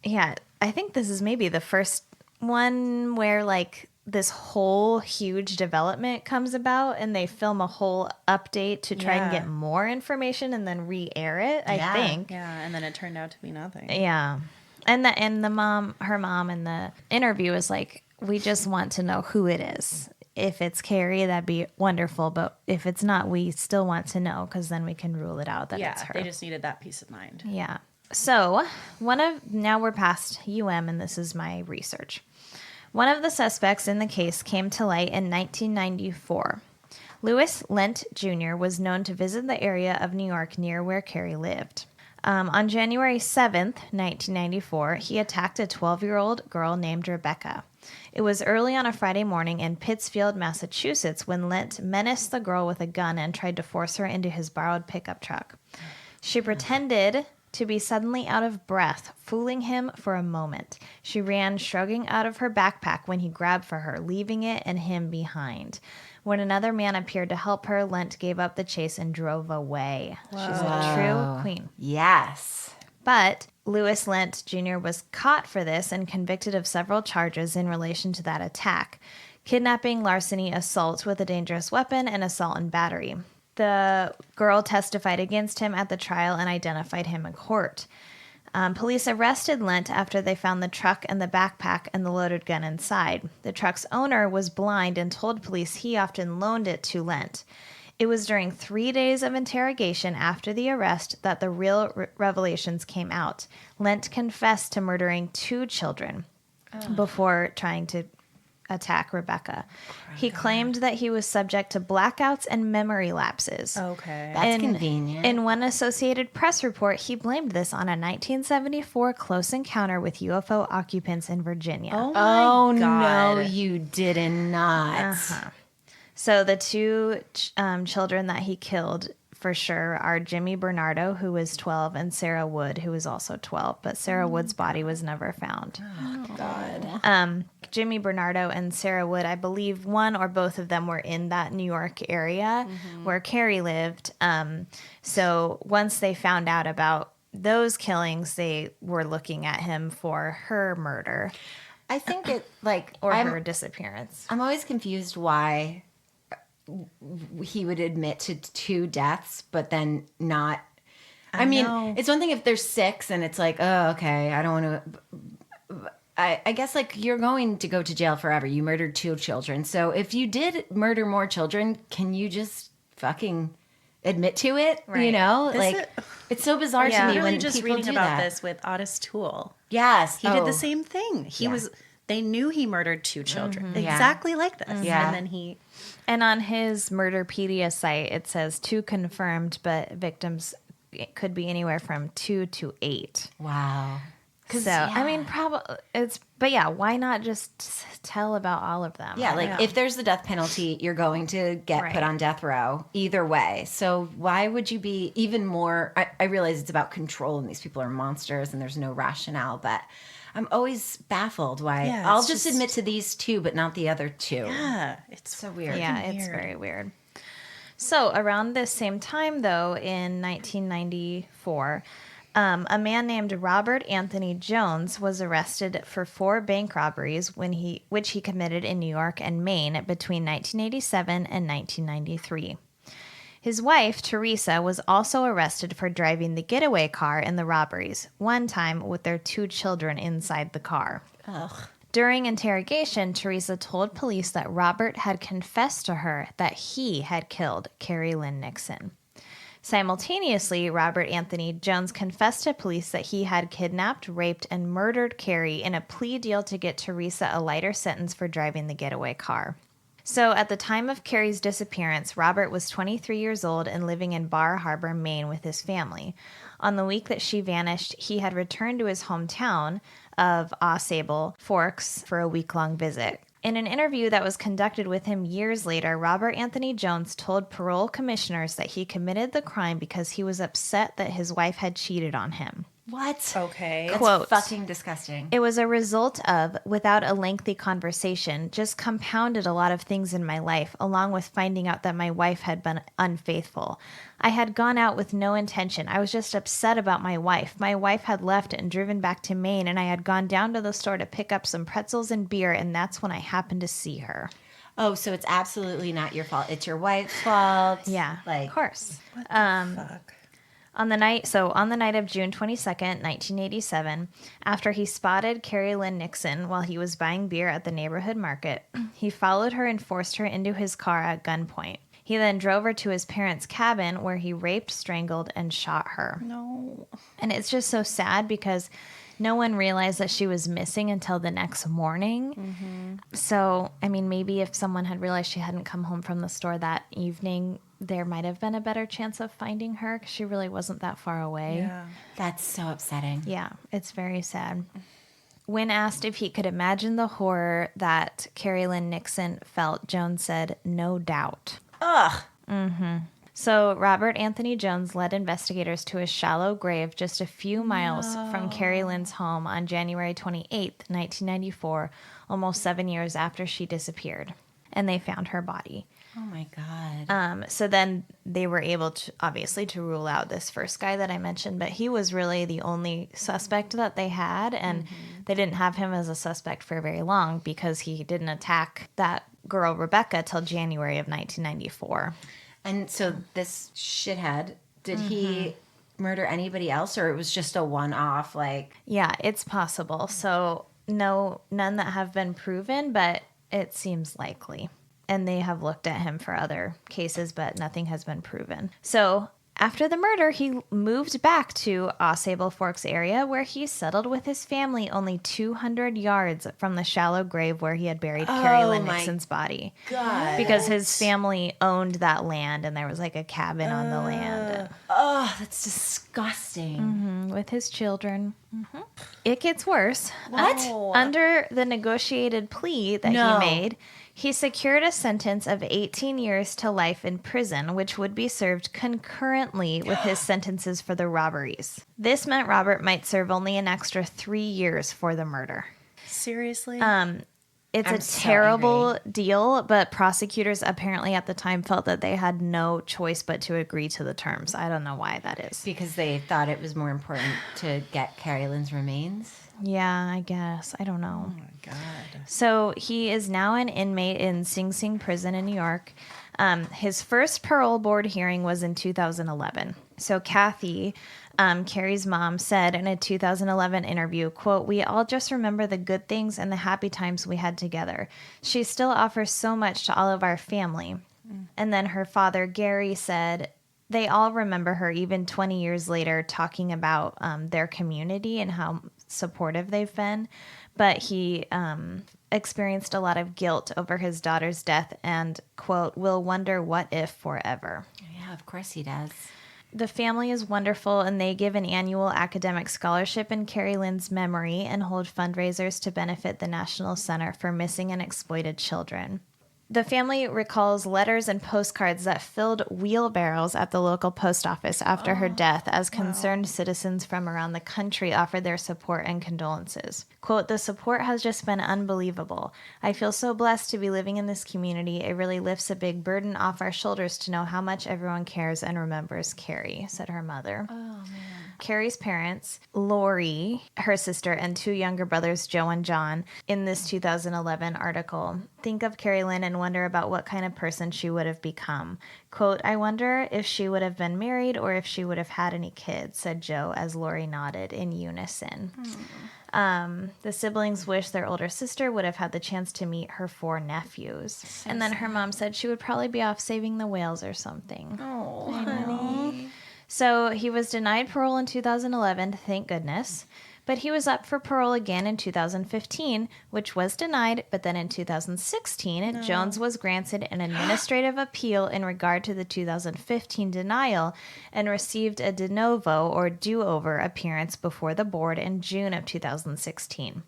B: yeah, I think this is maybe the first one where, like, this whole huge development comes about and they film a whole update to try and get more information and then re-air it, I think.
D: Yeah, and then it turned out to be nothing.
B: Yeah. And her mom in the interview was like, we just want to know who it is. If it's Kari, that'd be wonderful. But if it's not, we still want to know because then we can rule it out that it's her.
D: They just needed that peace of mind.
B: Yeah. So now we're past UM and this is my research. One of the suspects in the case came to light in 1994. Louis Lent Jr. was known to visit the area of New York near where Kari lived. On January 7th, 1994, he attacked a 12-year-old girl named Rebecca. It was early on a Friday morning in Pittsfield, Massachusetts, when Lent menaced the girl with a gun and tried to force her into his borrowed pickup truck. She pretended to be suddenly out of breath, fooling him for a moment. She ran, shrugging out of her backpack when he grabbed for her, leaving it and him behind. When another man appeared to help her, Lent gave up the chase and drove away.
C: Whoa.
B: She's a true queen.
C: Yes.
B: But Louis Lent Jr. was caught for this and convicted of several charges in relation to that attack: kidnapping, larceny, assault with a dangerous weapon, and assault and battery. The girl testified against him at the trial and identified him in court. Police arrested Lent after they found the truck and the backpack and the loaded gun inside. The truck's owner was blind and told police he often loaned it to Lent. It was during 3 days of interrogation after the arrest that the real revelations came out. Lent confessed to murdering 2 children before trying to attack Rebecca. He claimed that he was subject to blackouts and memory lapses.
D: Okay.
C: That's convenient.
B: In one Associated Press report, he blamed this on a 1974 close encounter with UFO occupants in Virginia.
C: Oh no, you did not.
B: So the 2 children that he killed for sure are Jimmy Bernardo, who was 12, and Sarah Wood, who was also 12, but Sarah Wood's body was never found.
C: Oh, God.
B: Jimmy Bernardo and Sarah Wood, I believe one or both of them were in that New York area where Kari lived. So once they found out about those killings, they were looking at him for her murder.
C: I think it,
B: her disappearance.
C: I'm always confused why he would admit to 2 deaths, but then not. I mean, it's one thing if there's 6 and it's like, oh, okay, I don't want to. I guess you're going to go to jail forever. You murdered 2 children. So if you did murder more children, can you just fucking admit to it?
B: Right.
C: You know, it's so bizarre to me when
D: just
C: people
D: reading
C: do
D: about
C: that.
D: this with Otis Toole.
C: Yes,
D: he did the same thing. They knew he murdered 2 children exactly like this.
B: Yeah.
D: And then he.
B: And on his Murderpedia site, it says 2 confirmed, but victims could be anywhere from 2 to 8.
C: Wow.
B: So, I mean, why not just tell about all of them?
C: Yeah, if there's the death penalty, you're going to get put on death row either way. So why would you be even more... I realize it's about control and these people are monsters and there's no rationale, but I'm always baffled why I'll just admit to these two, but not the other two.
D: Yeah, it's
C: so weird.
B: Yeah, it's very weird. So around this same time, though, in 1994... a man named Robert Anthony Jones was arrested for 4 bank robberies which he committed in New York and Maine between 1987 and 1993. His wife, Teresa, was also arrested for driving the getaway car in the robberies, one time with their 2 children inside the car.
C: Ugh.
B: During interrogation, Teresa told police that Robert had confessed to her that he had killed Kari Lynn Nixon. Simultaneously, Robert Anthony Jones confessed to police that he had kidnapped, raped, and murdered Kari in a plea deal to get Teresa a lighter sentence for driving the getaway car. So at the time of Kari's disappearance, Robert was 23 years old and living in Bar Harbor, Maine with his family. On the week that she vanished, he had returned to his hometown of Osable Forks for a week-long visit. In an interview that was conducted with him years later, Robert Anthony Jones told parole commissioners that he committed the crime because he was upset that his wife had cheated on him.
C: What?
D: Okay.
C: That's
B: Quote,
C: fucking disgusting.
B: It was a result of, without a lengthy conversation, just compounded a lot of things in my life, along with finding out that my wife had been unfaithful. I had gone out with no intention. I was just upset about my wife. My wife had left and driven back to Maine, and I had gone down to the store to pick up some pretzels and beer, and that's when I happened to see her.
C: Oh, so it's absolutely not your fault. It's your wife's fault.
B: Yeah,
C: of
B: course.
D: What the fuck?
B: On the night of June 22nd, 1987, after he spotted Kari Lynn Nixon while he was buying beer at the neighborhood market, he followed her and forced her into his car at gunpoint. He then drove her to his parents' cabin where he raped, strangled, and shot her.
D: No.
B: And it's just so sad because no one realized that she was missing until the next morning.
D: Mm-hmm.
B: So, I mean, maybe if someone had realized she hadn't come home from the store that evening, there might have been a better chance of finding her because she really wasn't that far away.
D: Yeah.
C: That's so upsetting.
B: Yeah, it's very sad. When asked if he could imagine the horror that Kari Lynn Nixon felt, Jones said, "No doubt."
C: Ugh.
B: Mm-hmm. So Robert Anthony Jones led investigators to a shallow grave just a few miles from Kari Lynn's home on January 28th, 1994, almost 7 years after she disappeared. And they found her body.
C: Oh, my God.
B: So then they were able to, obviously, to rule out this first guy that I mentioned, but he was really the only suspect that they had, and they didn't have him as a suspect for very long because he didn't attack that girl, Rebecca, till January of 1994.
C: And so this shithead, did he murder anybody else, or it was just a one-off, like...
B: Yeah, it's possible. So no, none that have been proven, but it seems likely. And they have looked at him for other cases, but nothing has been proven. So after the murder, he moved back to Osable Forks area where he settled with his family only 200 yards from the shallow grave where he had buried Kari Lynn Nixon's body.
C: God.
B: Because his family owned that land and there was like a cabin on the land.
C: Oh, that's disgusting.
B: With his children. It gets worse.
C: What?
B: Under the negotiated plea that he made, he secured a sentence of 18 years to life in prison, which would be served concurrently with his sentences for the robberies. This meant Robert might serve only an extra 3 years for the murder.
D: Seriously?
B: It's
C: I'm
B: a
C: so
B: terrible
C: angry.
B: deal, but prosecutors apparently at the time felt that they had no choice but to agree to the terms. I don't know why that is.
C: Because they thought it was more important to get Kari Lynn's remains?
B: Yeah, I guess. I don't know.
D: Oh, my God.
B: So he is now an inmate in Sing Sing prison in New York. His first parole board hearing was in 2011. So Kathy, Kari's mom, said in a 2011 interview, quote, "We all just remember the good things and the happy times we had together. She still offers so much to all of our family." And then her father, Gary, said they all remember her even 20 years later talking about their community and how supportive they've been. But he experienced a lot of guilt over his daughter's death and, quote, "will wonder what if forever."
C: Yeah, of course he does.
B: The family is wonderful, and they give an annual academic scholarship in Kari Lynn's memory and hold fundraisers to benefit the National Center for Missing and Exploited Children. The family recalls letters and postcards that filled wheelbarrows at the local post office after her death as concerned citizens from around the country offered their support and condolences. Quote, "The support has just been unbelievable. I feel so blessed to be living in this community. It really lifts a big burden off our shoulders to know how much everyone cares and remembers Kari," said her mother. Oh, man. Kari's parents, Lori, her sister, and 2 younger brothers, Joe and John, in this 2011 article, think of Kari Lynn and wonder about what kind of person she would have become. Quote, "I wonder if she would have been married or if she would have had any kids," said Joe as Lori nodded in unison. The siblings wish their older sister would have had the chance to meet her 4 nephews. And then her mom said she would probably be off saving the whales or something.
D: Oh, honey.
B: So he was denied parole in 2011, thank goodness. But he was up for parole again in 2015, which was denied. But then in 2016, Jones was granted an administrative appeal in regard to the 2015 denial and received a de novo or do-over appearance before the board in June of 2016.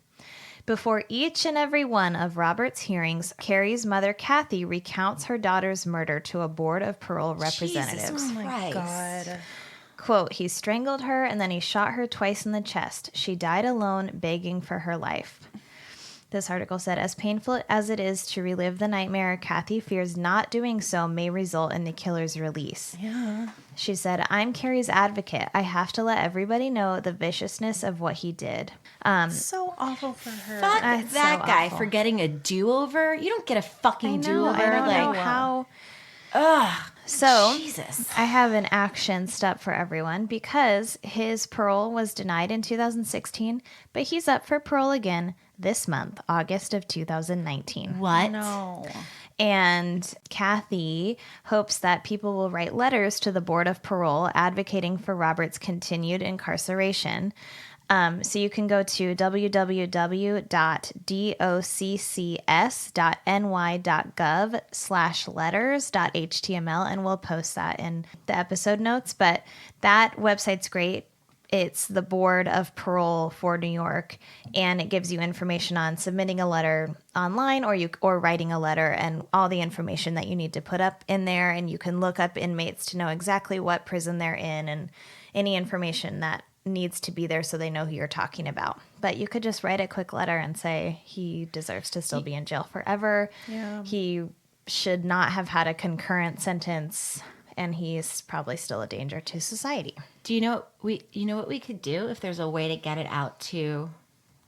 B: Before each and every one of Robert's hearings, Kari's mother, Kathy, recounts her daughter's murder to a board of parole representatives.
C: Jesus Christ.
D: God.
B: Quote, "He strangled her and then he shot her twice in the chest. She died alone, begging for her life." This article said, "As painful as it is to relive the nightmare, Kathy fears not doing so may result in the killer's release."
D: Yeah.
B: She said, "I'm Kari's advocate. I have to let everybody know the viciousness of what he did."
D: So awful for her.
C: Fuck
B: It's
C: that
B: so
C: guy
B: awful.
C: for getting a do-over. You don't get a fucking do-over.
B: I don't know
C: like,
B: how.
C: ugh.
B: So,
C: Jesus.
B: I have an action step for everyone because his parole was denied in 2016, but he's up for parole again this month, August of 2019.
C: What?
D: No.
B: And Kathy hopes that people will write letters to the Board of Parole advocating for Robert's continued incarceration. So you can go to www.doccs.ny.gov/letters.html, and we'll post that in the episode notes. But that website's great. It's the Board of Parole for New York, and it gives you information on submitting a letter online or writing a letter and all the information that you need to put up in there. And you can look up inmates to know exactly what prison they're in and any information that needs to be there so they know who you're talking about. But you could just write a quick letter and say he deserves to still be in jail forever.
D: Yeah.
B: He should not have had a concurrent sentence, and he's probably still a danger to society.
C: Do you know what we could do if there's a way to get it out to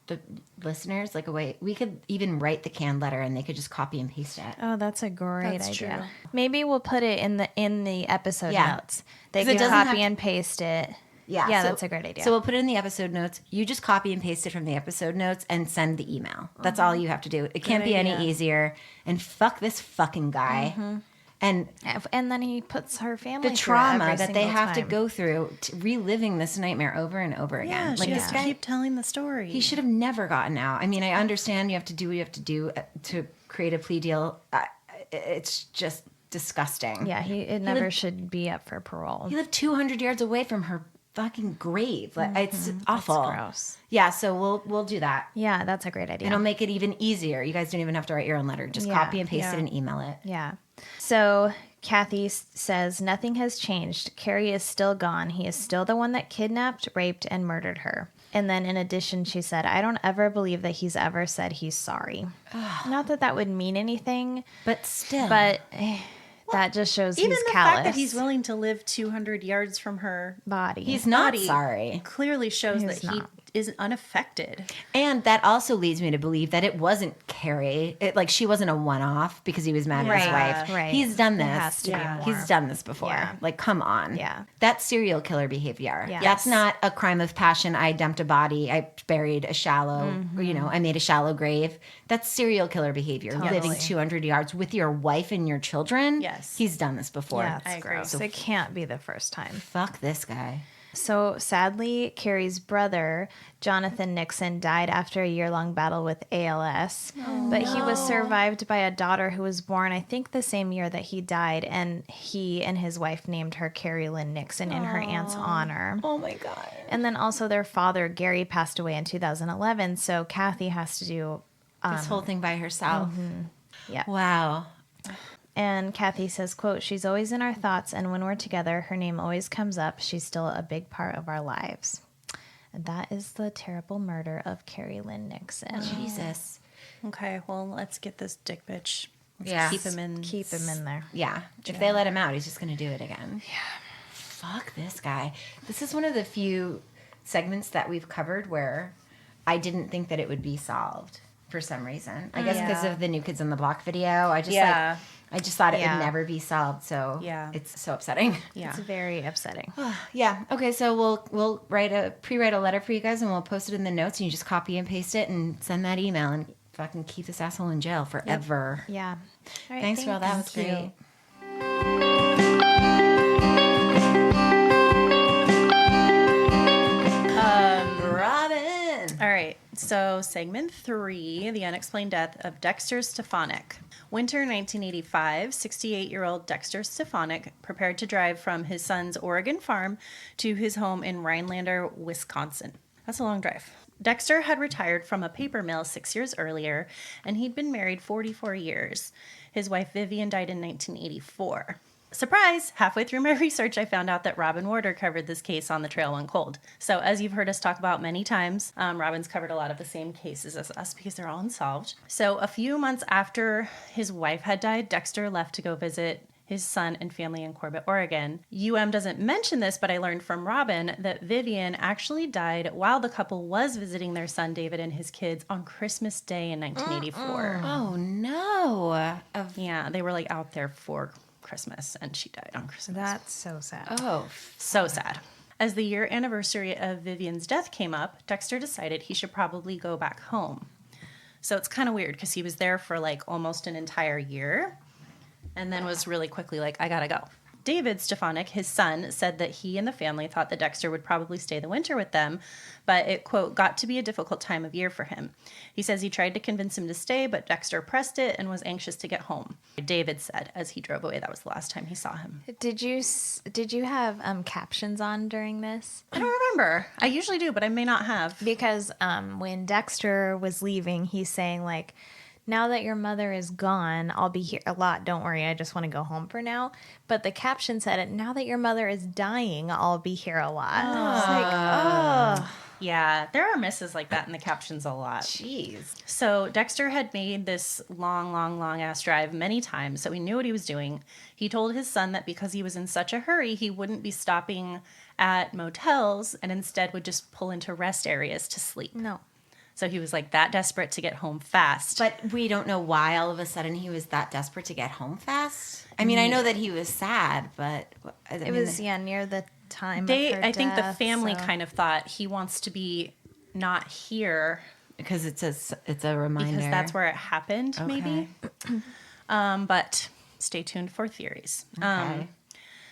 C: the listeners? Like a way we could even write the canned letter and they could just copy and paste it.
B: Oh, that's a great
D: That's
B: idea.
D: true.
B: Maybe we'll put it in the episode
C: Yeah.
B: notes. They
C: 'Cause it
B: can
C: doesn't have
B: copy
C: to-
B: and paste it.
C: Yeah,
B: Yeah,
C: so-
B: that's a great idea.
C: So we'll put it in the episode notes. You just copy and paste it from the episode notes and send the email. That's all you have to do. It can't be any
D: idea.
C: easier. And fuck this fucking guy. And
B: then he puts her family
C: the
B: through it
C: trauma
B: every
C: that they
B: single
C: have to
B: time.
C: go through, reliving this nightmare over and over
D: Yeah,
C: again.
D: she has
C: this
D: to
C: guy,
D: keep telling the story.
C: he should have never gotten out. I mean, I understand you have to do what you have to do to create a plea deal. It's just disgusting.
B: Yeah, it never should be up for parole.
C: He lived 200 yards away from her fucking grave. Like, it's awful.
B: That's gross.
C: Yeah, so we'll do that.
B: Yeah, that's a great idea.
C: It'll make it even easier. You guys don't even have to write your own letter. Just
B: Yeah,
C: copy and paste
B: yeah.
C: it and email it.
B: Yeah. So Kathy says nothing has changed. Kari is still gone. He is still the one that kidnapped, raped, and murdered her. And then in addition, she said, I don't ever believe that he's ever said he's sorry. Not that that would mean anything.
C: But still.
B: But that just shows
D: Even
B: he's
D: the
B: callous.
D: fact that he's willing to live 200 yards from her
B: body.
C: He's not
D: body
C: sorry.
D: clearly shows
B: He's
D: that he
B: not.
D: is unaffected.
C: And that also leads me to believe that it wasn't Kari. Like, she wasn't a one-off because he was mad at his wife.
B: Right.
C: He's done
B: There
C: this.
B: has to be more.
C: He's done this before.
B: Yeah.
C: Like, come on.
B: Yeah.
C: That's serial killer behavior.
B: Yes.
C: That's not a crime of passion. I dumped a body. I buried a shallow, I made a shallow grave. That's serial killer behavior.
B: Totally.
C: Living 200 yards with your wife and your children.
D: Yes.
C: He's done this before.
B: Yeah, it's
D: I agree.
B: gross. It can't be the first time.
C: Fuck this guy.
B: So sadly, Kari's brother, Jonathan Nixon, died after a year-long battle with ALS. But he was survived by a daughter who was born, I think, the same year that he died. And he and his wife named her Kari Lynn Nixon in her aunt's honor.
C: Oh, my God.
B: And then also their father, Gary, passed away in 2011. So Kathy has to do...
C: this whole thing by herself.
B: Yeah.
C: Wow.
B: And Kathy says, quote, "She's always in our thoughts, and when we're together, her name always comes up. She's still a big part of our lives." And that is the terrible murder of Kari Lynn Nixon.
C: Jesus.
D: Okay, well, let's get this dick bitch.
C: Yeah.
B: Keep him in there.
C: Yeah. If they let him out, he's just going to do it again. Yeah. Fuck this guy. This is one of the few segments that we've covered where I didn't think that it would be solved for some reason. I guess because of the New Kids on the Block video. I just thought it would never be solved. So it's so upsetting.
B: Yeah. It's very upsetting.
C: Yeah. Okay, so we'll write a letter for you guys and we'll post it in the notes and you just copy and paste it and send that email and fucking keep this asshole in jail forever.
B: Yep. Yeah. All right,
C: thanks for all that. Was great. Robin.
D: All right. So segment 3, the unexplained death of Dexter Stefonek. Winter 1985, 68-year-old Dexter Stefonek prepared to drive from his son's Oregon farm to his home in Rhinelander, Wisconsin. That's a long drive. Dexter had retired from a paper mill 6 years earlier, and he'd been married 44 years. His wife Vivian died in 1984. Surprise! Halfway through my research, I found out that Robin Warder covered this case on The Trail When Cold. So as you've heard us talk about many times, Robin's covered a lot of the same cases as us because they're all unsolved. So a few months after his wife had died, Dexter left to go visit his son and family in Corbett, Oregon. UM doesn't mention this, but I learned from Robin that Vivian actually died while the couple was visiting their son David and his kids on Christmas Day in 1984.
C: Oh, no.
D: Yeah, they were like out there for Christmas and she died on Christmas.
B: That's so sad.
C: Oh,
D: so sad. As the year anniversary of Vivian's death came up, Dexter decided he should probably go back home. So it's kind of weird because he was there for like almost an entire year and then was really quickly like, I gotta go. David Stefonek, his son, said that he and the family thought that Dexter would probably stay the winter with them, but it, quote, got to be a difficult time of year for him. He says he tried to convince him to stay, but Dexter pressed it and was anxious to get home. David said as he drove away, that was the last time he saw him.
B: Did you have captions on during this?
D: I don't remember. I usually do, but I may not have.
B: Because when Dexter was leaving, he's saying like, "Now that your mother is gone, I'll be here a lot. Don't worry, I just want to go home for now." But the caption said, "Now that your mother is dying, I'll be here a lot." It's like, oh.
D: Yeah, there are misses like that in the captions a lot.
C: Jeez.
D: So Dexter had made this long ass drive many times, so he knew what he was doing. He told his son that because he was in such a hurry, he wouldn't be stopping at motels and instead would just pull into rest areas to sleep.
B: No.
D: So he was like that desperate to get home fast.
C: But we don't know why all of a sudden he was that desperate to get home fast. I mean, I know that he was sad, but
B: it was near the time of her
D: I think the
B: death,
D: family kind of thought he wants to be not here
C: because it's a reminder.
D: Because that's where it happened,
C: okay.
D: Maybe. But stay tuned for theories.
C: Okay.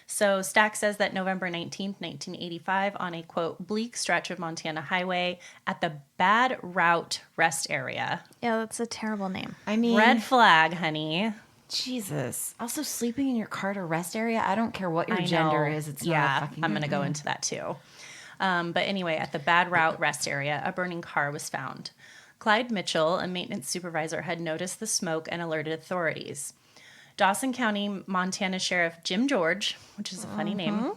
D: So Stack says that November 19th, 1985, on a, quote, bleak stretch of Montana highway at the Bad Route Rest Area.
B: Yeah, that's a terrible name.
C: I mean...
D: Red flag, honey.
C: Jesus. Also, sleeping in your car to rest area, I don't care what your gender is. It's not a fucking...
D: I'm going to go into that too. But anyway, at the Bad Route Rest Area, a burning car was found. Clyde Mitchell, a maintenance supervisor, had noticed the smoke and alerted authorities. Dawson County, Montana Sheriff Jim George, which is a funny name,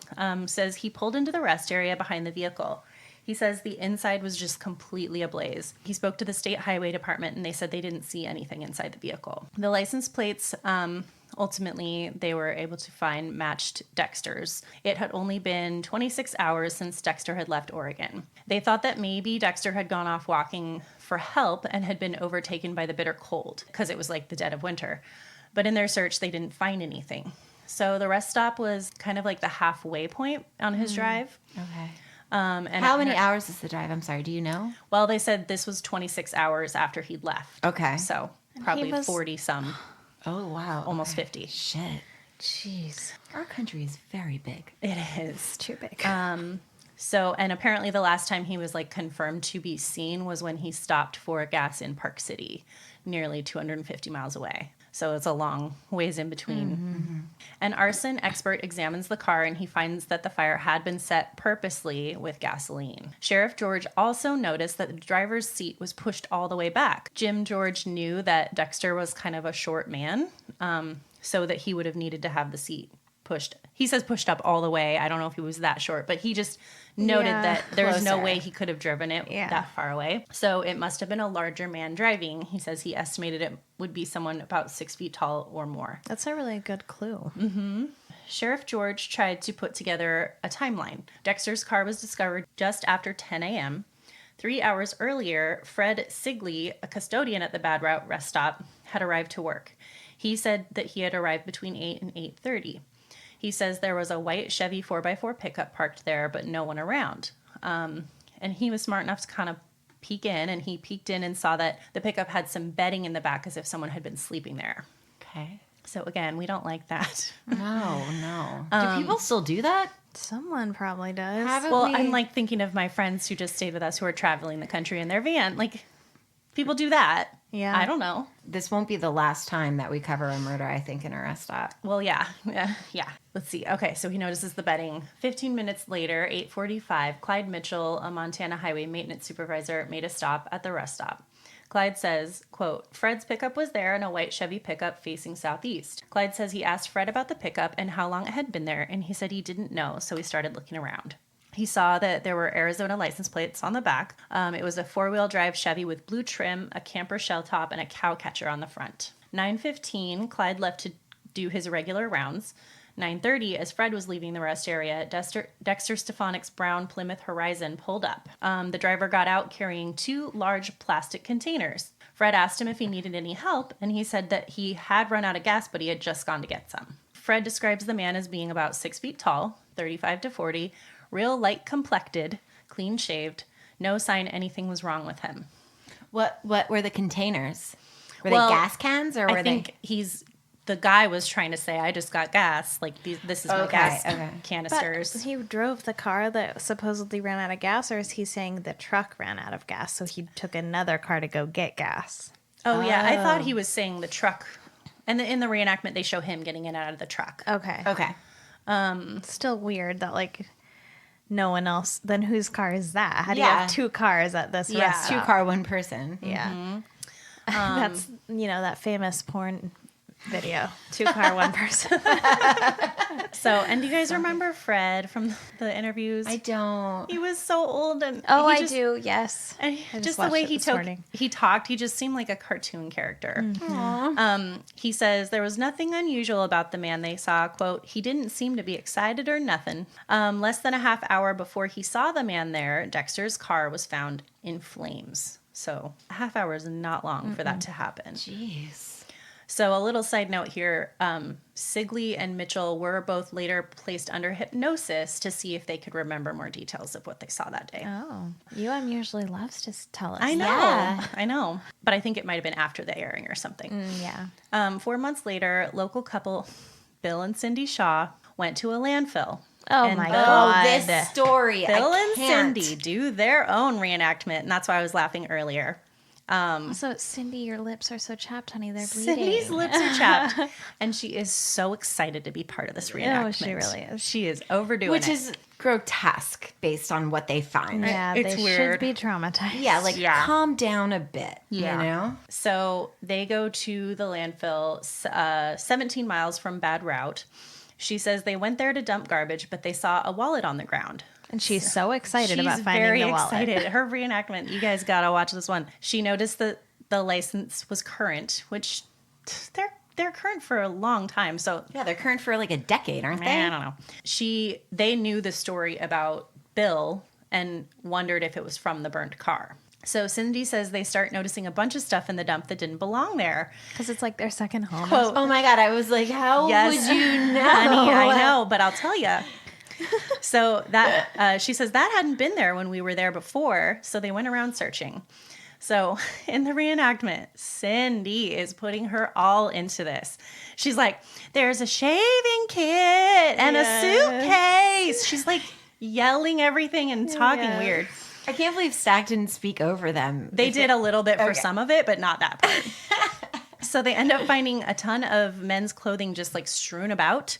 D: says he pulled into the rest area behind the vehicle. He says the inside was just completely ablaze. He spoke to the state highway department and they said they didn't see anything inside the vehicle. The license plates, ultimately, they were able to find matched Dexter's. It had only been 26 hours since Dexter had left Oregon. They thought that maybe Dexter had gone off walking for help and had been overtaken by the bitter cold because it was like the dead of winter. But in their search, they didn't find anything. So the rest stop was kind of like the halfway point on his drive.
C: Okay.
D: And
C: how many hours is the drive? I'm sorry, do you know?
D: Well, they said this was 26 hours after he'd left.
C: Okay.
D: So probably 40-some.
C: Oh, wow.
D: Almost 50.
C: Shit.
B: Jeez.
C: Our country is very big.
D: It is.
B: It's too big.
D: So, and apparently the last time he was like confirmed to be seen was when he stopped for gas in Park City, nearly 250 miles away. So it's a long ways in between. An arson expert examines the car and he finds that the fire had been set purposely with gasoline. Sheriff George also noticed that the driver's seat was pushed all the way back. Jim George knew that Dexter was kind of a short man, so that he would have needed to have the seat pushed. He says pushed up all the way. I don't know if he was that short, but he just noted that there's no way he could have driven it that far away. So it must have been a larger man driving. He says he estimated it would be someone about 6 feet tall or more.
B: That's a really good clue.
D: Sheriff George tried to put together a timeline. Dexter's car was discovered just after 10 a.m. 3 hours earlier, Fred Sigley, a custodian at the Bad Route rest stop, had arrived to work. He said that he had arrived between 8 and 8:30. He says there was a white Chevy 4x4 pickup parked there, but no one around. And he was smart enough to kind of peek in, and he peeked in and saw that the pickup had some bedding in the back as if someone had been sleeping there.
C: Okay.
D: So again, we don't like that.
C: No. Do people still do that?
B: Someone probably does.
D: I'm like thinking of my friends who just stayed with us who are traveling the country in their van. Like, people do that.
B: Yeah.
D: I don't know.
C: This won't be the last time that we cover a murder, I think, in a rest stop.
D: Well, yeah. Let's see. Okay, so he notices the bedding. 15 minutes later, 8:45, Clyde Mitchell, a Montana highway maintenance supervisor, made a stop at the rest stop. Clyde says, quote, Fred's pickup was there in a white Chevy pickup facing southeast. Clyde says he asked Fred about the pickup and how long it had been there, and he said he didn't know, so he started looking around. He saw that there were Arizona license plates on the back. It was a four-wheel drive Chevy with blue trim, a camper shell top, and a cow catcher on the front. 9:15, Clyde left to do his regular rounds. 9:30, as Fred was leaving the rest area, Dexter Stefonek's brown Plymouth Horizon pulled up. The driver got out carrying 2 large plastic containers. Fred asked him if he needed any help, and he said that he had run out of gas, but he had just gone to get some. Fred describes the man as being about 6 feet tall, 35 to 40, real light complected, clean shaved, no sign anything was wrong with him.
C: What were the containers? Were they gas cans or were
D: I think the guy was trying to say, I just got gas. Like, this is my gas canisters.
B: But he drove the car that supposedly ran out of gas, or is he saying the truck ran out of gas, so he took another car to go get gas?
D: Oh, yeah. I thought he was saying the truck. And in the reenactment, they show him getting in out of the truck.
B: Okay. Still weird that, like, no one else. Then whose car is that? How do you have 2 cars at this rest stop?
C: 2 car, 1 person.
B: Yeah. That's, that famous porn video. 2 car, 1 person.
D: So, and do you guys remember Fred from the interviews?
C: I don't.
D: He was so old and
B: I do. Yes.
D: And just the way he talked, he just seemed like a cartoon character. He says there was nothing unusual about the man they saw. Quote, he didn't seem to be excited or nothing. Less than a half hour before he saw the man there, Dexter's car was found in flames. So a half hour is not long for that to happen.
C: Jeez.
D: So a little side note here, Sigley and Mitchell were both later placed under hypnosis to see if they could remember more details of what they saw that day.
B: Oh, UM usually loves to tell us.
D: I know,
B: that.
D: I know. But I think it might have been after the airing or something.
B: Yeah.
D: 4 months later, local couple Bill and Cindy Shaw went to a landfill.
B: Oh my God.
C: This story.
D: Bill and Cindy do their own reenactment, and that's why I was laughing earlier.
B: So, Cindy, your lips are so chapped, honey. They're bleeding.
D: Cindy's lips are chapped. And she is so excited to be part of this reenactment.
B: Oh, she really is.
D: She is overdoing
C: Which is grotesque based on what they find.
B: Yeah,
D: it's
B: they
D: weird.
B: should be traumatized.
C: Yeah, calm down a bit, you know?
D: So they go to the landfill 17 miles from Bad Route. She says they went there to dump garbage, but they saw a wallet on the ground.
B: And she's so excited about finding the wallet.
D: She's very excited. Her reenactment, you guys got to watch this one. She noticed that the license was current, which they're current for a long time. So
C: yeah, they're current for like a decade, aren't they?
D: I don't know. They knew the story about Bill and wondered if it was from the burned car. So Cindy says they start noticing a bunch of stuff in the dump that didn't belong there.
B: Because it's like their second home.
C: Quote, oh my God, I was like, how would you know?
D: Honey, I know, but I'll tell you. So that she says that hadn't been there when we were there before, so they went around searching. So in the reenactment, Cindy is putting her all into this. She's like, there's a shaving kit and a suitcase. She's like, yelling everything and talking weird.
C: I can't believe Stack didn't speak over them.
D: They did a little bit for some of it, but not that part. So they end up finding a ton of men's clothing just like strewn about,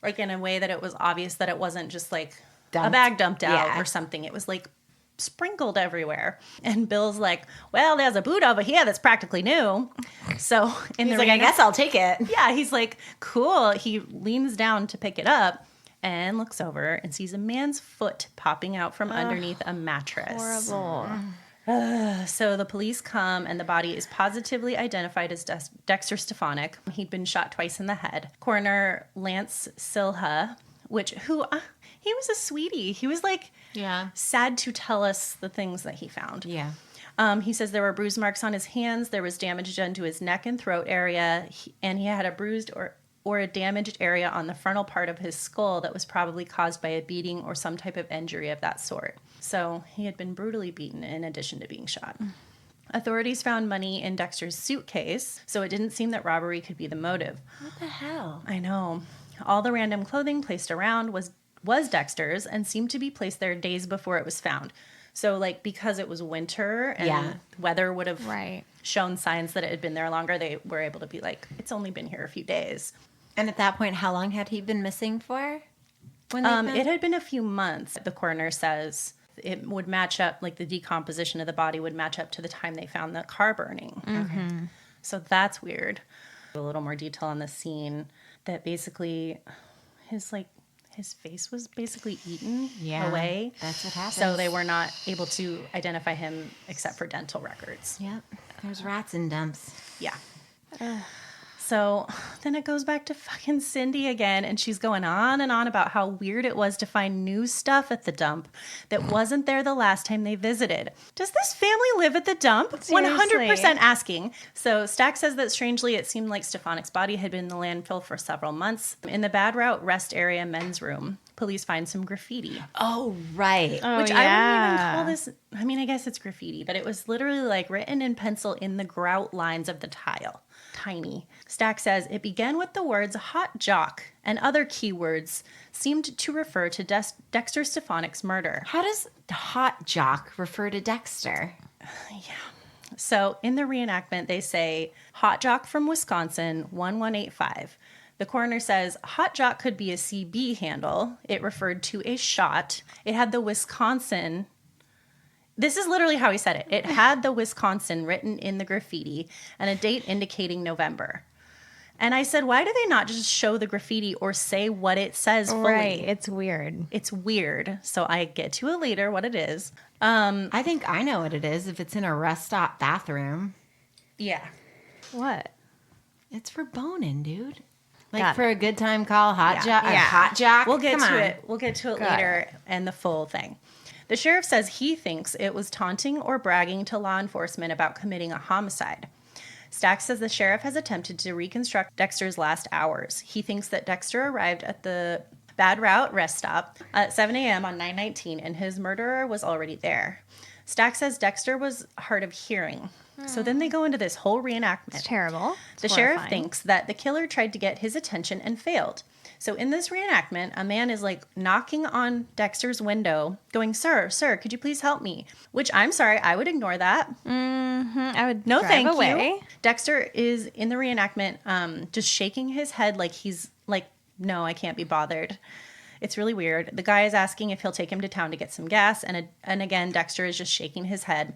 D: like in a way that it was obvious that it wasn't just like a bag dumped out or something. It was like sprinkled everywhere. And Bill's like, well, there's a boot over here that's practically new. So
C: he's like, I guess I'll take it.
D: Yeah, he's like, cool. He leans down to pick it up and looks over and sees a man's foot popping out from underneath a mattress.
B: Horrible.
D: So the police come and the body is positively identified as Dexter Stefonek. He'd been shot twice in the head. Coroner Lance Silha, he was a sweetie. He was like sad to tell us the things that he found.
C: Yeah.
D: He says there were bruise marks on his hands. There was damage done to his neck and throat area. And he had a bruised or a damaged area on the frontal part of his skull that was probably caused by a beating or some type of injury of that sort. So he had been brutally beaten in addition to being shot. Authorities found money in Dexter's suitcase, so it didn't seem that robbery could be the motive.
C: What the hell?
D: I know. All the random clothing placed around was Dexter's and seemed to be placed there days before it was found. So, like, because it was winter and weather would have shown signs that it had been there longer, they were able to be like, it's only been here a few days.
C: And at that point, how long had he been missing for?
D: It had been a few months. The coroner says it would match up, like the decomposition of the body would match up to the time they found the car burning.
B: Mm-hmm.
D: So that's weird. A little more detail on the scene that basically his face was basically eaten away.
C: That's what happened.
D: So they were not able to identify him except for dental records.
C: Yep. There's rats in dumps.
D: Yeah. So then it goes back to fucking Cindy again, and she's going on and on about how weird it was to find new stuff at the dump that wasn't there the last time they visited. Does this family live at the dump?
B: Seriously.
D: 100% asking. So Stack says that strangely it seemed like Stefonek's body had been in the landfill for several months. In the Bad Route rest area men's room, police find some graffiti.
C: Oh, right.
D: Which I wouldn't even call this, I mean, I guess it's graffiti, but it was literally like written in pencil in the grout lines of the tile. Tiny. Stack says it began with the words hot jock and other keywords seemed to refer to Dexter Stefonek's murder.
C: How does hot jock refer to Dexter?
D: So in the reenactment, they say hot jock from Wisconsin, 1185. The coroner says hot jock could be a CB handle. It referred to a shot. It had the Wisconsin. This is literally how he said it. It had the Wisconsin written in the graffiti and a date indicating November. And I said, why do they not just show the graffiti or say what it says fully?
B: Right, it's weird.
D: It's weird. So I get to it later what it is.
C: I think I know what it is if it's in a rest stop bathroom.
D: Yeah.
B: What?
C: It's for boning, dude. Like
B: Got
C: for a good time call, hot jock.
B: Yeah.
C: Hot jock.
D: We'll get
C: Come
D: to
C: on.
D: it. We'll get to it
B: Got
D: later and the full thing. The sheriff says he thinks it was taunting or bragging to law enforcement about committing a homicide. Stack says the sheriff has attempted to reconstruct Dexter's last hours. He thinks that Dexter arrived at the Bad Route rest stop at 7 a.m. on 9/19 and his murderer was already there. Stack says Dexter was hard of hearing. So then they go into this whole reenactment.
B: It's terrible.
D: The sheriff thinks that the killer tried to get his attention and failed. So in this reenactment, a man is like knocking on Dexter's window going, sir, could you please help me? Which I'm sorry, I would ignore that.
B: Mm-hmm. I would
D: No,
B: drive
D: thank
B: away.
D: you. Dexter is in the reenactment just shaking his head like he's like, no, I can't be bothered. It's really weird. The guy is asking if he'll take him to town to get some gas. And again, Dexter is just shaking his head.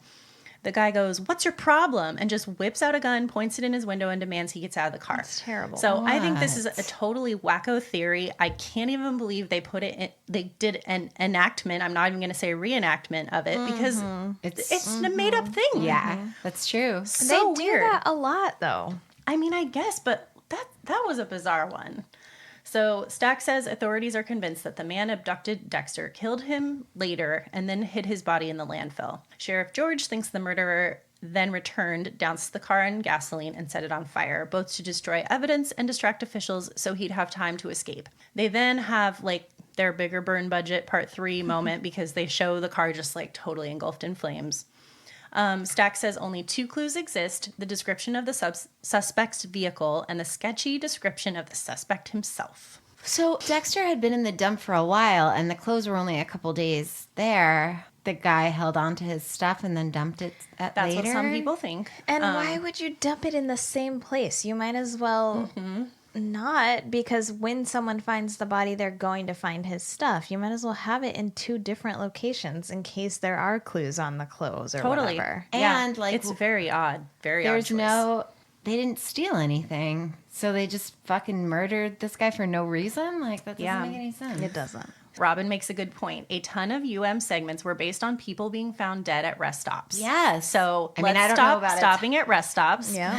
D: The guy goes, what's your problem? And just whips out a gun, points it in his window, and demands he gets out of the car.
B: That's terrible.
D: So I think this is a totally wacko theory. I can't even believe they put it in, they did an enactment. I'm not even going to say reenactment of it because it's a made up thing.
C: Yeah, that's true.
D: So
B: they
D: weird.
B: do that a lot, though.
D: I mean, I guess, but that was a bizarre one. So Stack says authorities are convinced that the man abducted Dexter, killed him later, and then hid his body in the landfill. Sheriff George thinks the murderer then returned, doused the car in gasoline, and set it on fire, both to destroy evidence and distract officials so he'd have time to escape. They then have like their bigger burn budget part 3 moment because they show the car just like totally engulfed in flames. Stack says only 2 clues exist, the description of the suspect's vehicle and the sketchy description of the suspect himself.
C: So Dexter had been in the dump for a while, and the clothes were only a couple days there. The guy held on to his stuff and then dumped it
D: That's
C: later.
D: what some people think.
B: And why would you dump it in the same place? You might as well not, because when someone finds the body, they're going to find his stuff. You might as well have it in 2 different locations in case there are clues on the clothes or whatever.
C: And
D: it's very odd. Very
C: there's
D: odd choice.
C: they didn't steal anything. So they just fucking murdered this guy for no reason? Like, that doesn't make any sense.
B: It doesn't.
D: Robin makes a good point. A ton of UM segments were based on people being found dead at rest stops.
C: Yes.
D: So
C: I mean,
D: let's
C: I don't
D: stop
C: know about
D: stopping at rest stops.
B: Yeah.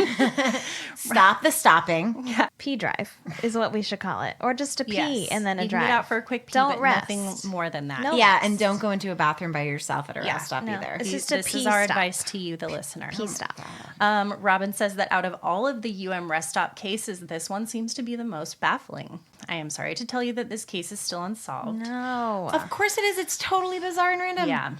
C: Stop the stopping.
B: Yeah. Pee drive is what we should call it. Or just a pee
D: Yes.
B: and then a
D: You
B: drive.
D: can get out for a quick pee,
B: Don't
D: but
B: rest.
D: nothing more than that.
B: No
C: Yeah,
B: rest.
C: and don't go into a bathroom by yourself at a rest stop
B: no.
C: either.
B: It's just a
D: This
B: pee
D: is our
B: stop.
D: advice to you, the listener.
B: Pee stop.
D: Robin says that out of all of the UM rest stop cases, this one seems to be the most baffling. I am sorry to tell you that this case is still unsolved.
B: No.
C: Of course it is. It's totally bizarre and random.
D: Yeah.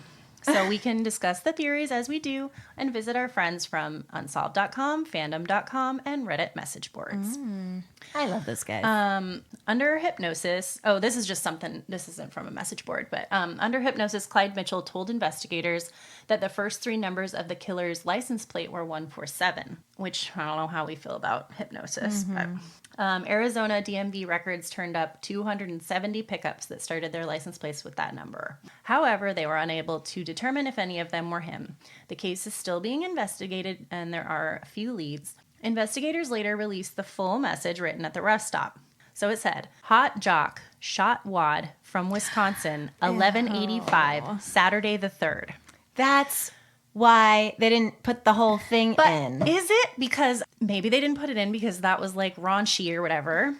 D: So we can discuss the theories as we do and visit our friends from unsolved.com, fandom.com, and Reddit message boards.
C: I love those guys.
D: Under hypnosis, this is just something, this isn't from a message board, but under hypnosis, Clyde Mitchell told investigators that the first 3 numbers of the killer's license plate were 147, which I don't know how we feel about hypnosis, but Arizona DMV records turned up 270 pickups that started their license plates with that number. However, they were unable to determine if any of them were him. The case is still being investigated, and there are a few leads. Investigators later released the full message written at the rest stop. So it said, hot jock shot wad from Wisconsin, 1185, Saturday the 3rd.
C: That's why they didn't put the whole thing in.
D: Is it? Because maybe they didn't put it in because that was like raunchy or whatever.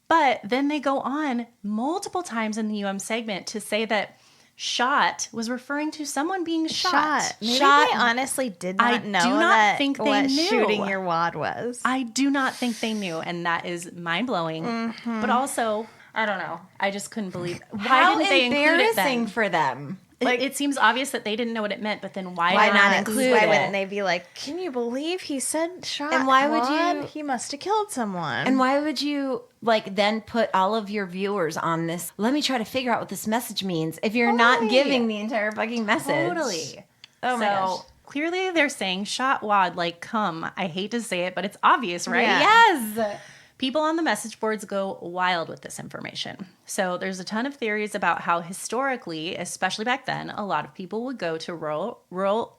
D: But then they go on multiple times in the UM segment to say that shot was referring to someone being shot.
B: Maybe
D: Shot.
B: they honestly did
D: I
B: not know
D: do not
B: that
D: think they
B: what
D: knew.
B: shooting your wad was.
D: I do not think they knew, and that is mind-blowing. But also, I don't know. I just couldn't believe. Why
C: How
D: didn't they include it
C: embarrassing
D: then?
C: for them.
D: It seems obvious that they didn't know what it meant, but then why
C: not include
B: Why
C: it?
B: wouldn't they be like, can you believe he said shot?
C: And why would
B: wad?
C: you-
B: He must have killed someone.
C: And why would you then put all of your viewers on this? Let me try to figure out what this message means if you're not giving the entire fucking message.
D: Totally.
C: Oh my gosh.
D: Clearly they're saying shot wad like come. I hate to say it, but it's obvious, right?
B: Yeah.
C: Yes.
D: People on the message boards go wild with this information. So there's a ton of theories about how historically, especially back then, a lot of people would go to rural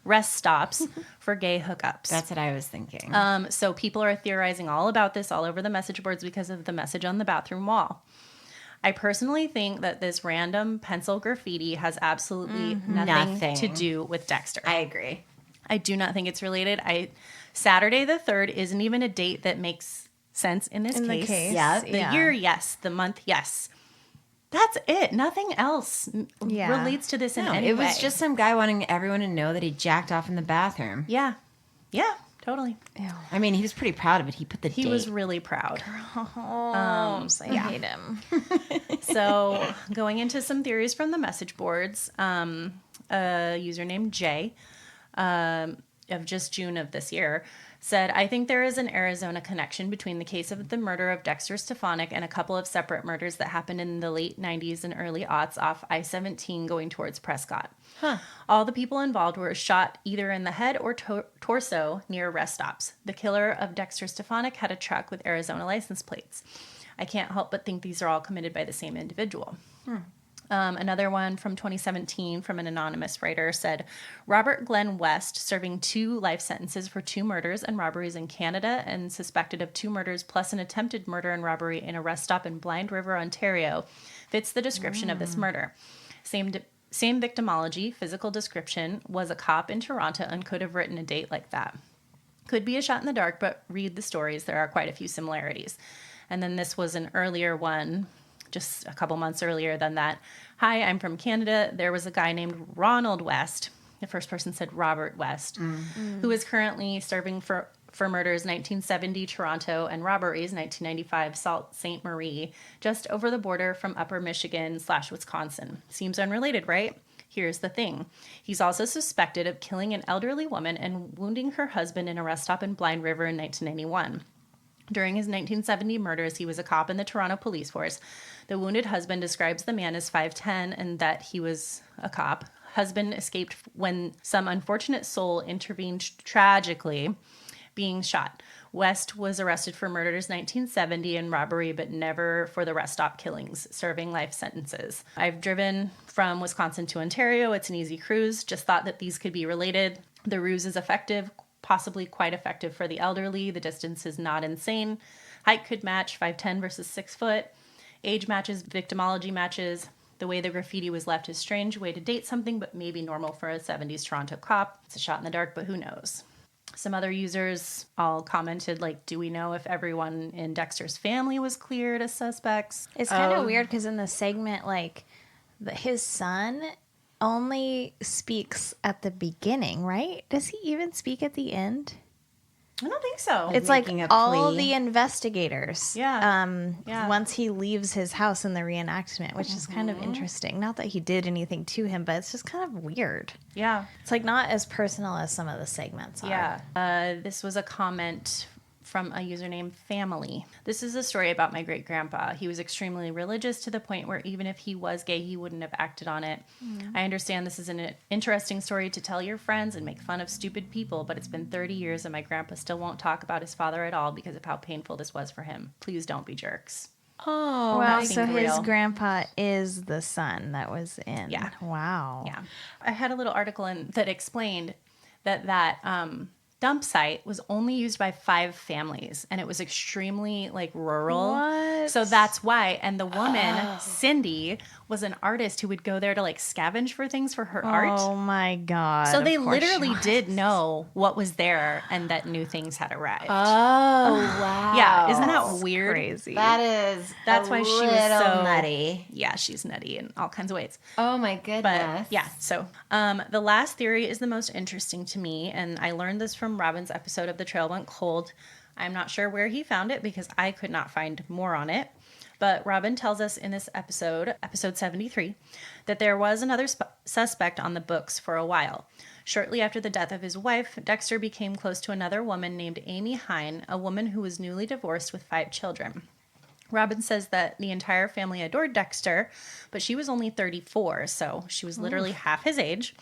D: rest stops for gay hookups.
C: That's what I was thinking.
D: So people are theorizing all about this all over the message boards because of the message on the bathroom wall. I personally think that this random pencil graffiti has absolutely nothing to do with Dexter.
C: I agree.
D: I do not think it's related. Saturday the 3rd isn't even a date that makes sense in this
B: In the
D: case.
B: case,
C: Yeah.
D: The
B: yeah.
D: year, yes. The month, yes. That's it. Nothing else relates to this in
C: No,
D: any
C: it
D: way.
C: was just some guy wanting everyone to know that he jacked off in the bathroom.
D: Yeah. Yeah, totally.
C: I mean, he was pretty proud of it. He put the
D: He
C: date.
D: was really proud.
B: I hate him.
D: So going into some theories from the message boards, a user named Jay of just June of this year said, I think there is an Arizona connection between the case of the murder of Dexter Stefonek and a couple of separate murders that happened in the late 90s and early aughts off I-17 going towards Prescott. All the people involved were shot either in the head or torso near rest stops. The killer of Dexter Stefonek had a truck with Arizona license plates. I can't help but think these are all committed by the same individual. Another one from 2017 from an anonymous writer said, Robert Glenn West, serving 2 life sentences for 2 murders and robberies in Canada and suspected of 2 murders plus an attempted murder and robbery in a rest stop in Blind River, Ontario, fits the description of this murder. Same victimology, physical description, was a cop in Toronto and could have written a date like that. Could be a shot in the dark, but read the stories. There are quite a few similarities. And then this was an earlier one, just a couple months earlier than that. Hi, I'm from Canada. There was a guy named Ronald West. The first person said Robert West, who is currently serving for murders 1970 Toronto and robberies 1995 Sault Ste. Marie, just over the border from upper Michigan / Wisconsin. Seems unrelated, right? Here's the thing. He's also suspected of killing an elderly woman and wounding her husband in a rest stop in Blind River in 1991. During his 1970 murders, he was a cop in the Toronto police force. The wounded husband describes the man as 5'10" and that he was a cop. Husband escaped when some unfortunate soul intervened tragically, being shot. West was arrested for murders 1970 and robbery, but never for the rest stop killings, serving life sentences. I've driven from Wisconsin to Ontario. It's an easy cruise. Just thought that these could be related. The ruse is effective, possibly quite effective for the elderly. The distance is not insane. Height could match 5'10" versus 6 foot. Age matches, victimology matches. The way the graffiti was left is strange way to date something, but maybe normal for a 70s Toronto cop. It's a shot in the dark, but who knows? Some other users all commented, like, do we know if everyone in Dexter's family was cleared as suspects?
B: It's kind of weird because in the segment, like, his son only speaks at the beginning, right? Does he even speak at the end?
D: I don't think so.
B: It's like all the investigators.
D: Yeah.
B: Once he leaves his house in the reenactment, which is kind of interesting. Not that he did anything to him, but it's just kind of weird.
D: Yeah.
B: It's like not as personal as some of the segments are.
D: Yeah. This was a comment from a user named Family. This is a story about my great-grandpa. He was extremely religious to the point where even if he was gay, he wouldn't have acted on it. I understand this is an interesting story to tell your friends and make fun of stupid people, but it's been 30 years and my grandpa still won't talk about his father at all because of how painful this was for him. Please don't be jerks.
B: Oh, well, so his grandpa is the son that was in.
D: Yeah.
B: Wow.
D: Yeah. I had a little article that explained that dump site was only used by 5 families, and it was extremely like rural.
B: What?
D: So that's why. And the woman, Cindy, was an artist who would go there to like scavenge for things for her art.
B: Oh my God.
D: So they literally did know what was there and that new things had arrived.
C: Oh, wow.
D: Yeah. Isn't that weird?
B: Crazy.
D: That's why she was so
C: nutty.
D: Yeah, she's nutty in all kinds of ways.
C: Oh my goodness.
D: But yeah, so the last theory is the most interesting to me, and I learned this from Robin's episode of The Trail Went Cold. I'm not sure where he found it because I could not find more on it. But Robin tells us in this episode 73, that there was another suspect on the books for a while. Shortly after the death of his wife, Dexter became close to another woman named Amy Hine, a woman who was newly divorced with 5 children. Robin says that the entire family adored Dexter, but she was only 34, so she was literally half his age.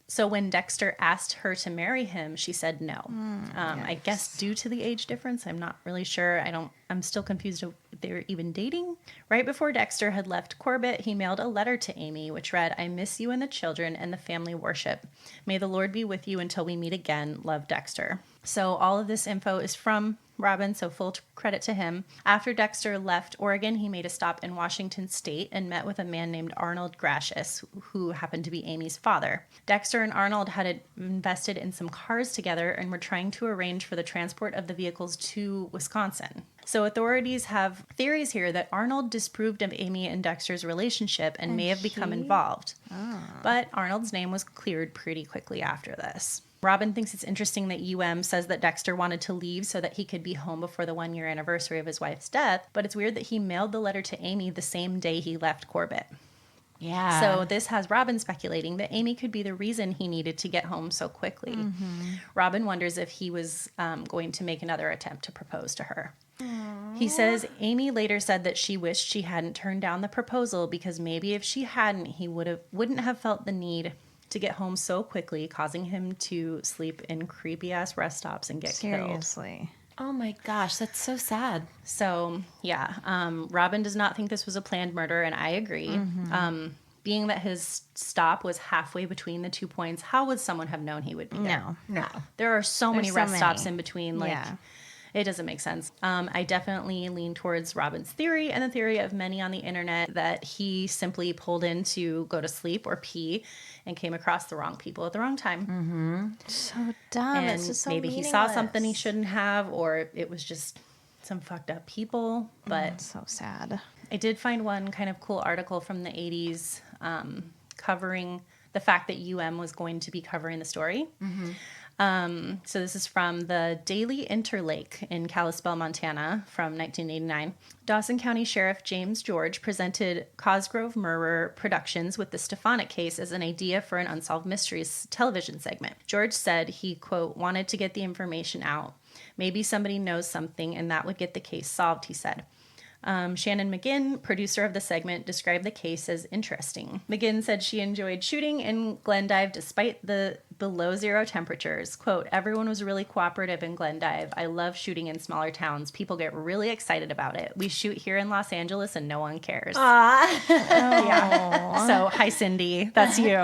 D: So when Dexter asked her to marry him, she said no. I guess due to the age difference. I'm not really sure. I'm still confused if they were even dating. Right before Dexter had left Corbett, he mailed a letter to Amy, which read, "I miss you and the children and the family worship. May the Lord be with you until we meet again. Love, Dexter." So all of this info is from Robin, so full credit to him. After Dexter left Oregon, he made a stop in Washington State and met with a man named Arnold Gracious, who happened to be Amy's father. Dexter and Arnold had invested in some cars together and were trying to arrange for the transport of the vehicles to Wisconsin. So authorities have theories here that Arnold disapproved of Amy and Dexter's relationship and may have become involved. But Arnold's name was cleared pretty quickly after this. Robin thinks it's interesting that UM says that Dexter wanted to leave so that he could be home before the 1-year anniversary of his wife's death, but it's weird that he mailed the letter to Amy the same day he left Corbett.
C: Yeah.
D: So this has Robin speculating that Amy could be the reason he needed to get home so quickly. Robin wonders if he was going to make another attempt to propose to her. He says Amy later said that she wished she hadn't turned down the proposal because maybe if she hadn't, he wouldn't have felt the need to get home so quickly, causing him to sleep in creepy-ass rest stops and get killed.
B: Seriously.
C: Oh my gosh, that's so sad.
D: So, yeah, Robin does not think this was a planned murder, and I agree. Being that his stop was halfway between the 2 points, how would someone have known he would be there?
C: No.
D: There are so many
B: There's
D: rest
B: so
D: stops
B: many.
D: in between, it doesn't make sense. I definitely lean towards Robin's theory and the theory of many on the internet that he simply pulled in to go to sleep or pee and came across the wrong people at the wrong time.
B: So dumb.
D: And
B: It's just so
D: maybe he saw something he shouldn't have, or it was just some fucked up people. But
B: so sad.
D: I did find one kind of cool article from the 80s covering the fact that UM was going to be covering the story. So this is from the Daily Interlake in Kalispell, Montana from 1989. Dawson County Sheriff James George presented Cosgrove Murder Productions with the Stefonek case as an idea for an Unsolved Mysteries television segment. George said he, quote, wanted to get the information out. Maybe somebody knows something and that would get the case solved, he said. Shannon McGinn, producer of the segment, described the case as interesting. McGinn said she enjoyed shooting in Glendive despite the below zero temperatures. Quote, everyone was really cooperative in Glendive. I love shooting in smaller towns. People get really excited about it. We shoot here in Los Angeles and no one cares. Yeah. So, hi, Cindy. That's you.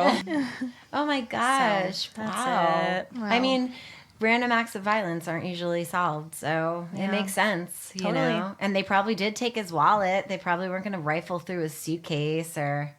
C: Oh my gosh.
D: So, that's
C: wow.
D: it. Wow.
C: I mean, random acts of violence aren't usually solved, so it makes sense, you know? And they probably did take his wallet. They probably weren't going to rifle through his suitcase or...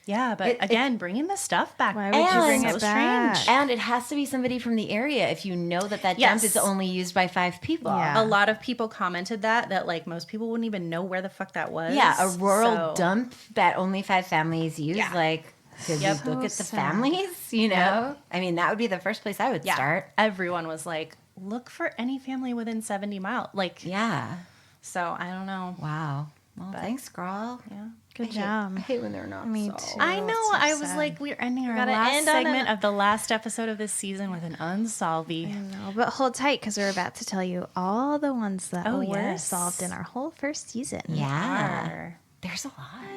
D: Yeah, but again, bringing the stuff back.
B: Why would you bring it back?
C: Strange. And it has to be somebody from the area if you know that dump is only used by 5 people.
D: Yeah. A lot of people commented that like most people wouldn't even know where the fuck that was.
C: Yeah, a rural dump that only 5 families use, like... Did you look at the families, you know? Yep. I mean, that would be the first place I would start.
D: Everyone was like, look for any family within 70 miles. Like,
C: yeah.
D: So, I don't know.
C: Wow. Well, thanks, girl.
D: Yeah.
B: Good job.
C: I hate when they're not
B: Me
C: solved.
B: too.
D: I know.
B: So
D: I was
B: sad.
D: like, we're ending our
B: Gotta
D: last
B: end on
D: segment
B: a-
D: of the last episode of this season with an unsolved-y.
B: I know, but hold tight because we're about to tell you all the ones that were solved in our whole first season.
C: Yeah. There's a lot.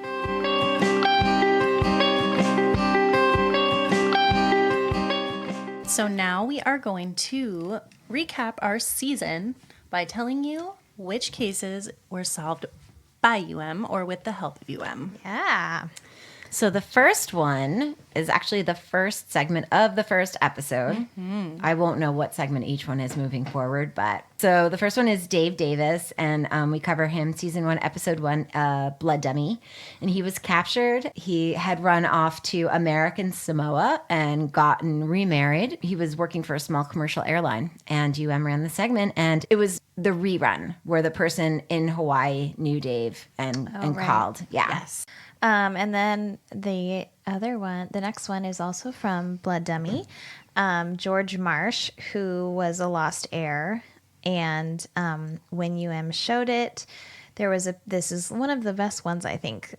D: So now we are going to recap our season by telling you which cases were solved by UM or with the help of UM.
B: Yeah.
C: So the first one is actually the first segment of the first episode.
D: Mm-hmm.
C: I won't know what segment each one is moving forward, but so the first one is Dave Davis, and we cover him season 1, episode 1, Blood Dummy. And he was captured. He had run off to American Samoa and gotten remarried. He was working for a small commercial airline, and UM ran the segment, and it was the rerun where the person in Hawaii knew Dave and
B: right.
C: called. Yeah.
D: Yes.
B: And then the other one, the next one is also from Blood Dummy. George Marsh, who was a lost heir. And when UM showed it, there was this is one of the best ones, I think.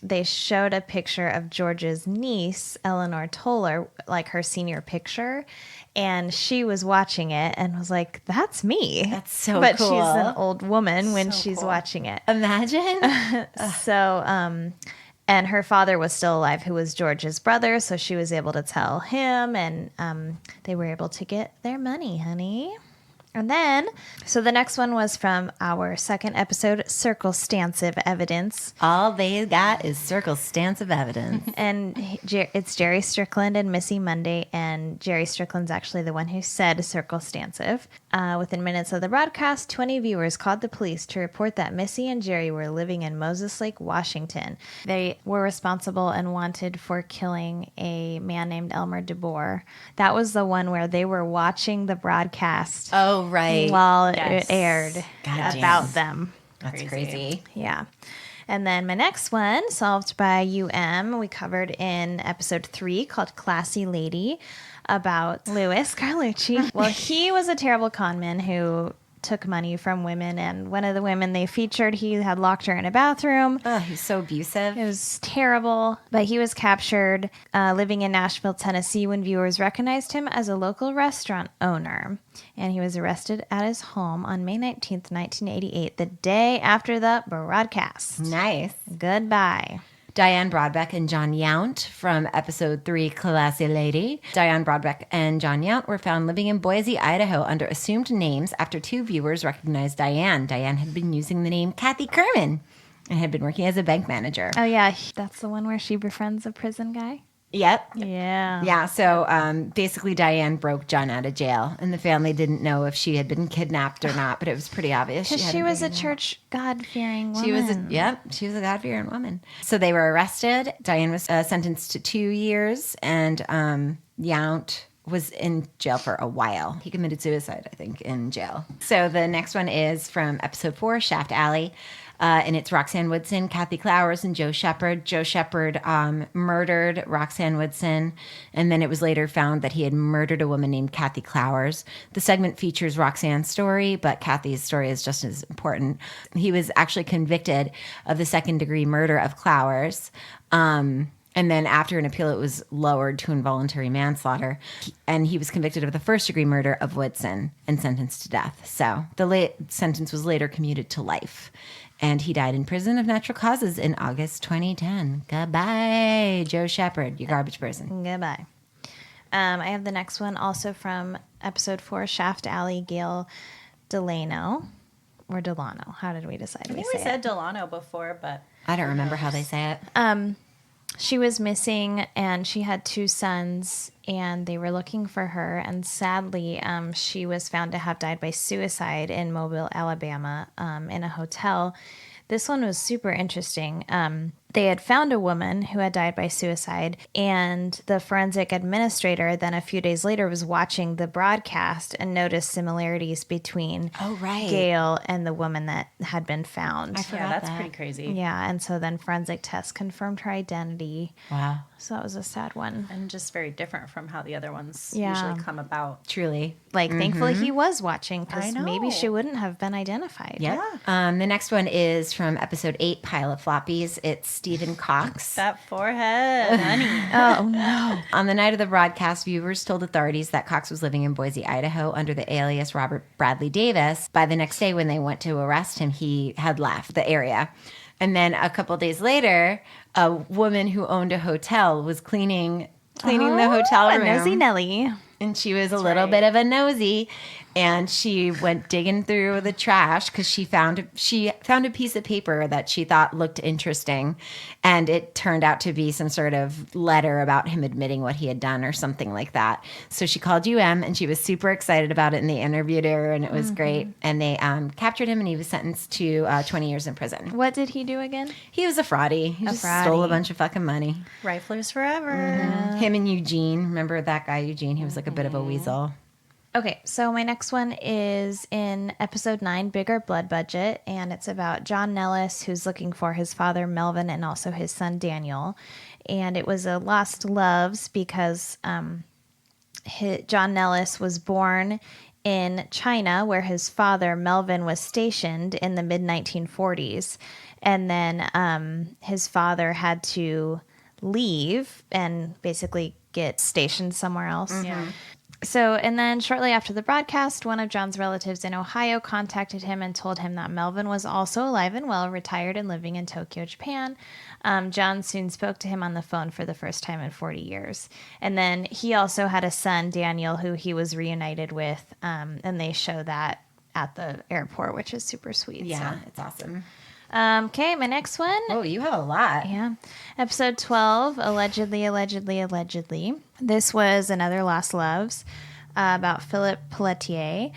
B: They showed a picture of George's niece, Eleanor Toller, like her senior picture. And she was watching it and was like, that's me.
C: That's so
B: but
C: cool.
B: But she's an old woman when she's watching it.
C: Imagine.
B: So, and her father was still alive, who was George's brother. So she was able to tell him, and they were able to get their money, honey. And then, so the next one was from our second episode, Circumstantive Evidence.
C: All they got is circumstantive evidence.
B: And it's Jerry Strickland and Missy Monday, and Jerry Strickland's actually the one who said circumstantive. Within minutes of the broadcast, 20 viewers called the police to report that Missy and Jerry were living in Moses Lake, Washington. They were responsible and wanted for killing a man named Elmer DeBoer. That was the one where they were watching the broadcast.
C: Oh, right.
B: While it aired
C: God
B: about
C: damn.
B: them.
C: That's crazy.
B: Yeah. And then my next one, solved by UM, we covered in episode 3 called Classy Lady, about Louis Carlucci. Well, he was a terrible conman who took money from women, and one of the women they featured, he had locked her in a bathroom.
C: Oh, he's so abusive.
B: It was terrible, but he was captured living in Nashville, Tennessee, when viewers recognized him as a local restaurant owner. And he was arrested at his home on May 19th, 1988, the day after the broadcast.
C: Nice.
B: Goodbye.
C: Diane Broadbeck and John Yount from episode 3, Classy Lady. Diane Broadbeck and John Yount were found living in Boise, Idaho under assumed names after 2 viewers recognized Diane. Diane had been using the name Kathy Kerman and had been working as a bank manager.
B: Oh, yeah. That's the one where she befriends a prison guy?
C: Yep.
B: Yeah.
C: Yeah, so basically Diane broke John out of jail, and the family didn't know if she had been kidnapped or not, but it was pretty obvious.
B: Because she was a church God-fearing woman.
C: She was a God-fearing woman. So they were arrested. Diane was sentenced to 2 years, and Yount was in jail for a while. He committed suicide, I think, in jail. So the next one is from episode 4, Shaft Alley. And it's Roxanne Woodson, Kathy Clowers, and Joe Shepard. Joe Shepard murdered Roxanne Woodson, and then it was later found that he had murdered a woman named Kathy Clowers. The segment features Roxanne's story, but Kathy's story is just as important. He was actually convicted of the second-degree murder of Clowers. And then after an appeal, it was lowered to involuntary manslaughter. And he was convicted of the first-degree murder of Woodson and sentenced to death. So the sentence was later commuted to life. And he died in prison of natural causes in August 2010. Goodbye, Joe Shepard, you garbage person.
B: Goodbye. I have the next one also from episode 4, Shaft Alley, Gail Delano. Or Delano. How did we decide?
D: I think we said Delano before, but...
C: I don't remember how they say it.
B: She was missing, and she had 2 sons, and they were looking for her. And sadly, she was found to have died by suicide in Mobile, Alabama, in a hotel. This one was super interesting. They had found a woman who had died by suicide, and the forensic administrator then a few days later was watching the broadcast and noticed similarities between Gail and the woman that had been found.
C: I forgot
D: that's
C: that.
D: pretty crazy.
B: Yeah, and so then forensic tests confirmed her identity.
C: Wow.
B: So that was a sad one.
D: And just very different from how the other ones
B: Yeah.
D: usually come about.
C: Truly.
B: Like, thankfully he was watching,
D: I
B: because
D: know.
B: maybe she wouldn't have been identified.
C: Yeah. The next one is from episode 8, Pile of Floppies. It's Stephen Cox.
D: That forehead, honey.
B: Oh, no.
C: On the night of the broadcast, viewers told authorities that Cox was living in Boise, Idaho under the alias Robert Bradley Davis. By the next day, when they went to arrest him, he had left the area. And then a couple days later, a woman who owned a hotel was cleaning the hotel room.
B: A nosy Nelly.
C: And she was a little bit of a nosy, and she went digging through the trash because she found a piece of paper that she thought looked interesting, and it turned out to be some sort of letter about him admitting what he had done or something like that. So she called UM, and she was super excited about it, and they interviewed her, and it was great. And they captured him, and he was sentenced to 20 years in prison.
B: What did he do again?
C: He was a fraudie. He just stole a bunch of fucking money.
D: Riflers forever.
C: Him and Eugene. Remember that guy, Eugene? He was like a bit of a weasel.
B: Okay, so my next one is in episode 9, Bigger Blood Budget, and it's about John Nellis, who's looking for his father, Melvin, and also his son, Daniel. And it was a lost loves because John Nellis was born in China, where his father, Melvin, was stationed in the mid-1940s. And then his father had to leave and basically get stationed somewhere else.
D: Yeah.
B: So, and then shortly after the broadcast, one of John's relatives in Ohio contacted him and told him that Melvin was also alive and well, retired and living in Tokyo, Japan. John soon spoke to him on the phone for the first time in 40 years. And then he also had a son, Daniel, who he was reunited with, and they show that at the airport, which is super sweet.
C: Yeah,
B: so.
C: it's awesome.
B: Okay, my next one.
C: Oh, you have a lot.
B: Yeah. Episode 12, Allegedly. This was another Lost Loves about Philip Pelletier.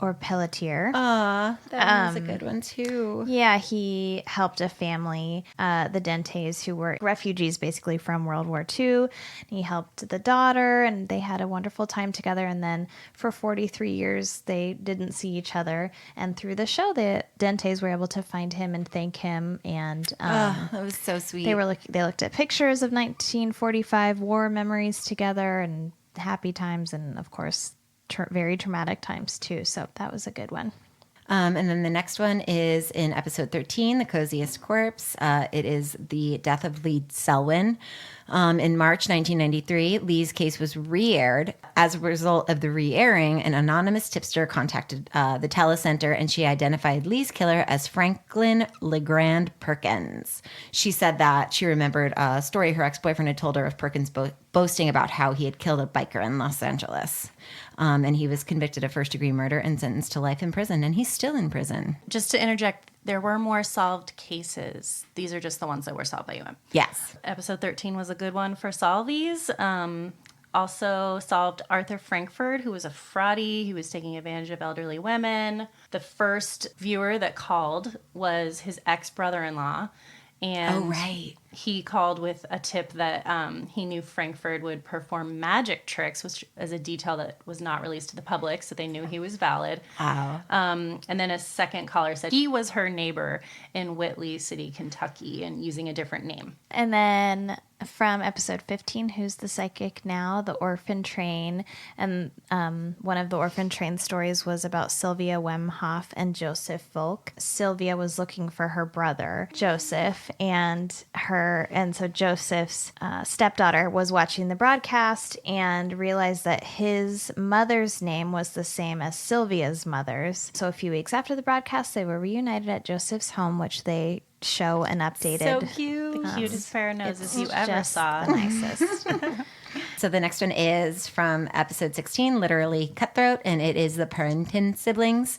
C: That was a good one, too.
B: Yeah, he helped a family, the Dentes, who were refugees basically from World War II. He helped the daughter, and they had a wonderful time together. And then for 43 years, they didn't see each other. And through the show, the Dentes were able to find him and thank him. And
C: that was so sweet.
B: They looked at pictures of 1945 war memories together and happy times, and of course, very traumatic times too. So that was a good one.
C: And then the next one is in episode 13, The Coziest Corpse. It is the death of Lee Selwyn. In March 1993, Lee's case was re-aired. As a result of the re-airing, an anonymous tipster contacted the telecenter, and she identified Lee's killer as Franklin LeGrand Perkins. She said that she remembered a story her ex-boyfriend had told her of Perkins boasting about how he had killed a biker in Los Angeles. And he was convicted of first-degree murder and sentenced to life in prison, and he's still in prison.
D: Just to interject, there were more solved cases. These are just the ones that were solved by UM.
C: Yes.
D: Episode 13 was a good one for solvies. Also solved Arthur Frankfurt, who was a fraudie who was taking advantage of elderly women. The first viewer that called was his ex-brother-in-law. And
C: Oh, right.
D: he called with a tip that he knew Frankfurt would perform magic tricks, which is a detail that was not released to the public, so they knew he was valid.
C: Wow.
D: And then a second caller said he was her neighbor in Whitley City, Kentucky, and using a different name.
B: And then from episode 15, Who's the Psychic Now? The Orphan Train. And one of the Orphan Train stories was about Sylvia Wemhoff and Joseph Volk. Sylvia was looking for her brother, Joseph, and so Joseph's stepdaughter was watching the broadcast and realized that his mother's name was the same as Sylvia's mother's. So a few weeks after the broadcast, they were reunited at Joseph's home, which they show an updated.
D: So cute. The cutest pair of noses you ever saw.
B: The nicest.
C: So the next one is from episode 16, literally Cutthroat, and it is the Purrington siblings.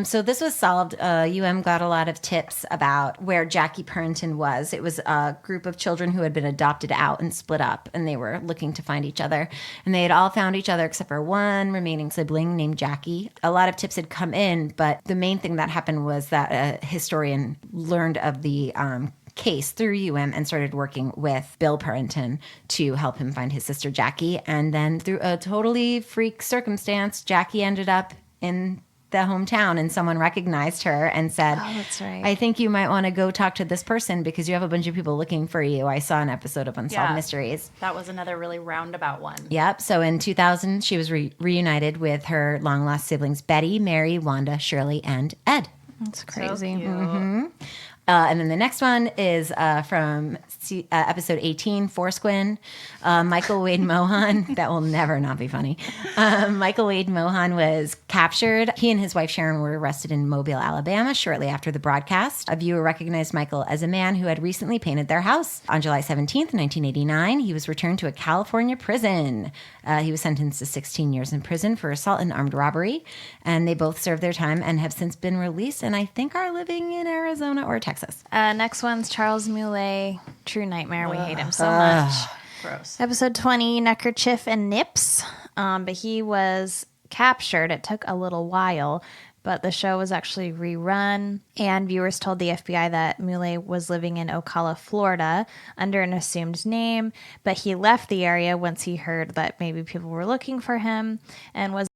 C: So this was solved. got a lot of tips about where Jackie Purrington was. It was a group of children who had been adopted out and split up, and they were looking to find each other. And they had all found each other except for one remaining sibling named Jackie. A lot of tips had come in, but the main thing that happened was that a historian learned of the case through and started working with Bill Purrington to help him find his sister Jackie. And then through a totally freak circumstance, Jackie ended up in the hometown and someone recognized her and said,
B: "Oh, that's right.
C: I think you might want to go talk to this person because you have a bunch of people looking for you. I saw an episode of Unsolved Mysteries."
D: That was another really roundabout one.
C: Yep. So in 2000, she was reunited with her long-lost siblings, Betty, Mary, Wanda, Shirley, and Ed.
B: That's crazy.
D: So cute.
C: Mm-hmm. And then the next one is from episode 18, Foresquin. Michael Wade Mohan. That will never not be funny. Michael Wade Mohan was captured. He and his wife Sharon were arrested in Mobile, Alabama shortly after the broadcast. A viewer recognized Michael as a man who had recently painted their house. On July 17th, 1989, he was returned to a California prison. He was sentenced to 16 years in prison for assault and armed robbery. And they both served their time and have since been released and I think are living in Arizona or Texas.
B: Next one's Charles Moulet, True Nightmare. We hate him so much.
D: Gross.
B: Episode 20, Neckerchief and Nips. But he was captured. It took a little while, but the show was actually rerun. And viewers told the FBI that Moulet was living in Ocala, Florida, under an assumed name. But he left the area once he heard that maybe people were looking for him and was